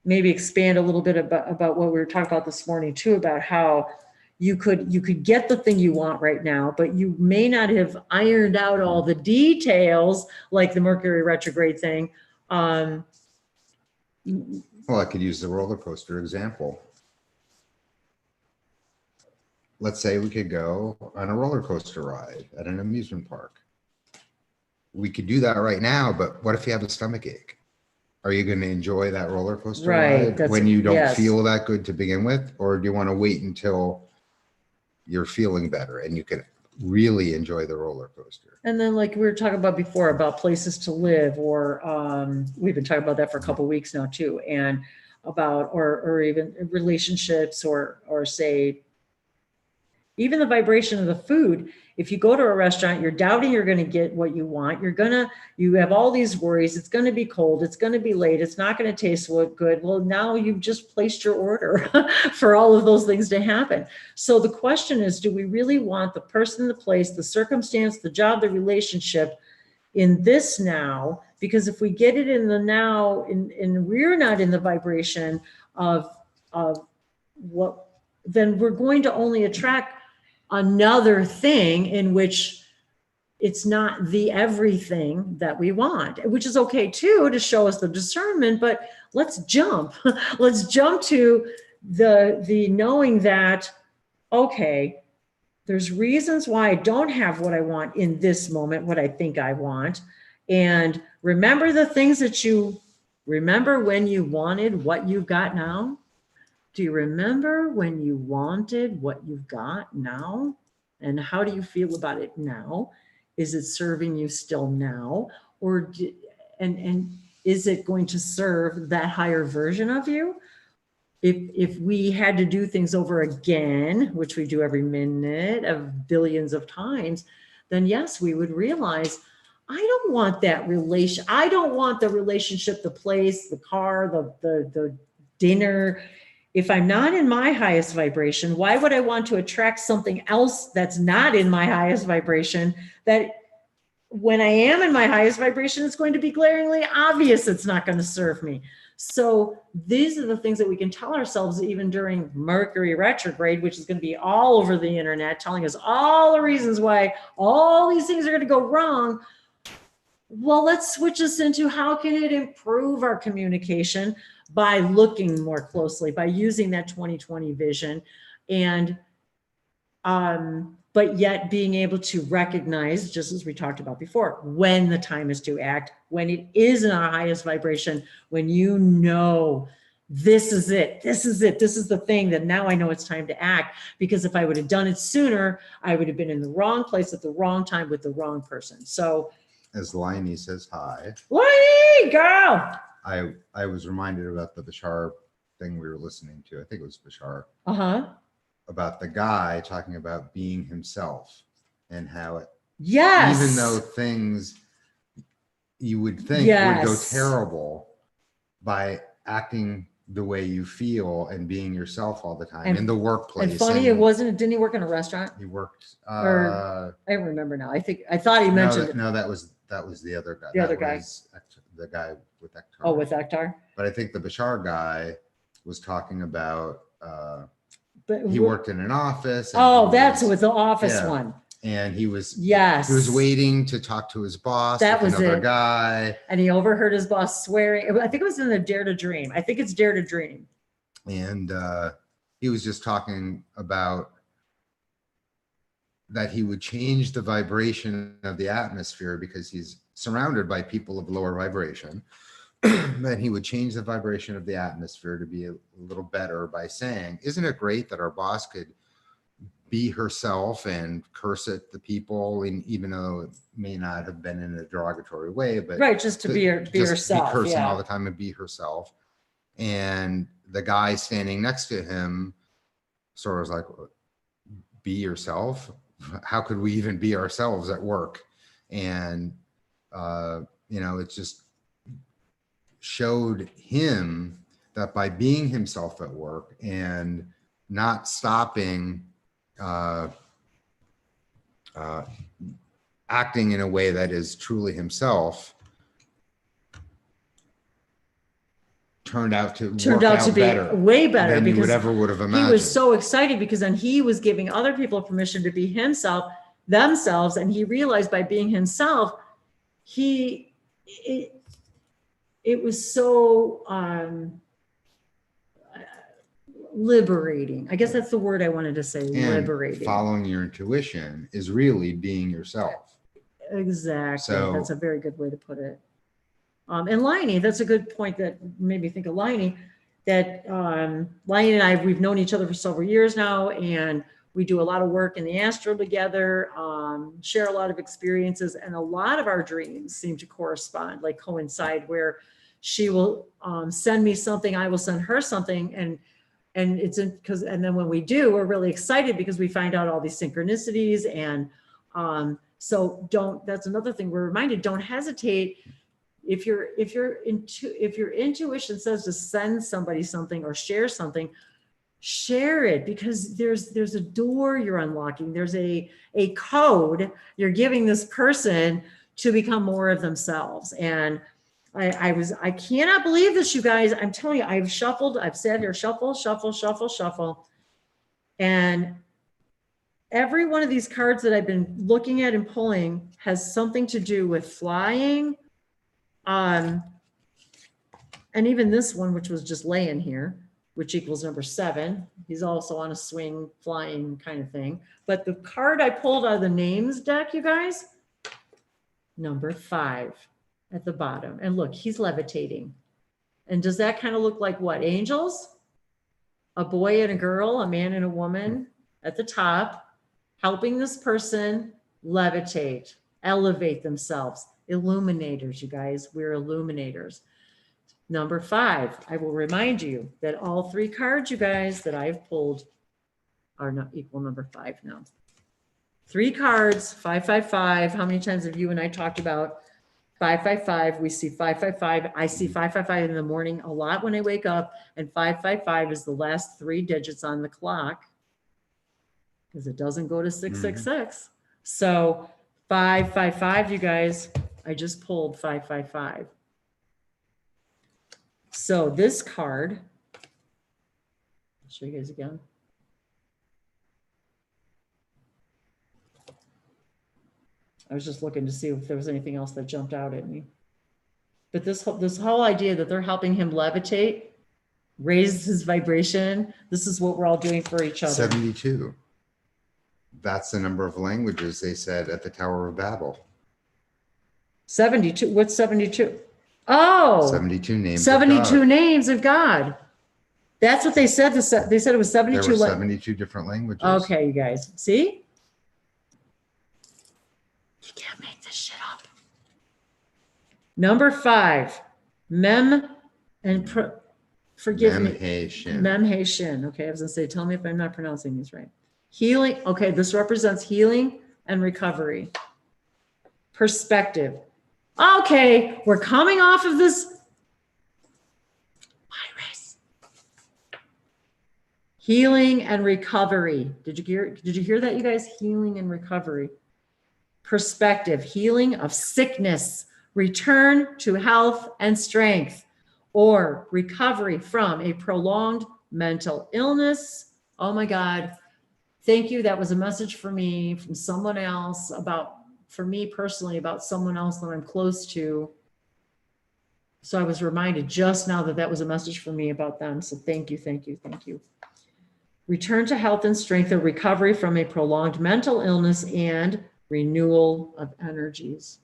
maybe expand a little bit about what we were talking about this morning too, about how you could get the thing you want right now, but you may not have ironed out all the details, like the Mercury retrograde thing. Well, I could use the roller coaster example. Let's say we could go on a roller coaster ride at an amusement park. We could do that right now, but what if you have a stomach ache? Are you going to enjoy that roller coaster ride when you don't feel that good to begin with? Or do you want to wait until you're feeling better and you can really enjoy the roller coaster? And then, like we were talking about before, about places to live, or we've been talking about that for a couple of weeks now too, and about, or even relationships, or say, even the vibration of the food. If you go to a restaurant, you're doubting you're going to get what you want. You have all these worries. It's going to be cold. It's going to be late. It's not going to taste good. Well, now you've just placed your order for all of those things to happen. So the question is, do we really want the person, the place, the circumstance, the job, the relationship in this now? Because if we get it in the now, and we're not in the vibration of what, then we're going to only attract another thing in which it's not the everything that we want, which is okay too, to show us the discernment. But let's jump to the knowing that, okay, there's reasons why I don't have what I want in this moment, what I think I want. And remember the things that you remember when you wanted what you got now. Do you remember when you wanted what you've got now? And how do you feel about it now? Is it serving you still now? Or and is it going to serve that higher version of you? If we had to do things over again, which we do every minute of billions of times, then yes, we would realize, I don't want that relation. I don't want the relationship, the place, the car, the dinner. If I'm not in my highest vibration, why would I want to attract something else that's not in my highest vibration? That when I am in my highest vibration, it's going to be glaringly obvious it's not going to serve me. So these are the things that we can tell ourselves even during Mercury retrograde, which is going to be all over the internet, telling us all the reasons why all these things are going to go wrong. Well, let's switch this into how can it improve our communication by looking more closely, by using that 2020 vision, and but yet being able to recognize, just as we talked about before, when the time is to act, when it is in our highest vibration, when you know this is it, this is the thing that now I know it's time to act. Because if I would have done it sooner, I would have been in the wrong place at the wrong time with the wrong person. So, as Liney says hi. Liney, girl. I was reminded about the Bashar thing we were listening to. I think it was Bashar. About the guy talking about being himself and how it, even though things you would think would go terrible, by acting the way you feel and being yourself all the time in the workplace. And funny, didn't he work in a restaurant? He worked, I don't remember now. I thought he mentioned it. No, that was the other guy. The other guy. The guy with Ektar. Oh, with Ektar. But I think the Bashar guy was talking about, he worked in an office. That's with the office one. And he was waiting to talk to his boss. That was another guy. And he overheard his boss swearing. I think it was in the Dare to Dream. I think it's Dare to Dream. And he was just talking about that he would change the vibration of the atmosphere because he's surrounded by people of lower vibration. That he would change the vibration of the atmosphere to be a little better by saying, isn't it great that our boss could be herself and curse at the people, and even though it may not have been in a derogatory way, but just to be herself. Be cursing all the time and be herself. And the guy standing next to him sort of was like, be yourself? How could we even be ourselves at work? And, it just showed him that by being himself at work and not stopping acting in a way that is truly himself, turned out to be better way better than you because would have imagined. he was so excited because then he was giving other people permission to be themselves, and he realized by being himself, it was so liberating. I guess that's the word I wanted to say, and liberating. Following your intuition is really being yourself. Exactly. So, that's a very good way to put it. And Liney, that's a good point that made me think of Liney, that Liney and I, we've known each other for several years now, and we do a lot of work in the astral together, share a lot of experiences, and a lot of our dreams seem to correspond, like coincide, where she will send me something, I will send her something, and then when we do, we're really excited because we find out all these synchronicities. And so that's another thing we're reminded, don't hesitate. If your intuition says to send somebody something or share something, share it, because there's a door you're unlocking. There's a code you're giving this person to become more of themselves. And I cannot believe this, you guys. I'm telling you, I've sat here, shuffle. And every one of these cards that I've been looking at and pulling has something to do with flying. And even this one, which was just laying here, which equals number 7. He's also on a swing, flying kind of thing. But the card I pulled out of the names deck, you guys, number 5 at the bottom. And look, he's levitating. And does that kind of look like what? Angels? A boy and a girl, a man and a woman at the top, helping this person levitate, elevate themselves. Illuminators, you guys, we're illuminators. Number 5, I will remind you that all 3 cards, you guys, that I've pulled are not equal number 5 now. 3 cards, 555. How many times have you and I talked about 555? We see 555. I see 555 in the morning a lot when I wake up, and 555 is the last 3 digits on the clock because it doesn't go to 666. So 555, you guys, I just pulled 555. So this card, I'll show you guys again. I was just looking to see if there was anything else that jumped out at me. But this whole idea that they're helping him levitate, raise his vibration, this is what we're all doing for each other. 72. That's the number of languages they said at the Tower of Babel. 72. What's 72? Oh, 72 names. 72 names of God. That's what they said. They said it was 72. There were 72 different languages. Okay, you guys. See? You can't make this shit up. Number 5. Mem and forgive me. Mem-he-shin. Okay, I was going to say, tell me if I'm not pronouncing these right. Healing. Okay, this represents healing and recovery. Perspective. Okay, we're coming off of this virus. Healing and recovery. Did you hear that, you guys? Healing and recovery. Perspective, healing of sickness, return to health and strength, or recovery from a prolonged mental illness. Oh my God. Thank you. That was a message for me from someone else for me personally, about someone else that I'm close to. So I was reminded just now that was a message for me about them. So thank you. Return to health and strength, or recovery from a prolonged mental illness, and renewal of energies.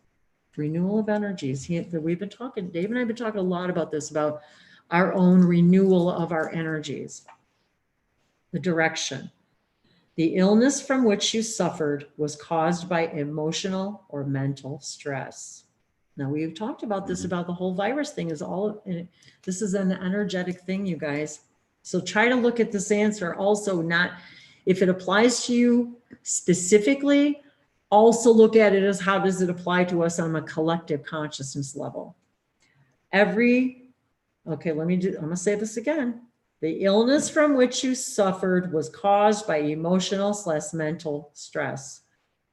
Renewal of energies. We've been talking, Dave and I have been talking a lot about this, about our own renewal of our energies. The direction. The illness from which you suffered was caused by emotional or mental stress. Now we've talked about this, about the whole virus thing is all, this is an energetic thing, you guys. So try to look at this answer also, not if it applies to you specifically, also look at it as how does it apply to us on a collective consciousness level. Okay, I'm gonna say this again. The illness from which you suffered was caused by emotional/mental stress.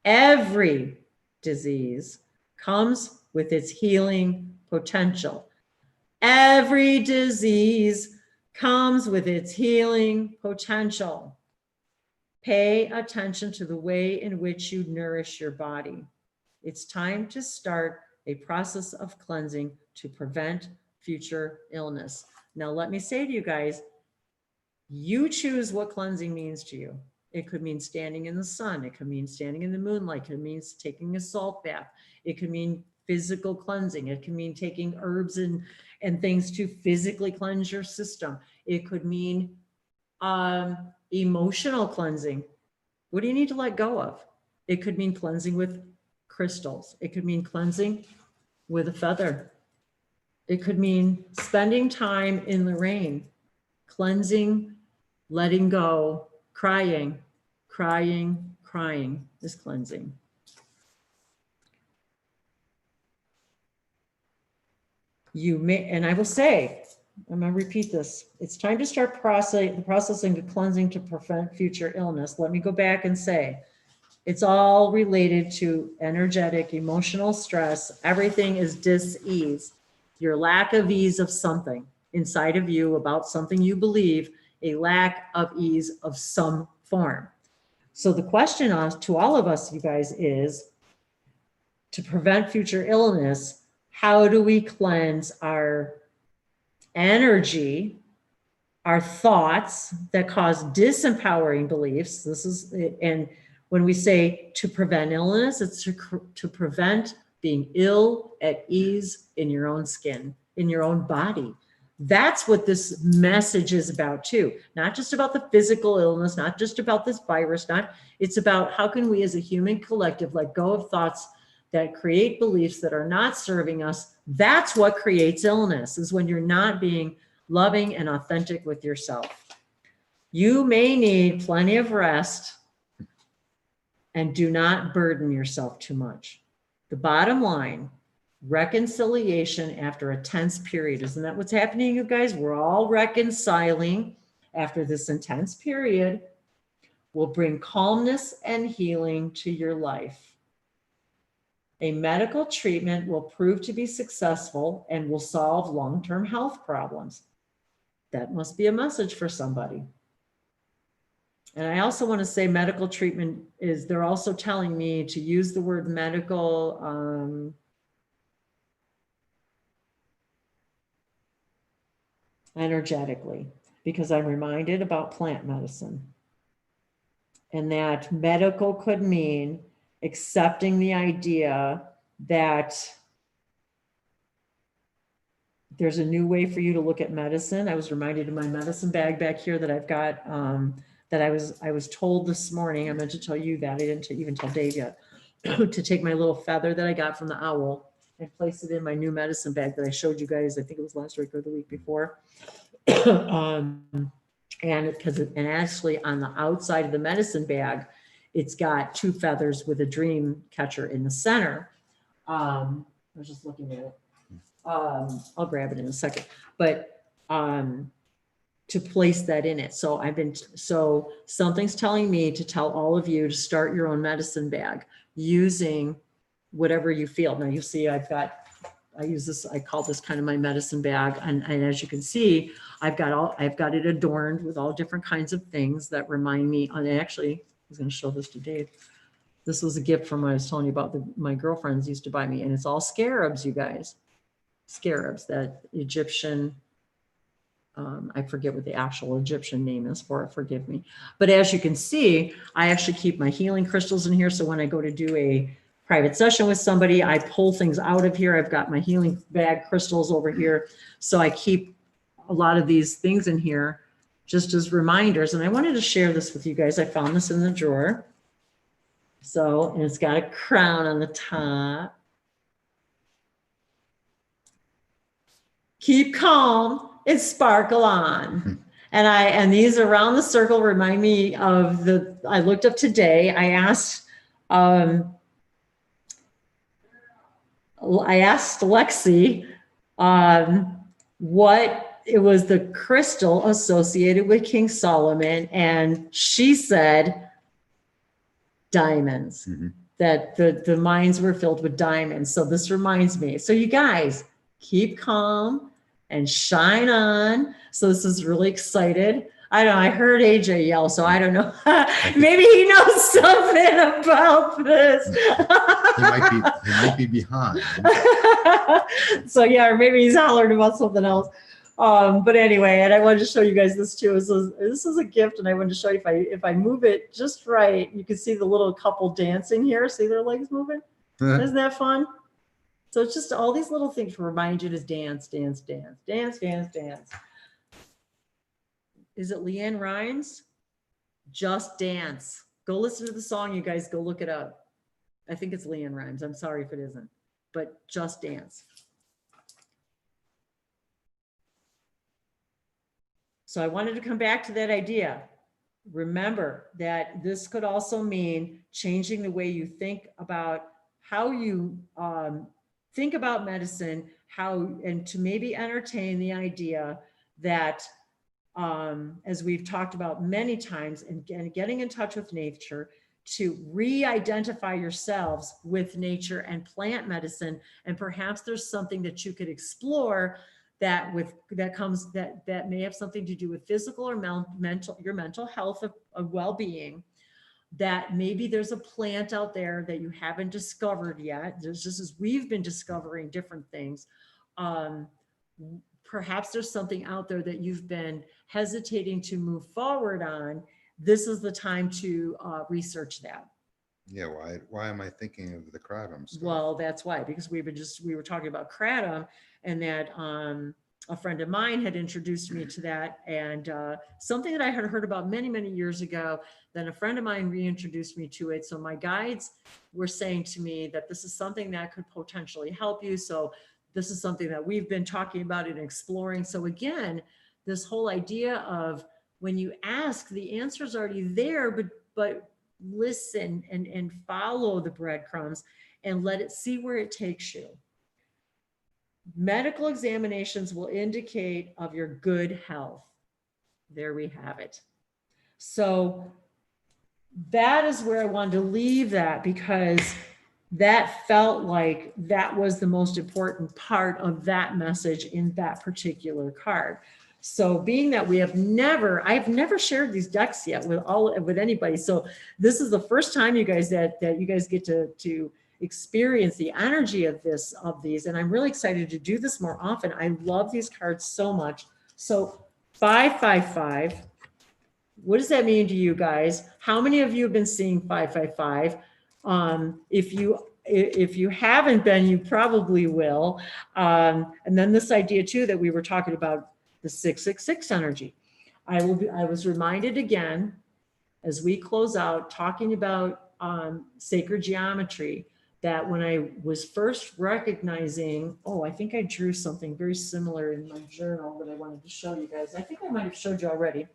Every disease comes with its healing potential. Every disease comes with its healing potential. Pay attention to the way in which you nourish your body. It's time to start a process of cleansing to prevent future illness. Now, let me say to you guys, you choose what cleansing means to you. It could mean standing in the sun. It could mean standing in the moonlight. It means taking a salt bath. It could mean physical cleansing. It can mean taking herbs and things to physically cleanse your system. It could mean emotional cleansing. What do you need to let go of? It could mean cleansing with crystals. It could mean cleansing with a feather. It could mean spending time in the rain, cleansing, letting go, crying is cleansing. You may, and I will say, I'm going to repeat this. It's time to start processing the cleansing to prevent future illness. Let me go back and say, it's all related to energetic, emotional stress. Everything is dis-ease. Your lack of ease of something inside of you about something you believe, a lack of ease of some form. So the question to all of us, you guys, is to prevent future illness, how do we cleanse our energy, our thoughts that cause disempowering beliefs? This is, and when we say to prevent illness, it's to prevent being ill at ease in your own skin, in your own body. That's what this message is about too. Not just about the physical illness, not just about this virus, it's about how can we as a human collective let go of thoughts that create beliefs that are not serving us. That's what creates illness, is when you're not being loving and authentic with yourself. You may need plenty of rest and do not burden yourself too much. The bottom line, reconciliation after a tense period. Isn't that what's happening, you guys? We're all reconciling after this intense period will bring calmness and healing to your life. A medical treatment will prove to be successful and will solve long-term health problems. That must be a message for somebody. And I also want to say medical treatment is, they're also telling me to use the word medical energetically, because I'm reminded about plant medicine. And that medical could mean accepting the idea that there's a new way for you to look at medicine. I was reminded of my medicine bag back here that I've got, that I was told this morning, I meant to tell you that, I didn't even tell Dave yet, to take my little feather that I got from the owl and place it in my new medicine bag that I showed you guys, I think it was last week or the week before. And actually on the outside of the medicine bag, it's got two feathers with a dream catcher in the center. I was just looking at it. I'll grab it in a second, but to place that in it. So something's telling me to tell all of you to start your own medicine bag using whatever you feel. Now you see, I use this, I call this kind of my medicine bag. And as you can see, I've got it adorned with all different kinds of things that remind me, and actually, I was going to show this to Dave. This was a gift from, I was telling you about, my girlfriends used to buy me, and it's all scarabs, you guys. Scarabs, that Egyptian, I forget what the actual Egyptian name is for it, forgive me. But as you can see, I actually keep my healing crystals in here. So when I go to do a private session with somebody, I pull things out of here. I've got my healing bag crystals over here. So I keep a lot of these things in here just as reminders. And I wanted to share this with you guys. I found this in the drawer. So, and it's got a crown on the top. keep calm, and sparkle on. And these around the circle remind me of I looked up today, I asked Lexi what it was the crystal associated with King Solomon, and she said diamonds. That the mines were filled with diamonds. So this reminds me. So you guys keep calm and shine on. So this is really excited. I don't know. I heard AJ yell, so I don't know. Maybe he knows something about this. He might be behind. So yeah, or maybe he's hollering about something else. But anyway, and I wanted to show you guys this too. This is a gift, and I wanted to show you if I move it just right, you can see the little couple dancing here. See their legs moving? Isn't that fun? So it's just all these little things to remind you to dance, dance, dance, dance, dance, dance. Is it Leanne Rimes? Just Dance. Go listen to the song, you guys. Go look it up. I think it's Leanne Rimes. I'm sorry if it isn't, but Just Dance. So I wanted to come back to that idea. Remember that this could also mean changing the way you think about how you think about medicine, and to maybe entertain the idea that, as we've talked about many times, and getting in touch with nature, to re-identify yourselves with nature and plant medicine. And perhaps there's something that you could explore that may have something to do with physical or your mental health of well-being, that maybe there's a plant out there that you haven't discovered yet. There's just as we've been discovering different things. Perhaps there's something out there that you've been hesitating to move forward on. This is the time to research that. Yeah, why am I thinking of the kratom stuff? Well, that's why, because we were talking about kratom, and that a friend of mine had introduced me to that, and something that I had heard about many, many years ago. Then a friend of mine reintroduced me to it. So my guides were saying to me that this is something that could potentially help you. So this is something that we've been talking about and exploring. So again, this whole idea of when you ask, the answer is already there, but listen and follow the breadcrumbs and let it see where it takes you. Medical examinations will indicate of your good health. There we have it. So that is where I wanted to leave that, because that felt like that was the most important part of that message in that particular card. So being that I've never shared these decks yet with anybody. So this is the first time, you guys, that you guys get to experience the energy of these. And I'm really excited to do this more often. I love these cards so much. So 555, what does that mean to you guys? How many of you have been seeing 555? If you haven't been, you probably will. And then this idea too, that we were talking about, the 666 energy. I was reminded again, as we close out, talking about sacred geometry, that when I was first recognizing, I think I drew something very similar in my journal that I wanted to show you guys. I think I might have showed you already,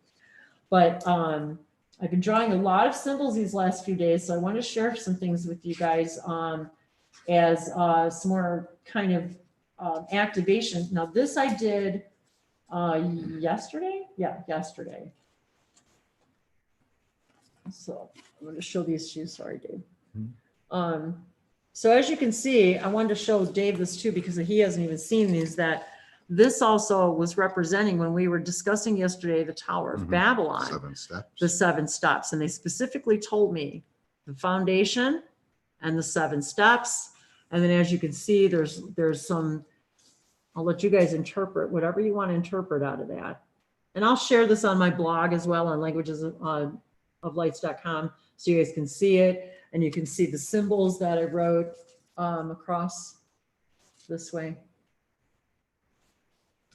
but I've been drawing a lot of symbols these last few days. So I want to share some things with you guys as some more kind of activation. Now this I did yesterday. Yeah, yesterday. So I'm going to show these to you. Sorry, Dave. Mm-hmm. So as you can see, I wanted to show Dave this too, because he hasn't even seen these, that this also was representing, when we were discussing yesterday, the Tower of Babylon, 7 steps. the 7 steps. And they specifically told me the foundation and the 7 steps. And then as you can see, there's some, I'll let you guys interpret whatever you want to interpret out of that. And I'll share this on my blog as well, on languagesoflights.com, so you guys can see it, and you can see the symbols that I wrote across this way.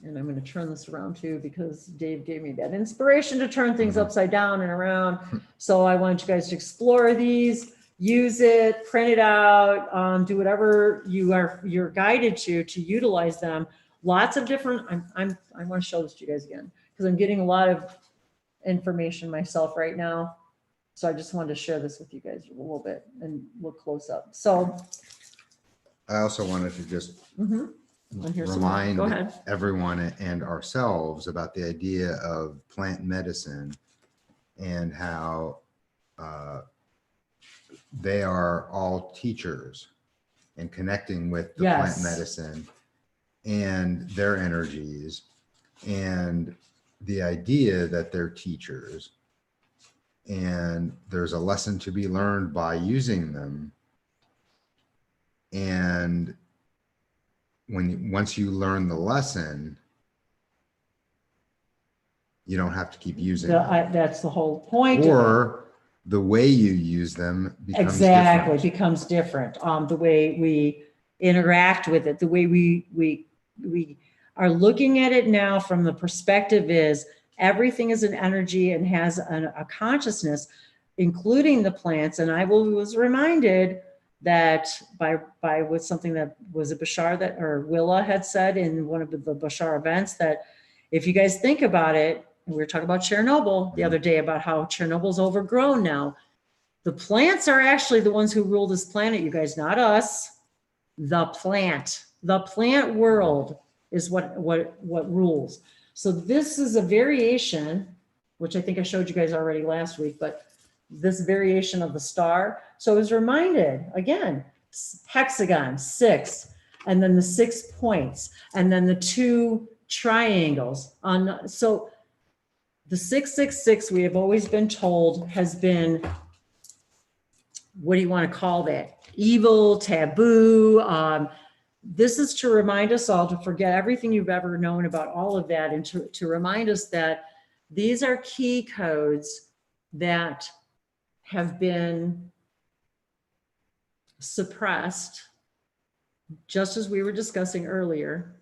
And I'm going to turn this around too, because Dave gave me that inspiration to turn things upside down and around. So I want you guys to explore these, use it, print it out, do whatever you're guided to utilize them. lots of different, I want to show this to you guys again, because I'm getting a lot of information myself right now. So I just wanted to share this with you guys a little bit and look close up. So I also wanted to just go ahead. everyone and ourselves about the idea of plant medicine and how they are all teachers and connecting with the plant medicine and their energies, and the idea that they're teachers and there's a lesson to be learned by using them. And once you learn the lesson, you don't have to keep using them. That's the whole point. Or the way you use them becomes different. different. Becomes different. The way we interact with it, the way we are looking at it now from the perspective is everything is an energy and has a consciousness, including the plants. And I was reminded that by with something that was a Bashar that, or Willa had said in one of the Bashar events, that if you guys think about it, and we were talking about Chernobyl the other day about how Chernobyl's overgrown now. The plants are actually the ones who rule this planet, you guys, not us. The plant world is what rules. So this is a variation, which I think I showed you guys already last week, but this variation of the star. So I was reminded again, hexagon, 6, and then the 6 points, and then the 2 triangles on. So the 666, we have always been told, has been, what do you want to call that? Evil, taboo. This is to remind us all to forget everything you've ever known about all of that, and to remind us that these are key codes that have been suppressed, just as we were discussing earlier,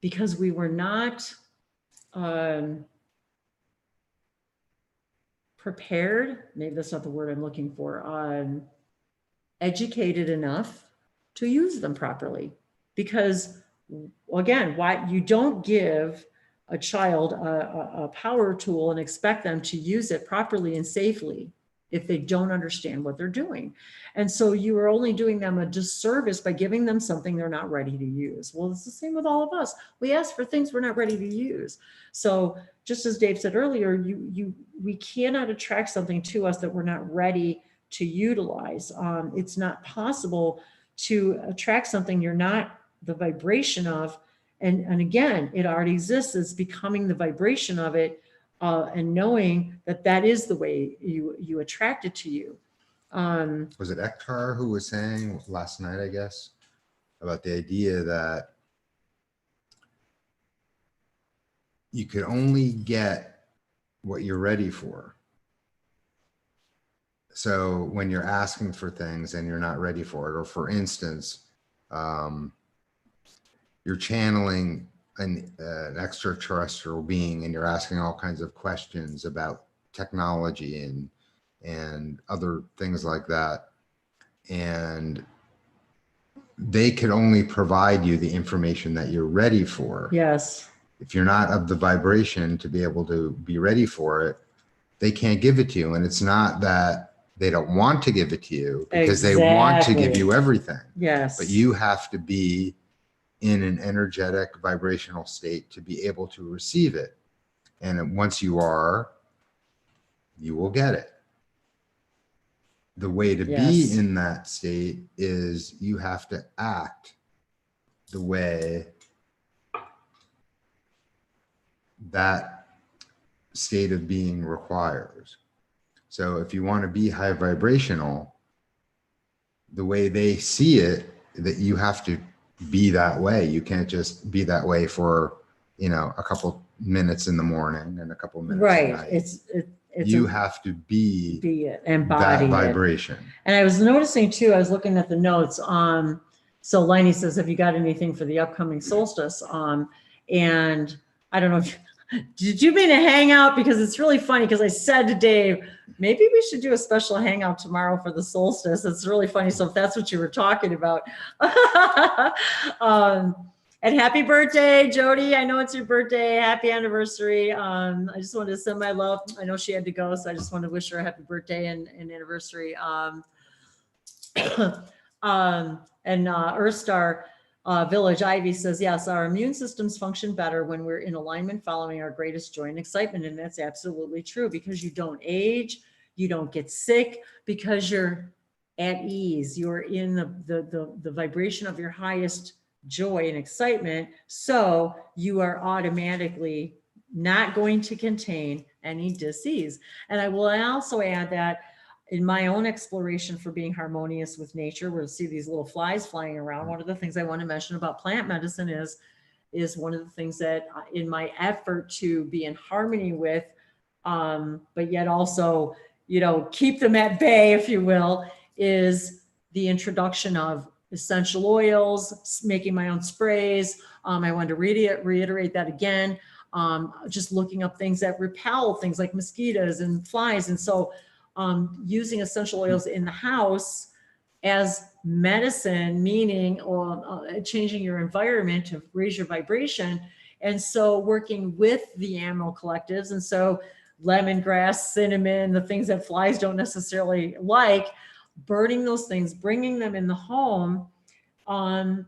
because we were not prepared, maybe that's not the word I'm looking for, educated enough to use them properly. Because again, why you don't give a child a power tool and expect them to use it properly and safely if they don't understand what they're doing. And so you are only doing them a disservice by giving them something they're not ready to use. Well, it's the same with all of us. We ask for things we're not ready to use. So just as Dave said earlier, we cannot attract something to us that we're not ready to utilize. It's not possible to attract something you're not the vibration of. And again, it already exists. It's becoming the vibration of it, and knowing that that is the way you attract it to you. Was it Ektar who was saying last night, I guess, about the idea that you could only get what you're ready for? So when you're asking for things and you're not ready for it, or for instance, you're channeling an extraterrestrial being and you're asking all kinds of questions about technology and other things like that, and they could only provide you the information that you're ready for. Yes. If you're not of the vibration to be able to be ready for it, they can't give it to you. And it's not that they don't want to give it to you, because they want to give you everything. Yes. But you have to be in an energetic vibrational state to be able to receive it. And once you are, you will get it. The way to be in that state is you have to act the way that state of being requires. So if you want to be high vibrational, the way they see it, that you have to be that way. You can't just be that way for, a couple minutes in the morning and a couple minutes at night. You have to be it, embody that vibration. And I was noticing too, I was looking at the notes. So Liney says, have you got anything for the upcoming solstice? And I don't know if did you mean a hangout? Because it's really funny, because I said to Dave, maybe we should do a special hangout tomorrow for the solstice. It's really funny. So if that's what you were talking about. And happy birthday, Jody. I know it's your birthday. Happy anniversary. I just wanted to send my love. I know she had to go, so I just wanted to wish her a happy birthday and anniversary. Earthstar Village Ivy says, yes, our immune systems function better when we're in alignment following our greatest joy and excitement. And that's absolutely true, because you don't age, you don't get sick, because you're at ease. You're in the vibration of your highest joy and excitement. So you are automatically not going to contain any disease. And I will also add that in my own exploration for being harmonious with nature, we'll see these little flies flying around. One of the things I want to mention about plant medicine is one of the things that in my effort to be in harmony with, but yet also, keep them at bay, if you will, is the introduction of essential oils, making my own sprays. I wanted to reiterate that again, just looking up things that repel things like mosquitoes and flies. And so using essential oils in the house as medicine, meaning changing your environment to raise your vibration. And so working with the animal collectives. And so lemongrass, cinnamon, the things that flies don't necessarily like, burning those things, bringing them in the home to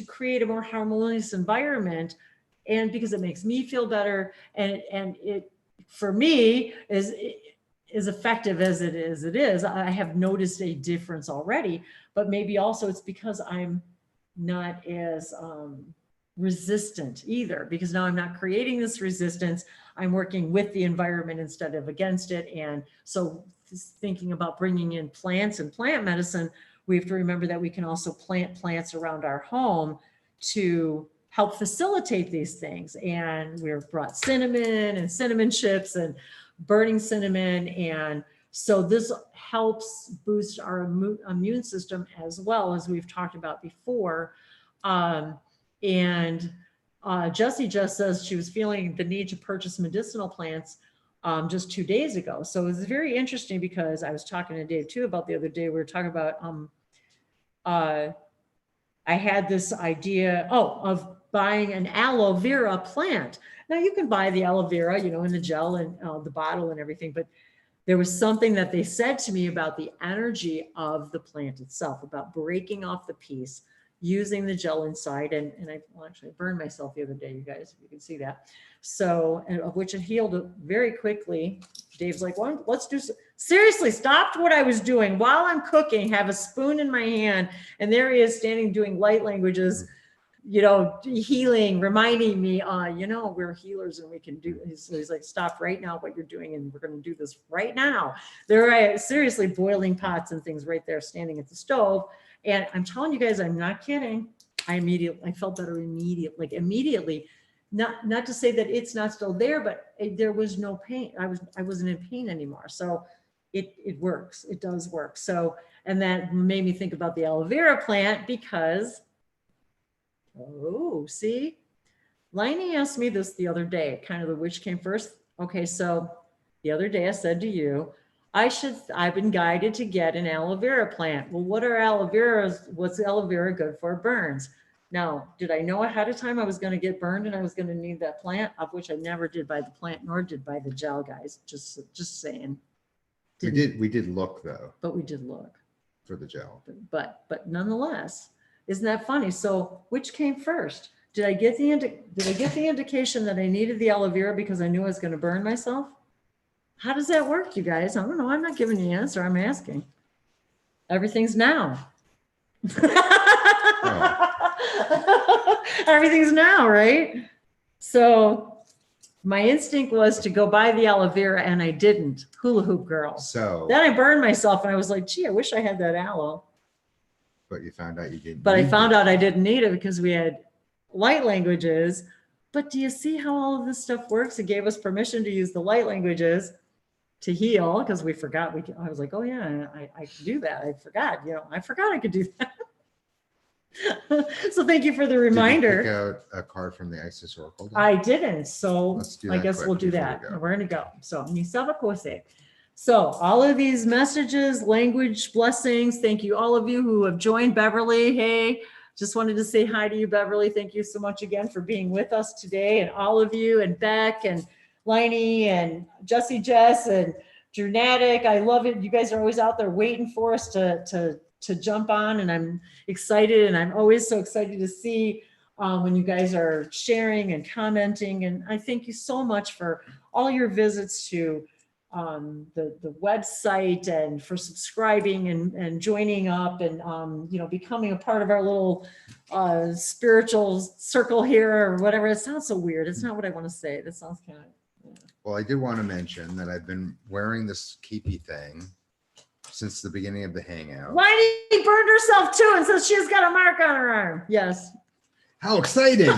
create a more harmonious environment. And because it makes me feel better, and it, for me, is effective as it is, I have noticed a difference already, but maybe also it's because I'm not as resistant either, because now I'm not creating this resistance. I'm working with the environment instead of against it. And so thinking about bringing in plants and plant medicine, we have to remember that we can also plant plants around our home to help facilitate these things. And we've brought cinnamon and cinnamon chips and burning cinnamon. And so this helps boost our immune system as well, as we've talked about before. Jessie just says she was feeling the need to purchase medicinal plants just 2 days ago. So it's very interesting, because I was talking to Dave too about the other day, we were talking about, I had this idea, of buying an aloe vera plant. Now you can buy the aloe vera, in the gel and the bottle and everything, but there was something that they said to me about the energy of the plant itself, about breaking off the piece, using the gel inside. And I burned myself the other day, you guys, if you can see that. So, and of which it healed very quickly. Dave's like, well, let's do, seriously, stopped what I was doing while I'm cooking, have a spoon in my hand. And there he is standing doing light languages, healing, reminding me, we're healers and we can do, he's like, stop right now what you're doing. And we're going to do this right now. There I seriously boiling pots and things right there, standing at the stove. And I'm telling you guys, I'm not kidding. I felt better immediately. Not to say that it's not still there, but there was no pain. I wasn't in pain anymore. So it works. It does work. So, and that made me think about the aloe vera plant, because, see, Lainey asked me this the other day, kind of the which came first. Okay. So the other day I said to you, I've been guided to get an aloe vera plant. Well, what are aloe veras? What's aloe vera good for? Burns. Now, did I know ahead of time I was going to get burned and I was going to need that plant, of which I never did buy the plant, nor did buy the gel, guys. Just saying. We did look though. But we did look for the gel. But nonetheless, isn't that funny? So which came first? Did I get the indication that I needed the aloe vera because I knew I was going to burn myself? How does that work, you guys? I don't know. I'm not giving you an answer. I'm asking. Everything's now. Everything's now, right? So my instinct was to go buy the aloe vera, and I didn't. Hula hoop girl. So then I burned myself, and I was like, gee, I wish I had that aloe. But you found out you didn't. But I found out I didn't need it because we had light languages. But do you see how all of this stuff works? It gave us permission to use the light languages to heal, because we forgot. I was like, oh yeah, I could do that. I forgot. I forgot I could do that. So thank you for the reminder. Did you pick out a card from the Isis Oracle deck? I didn't. So I guess we'll do that. We're going to go. So Nisava Kose. So all of these messages, language blessings. Thank you, all of you who have joined. Beverly, hey. Just wanted to say hi to you, Beverly. Thank you so much again for being with us today, and all of you, and Beck and Liney and Jesse Jess and Dramatic. I love it. You guys are always out there waiting for us to jump on, and I'm excited, and I'm always so excited to see when you guys are sharing and commenting. And I thank you so much for all your visits to the website, and for subscribing and joining up, and becoming a part of our little spiritual circle here, or whatever. It sounds so weird. It's not what I want to say. That sounds kind of, Well, I did want to mention that I've been wearing this keepy thing since the beginning of the hangout. Liney burned herself too, and says she's got a mark on her arm. Yes. How exciting!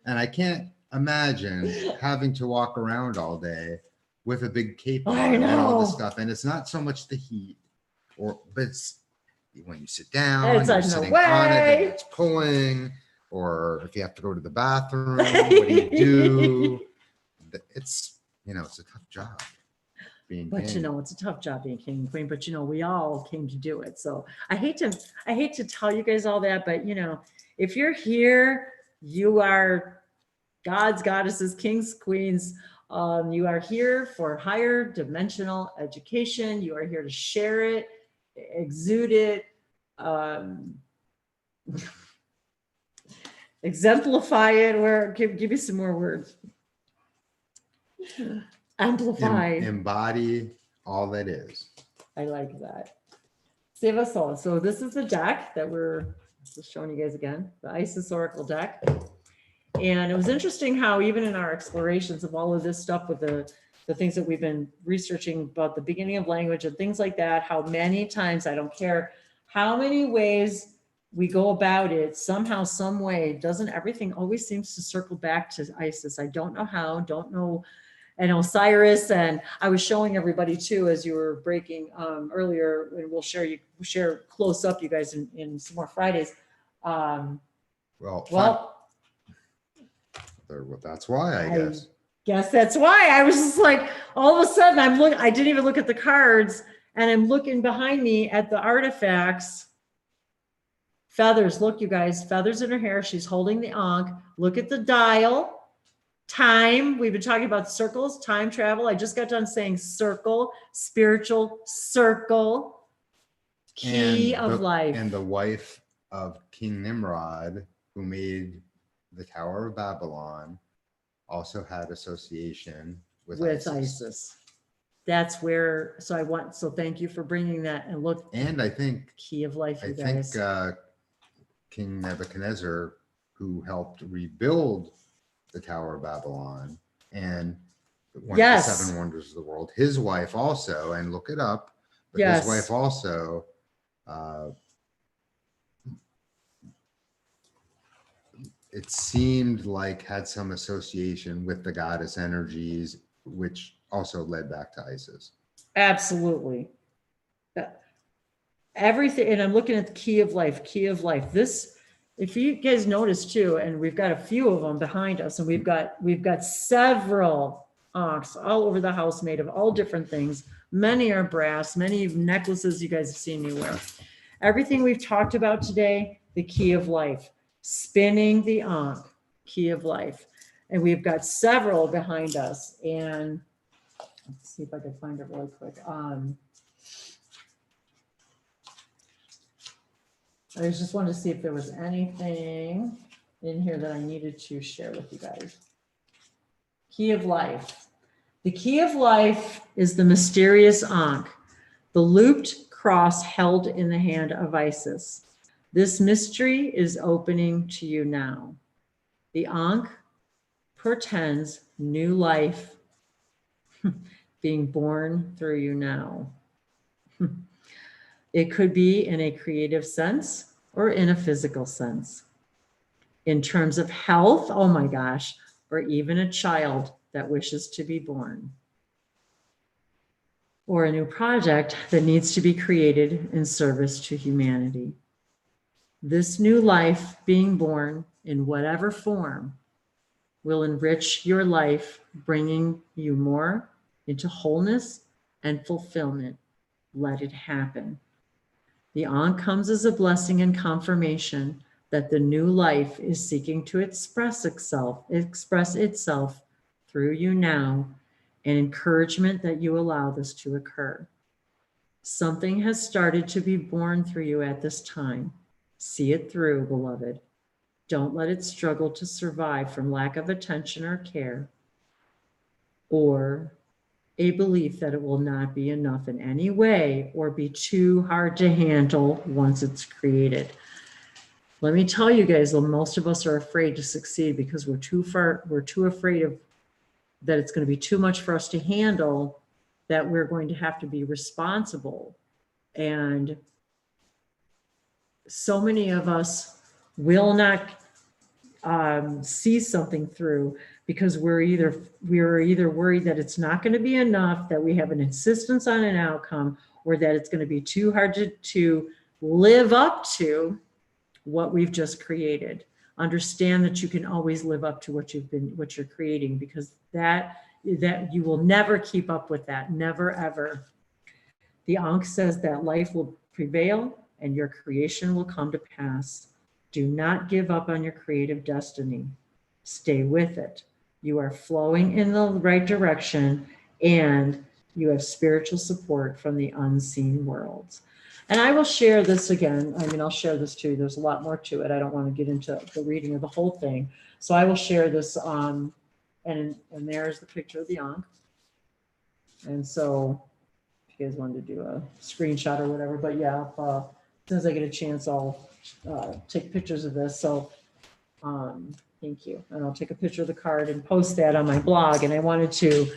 And I can't imagine having to walk around all day with a big cape on and all this stuff. And it's not so much the heat, but it's when you sit down, It's you're on the sitting way. on it, and it's pulling, or if you have to go to the bathroom, what do you do? It's, it's a tough job being But king. it's a tough job being king and queen, but we all came to do it. So I hate to tell you guys all that, but if you're here, you are gods, goddesses, kings, queens. You are here for higher dimensional education. You are here to share it, exude it, exemplify it, or give me some more words. Amplify. Embody all that is. I like that. Save us all. So this is the deck that we're just showing you guys again, the Isis Oracle deck. And it was interesting how even in our explorations of all of this stuff with the things that we've been researching about the beginning of language and things like that, how many times, I don't care how many ways we go about it, somehow, some way, doesn't everything always seems to circle back to Isis? I don't know how, don't know. And Osiris, and I was showing everybody too, as you were breaking earlier, and we'll share close up, you guys, in some more Fridays. That's why, I guess. Guess that's why. I was just like, all of a sudden I didn't even look at the cards, and I'm looking behind me at the artifacts. Feathers, look, you guys, feathers in her hair. She's holding the Ankh. Look at the dial. Time, we've been talking about circles, time travel. I just got done saying circle, spiritual circle, key of life. And the wife of King Nimrod, who made the Tower of Babylon, also had association with Isis. That's where, so thank you for bringing that. And look, and I think key of life, you guys. King Nebuchadnezzar, who helped rebuild the Tower of Babylon and one of the seven wonders of the world, his wife also, and look it up, but his wife also it seemed like had some association with the goddess energies, which also led back to Isis. Absolutely. Everything, and I'm looking at the key of life. This, if you guys notice too, and we've got a few of them behind us, and we've got several Ankhs all over the house made of all different things. Many are brass, many necklaces you guys have seen me wear. Everything we've talked about today, the key of life, spinning the Ankh, key of life. And we've got several behind us. And let's see if I can find it really quick. I just wanted to see if there was anything in here that I needed to share with you guys. Key of life. The key of life is the mysterious Ankh, the looped cross held in the hand of Isis. This mystery is opening to you now. The Ankh portends new life being born through you now. It could be in a creative sense or in a physical sense. In terms of health, oh my gosh, or even a child that wishes to be born. Or a new project that needs to be created in service to humanity. This new life being born in whatever form will enrich your life, bringing you more into wholeness and fulfillment. Let it happen. The Ankh comes as a blessing and confirmation that the new life is seeking to express itself through you now, and encouragement that you allow this to occur. Something has started to be born through you at this time. See it through, beloved. Don't let it struggle to survive from lack of attention or care, or a belief that it will not be enough in any way or be too hard to handle once it's created. Let me tell you guys, most of us are afraid to succeed because we're too afraid of that it's going to be too much for us to handle, that we're going to have to be responsible. And so many of us will not see something through because we're either worried that it's not going to be enough, that we have an insistence on an outcome, or that it's going to be too hard to live up to what we've just created. Understand that you can always live up to what you're creating, because that you will never keep up with that. Never, ever. The Ankh says that life will prevail and your creation will come to pass. Do not give up on your creative destiny. Stay with it. You are flowing in the right direction, and you have spiritual support from the unseen worlds. And I will share this again. I mean, I'll share this too. There's a lot more to it. I don't want to get into the reading of the whole thing. So I will share this. And there's the picture of the Ankh. And so if you guys wanted to do a screenshot or whatever, but yeah, as soon as I get a chance, I'll take pictures of this. So thank you. And I'll take a picture of the card and post that on my blog. And I wanted to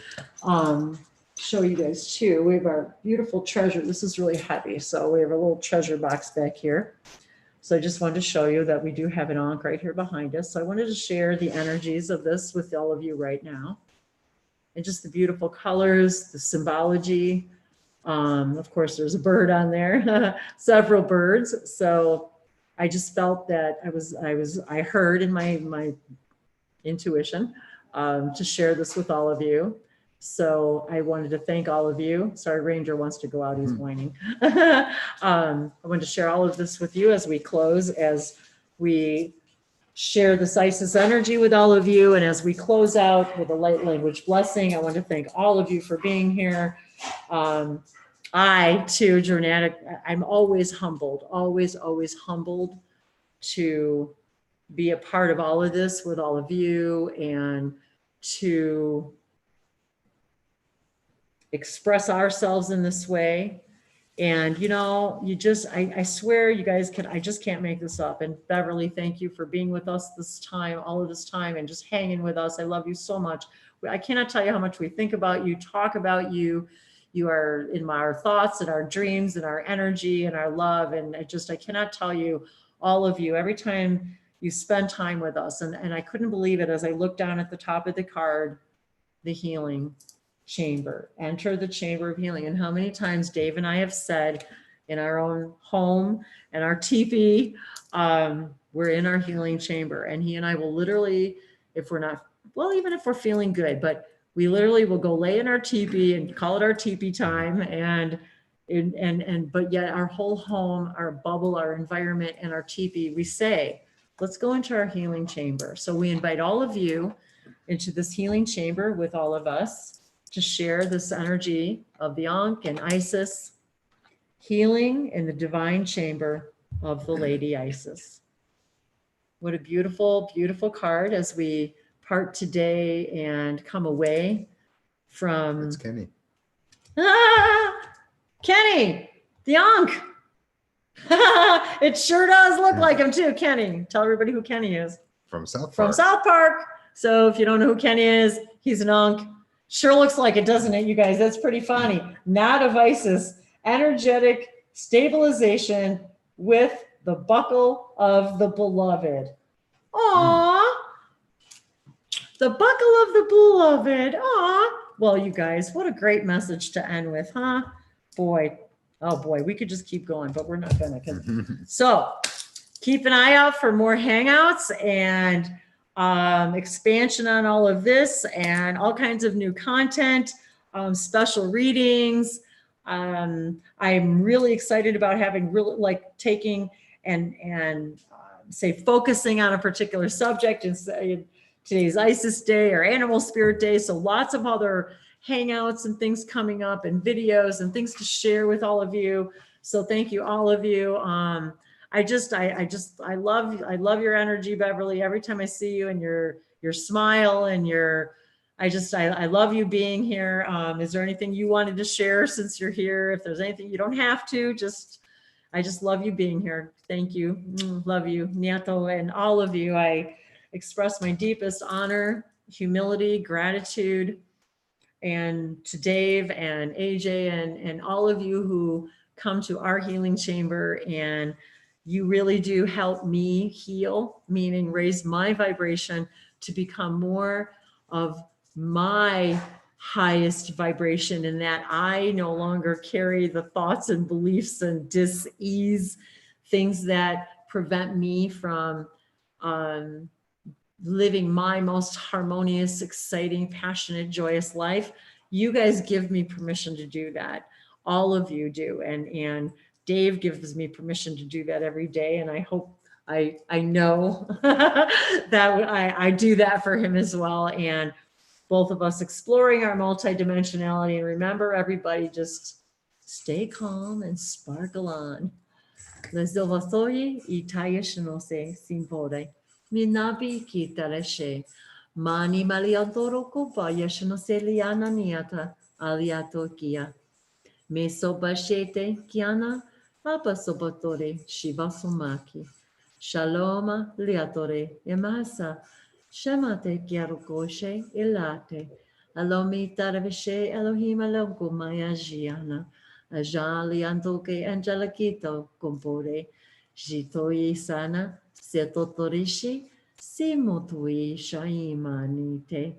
show you guys too. We have our beautiful treasure. This is really heavy. So we have a little treasure box back here. So I just wanted to show you that we do have an Ankh right here behind us. So I wanted to share the energies of this with all of you right now. And just the beautiful colors, the symbology. Of course, there's a bird on there, several birds. So I just felt that I heard in my intuition to share this with all of you. So I wanted to thank all of you. Sorry, Ranger wants to go out, he's whining. I wanted to share all of this with you as we close, as we share this Isis energy with all of you. And as we close out with a light language blessing, I want to thank all of you for being here. I too, Jornatic, I'm always humbled, always humbled to be a part of all of this with all of you, and to express ourselves in this way. And you know, I swear you guys I just can't make this up. And Beverly, thank you for being with us this time, all of this time, and just hanging with us. I love you so much. I cannot tell you how much we think about you, talk about you. You are in our thoughts and our dreams and our energy and our love. And I cannot tell you, all of you, every time you spend time with us. And I couldn't believe it as I looked down at the top of the card, the healing chamber. Enter the chamber of healing. And how many times Dave and I have said in our own home and our teepee, we're in our healing chamber. And he and I will literally, if we're not, well, even if we're feeling good, but we literally will go lay in our teepee and call it our teepee time. But yet our whole home, our bubble, our environment, and our teepee, we say, let's go into our healing chamber. So we invite all of you into this healing chamber with all of us to share this energy of the Ankh and Isis, healing in the divine chamber of the Lady Isis. What a beautiful, beautiful card as we part today and come away from. It's Kenny. Kenny, the Ankh. It sure does look like him too, Kenny. Tell everybody who Kenny is. From South Park. From South Park. So if you don't know who Kenny is, he's an Ankh. Sure looks like it, doesn't it, you guys? That's pretty funny. Not of Isis. Energetic stabilization with the buckle of the beloved. Aww. The buckle of the beloved. Aww. Well, you guys, what a great message to end with, huh? Boy. Oh boy, we could just keep going, but we're not gonna. So keep an eye out for more hangouts and expansion on all of this and all kinds of new content, special readings, I'm really excited about having really like taking and say focusing on a particular subject and say today's Isis Day or Animal Spirit Day. So lots of other hangouts and things coming up and videos and things to share with all of you. So thank you, all of you. I love your energy, Beverly. Every time I see you and your smile and I love you being here. Is there anything you wanted to share since you're here? If there's anything, you don't have to, I just love you being here. Thank you. Love you, Niato, and all of you. I express my deepest honor, humility, gratitude, and to Dave and AJ and all of you who come to our healing chamber, and you really do help me heal, meaning raise my vibration to become more of my highest vibration, in that I no longer carry the thoughts and beliefs and dis-ease, things that prevent me from living my most harmonious, exciting, passionate, joyous life. You guys give me permission to do that. All of you do. And Dave gives me permission to do that every day. And I hope I know that I do that for him as well. And both of us exploring our multidimensionality. And remember, everybody, just stay calm and sparkle on. Les ovasoye itaya shinose simpore. Minabi kitareshe. Mani maliantoro kopa yashinose liana niata aliato kia. Me sobashete kiana papa sobatore shiva somaki. Shaloma liatore emasa. Shemate kiarukoshe ilate. Alomi taraveshe Elohim alonko maya jiana. Ajali antoke angelakito compore. Jitoi sana setotorishi simotui shaimanite.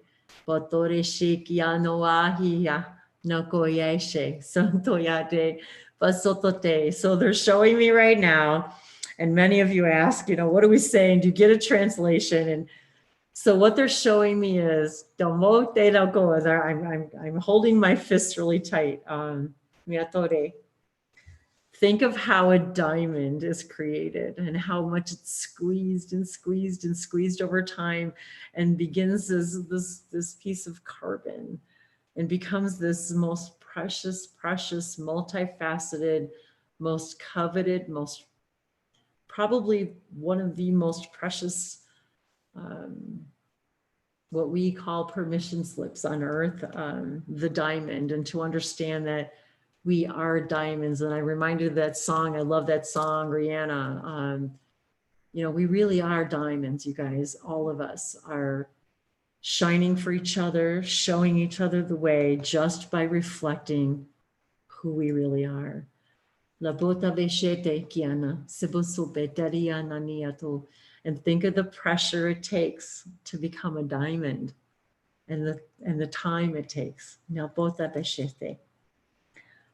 Potorishi kiano ahia. Nakoyeshe santoyate basotote. So they're showing me right now. And many of you ask, what are we saying? Do you get a translation? And so what they're showing me is, domo te no go. I'm holding my fist really tight. Miatore. Think of how a diamond is created and how much it's squeezed and squeezed and squeezed over time, and begins as this piece of carbon and becomes this most precious, multifaceted, most coveted, probably one of the most precious, what we call permission slips on earth, the diamond. And to understand that we are diamonds. And I reminded that song, I love that song, Rihanna. We really are diamonds, you guys. All of us are shining for each other, showing each other the way just by reflecting who we really are. La bota veshete kiana, sibusupe dariana niato. And think of the pressure it takes to become a diamond, and the time it takes. Na bota veshete.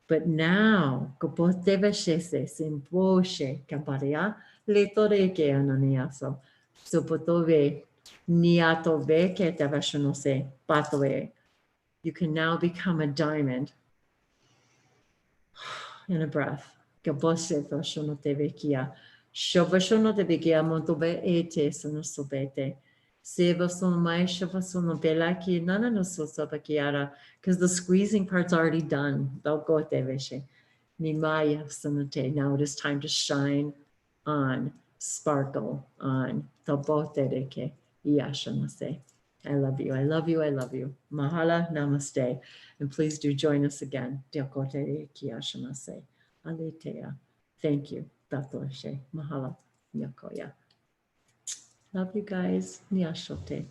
But now, gopote veshese simposhe kamparia letoreke ananiaso. Sopotove niato veke tavashonose patoe. You can now become a diamond in a breath. Gabose vashonote vekia. Shovashonote vekia montobe ete sonosobete. Seva sono mai shavasono belaki nana no sosabakiara. Because the squeezing part's already done. Dogote veshe. Nimaya sonote. Now it is time to shine on, sparkle on. Tobotereke yashanase. I love you. I love you. I love you. Mahala namaste. And please do join us again. Deokote kiyashanase. Aletea. Thank you. Tatoshe. Mahala. Nyakoya. Love you guys. Nyashote.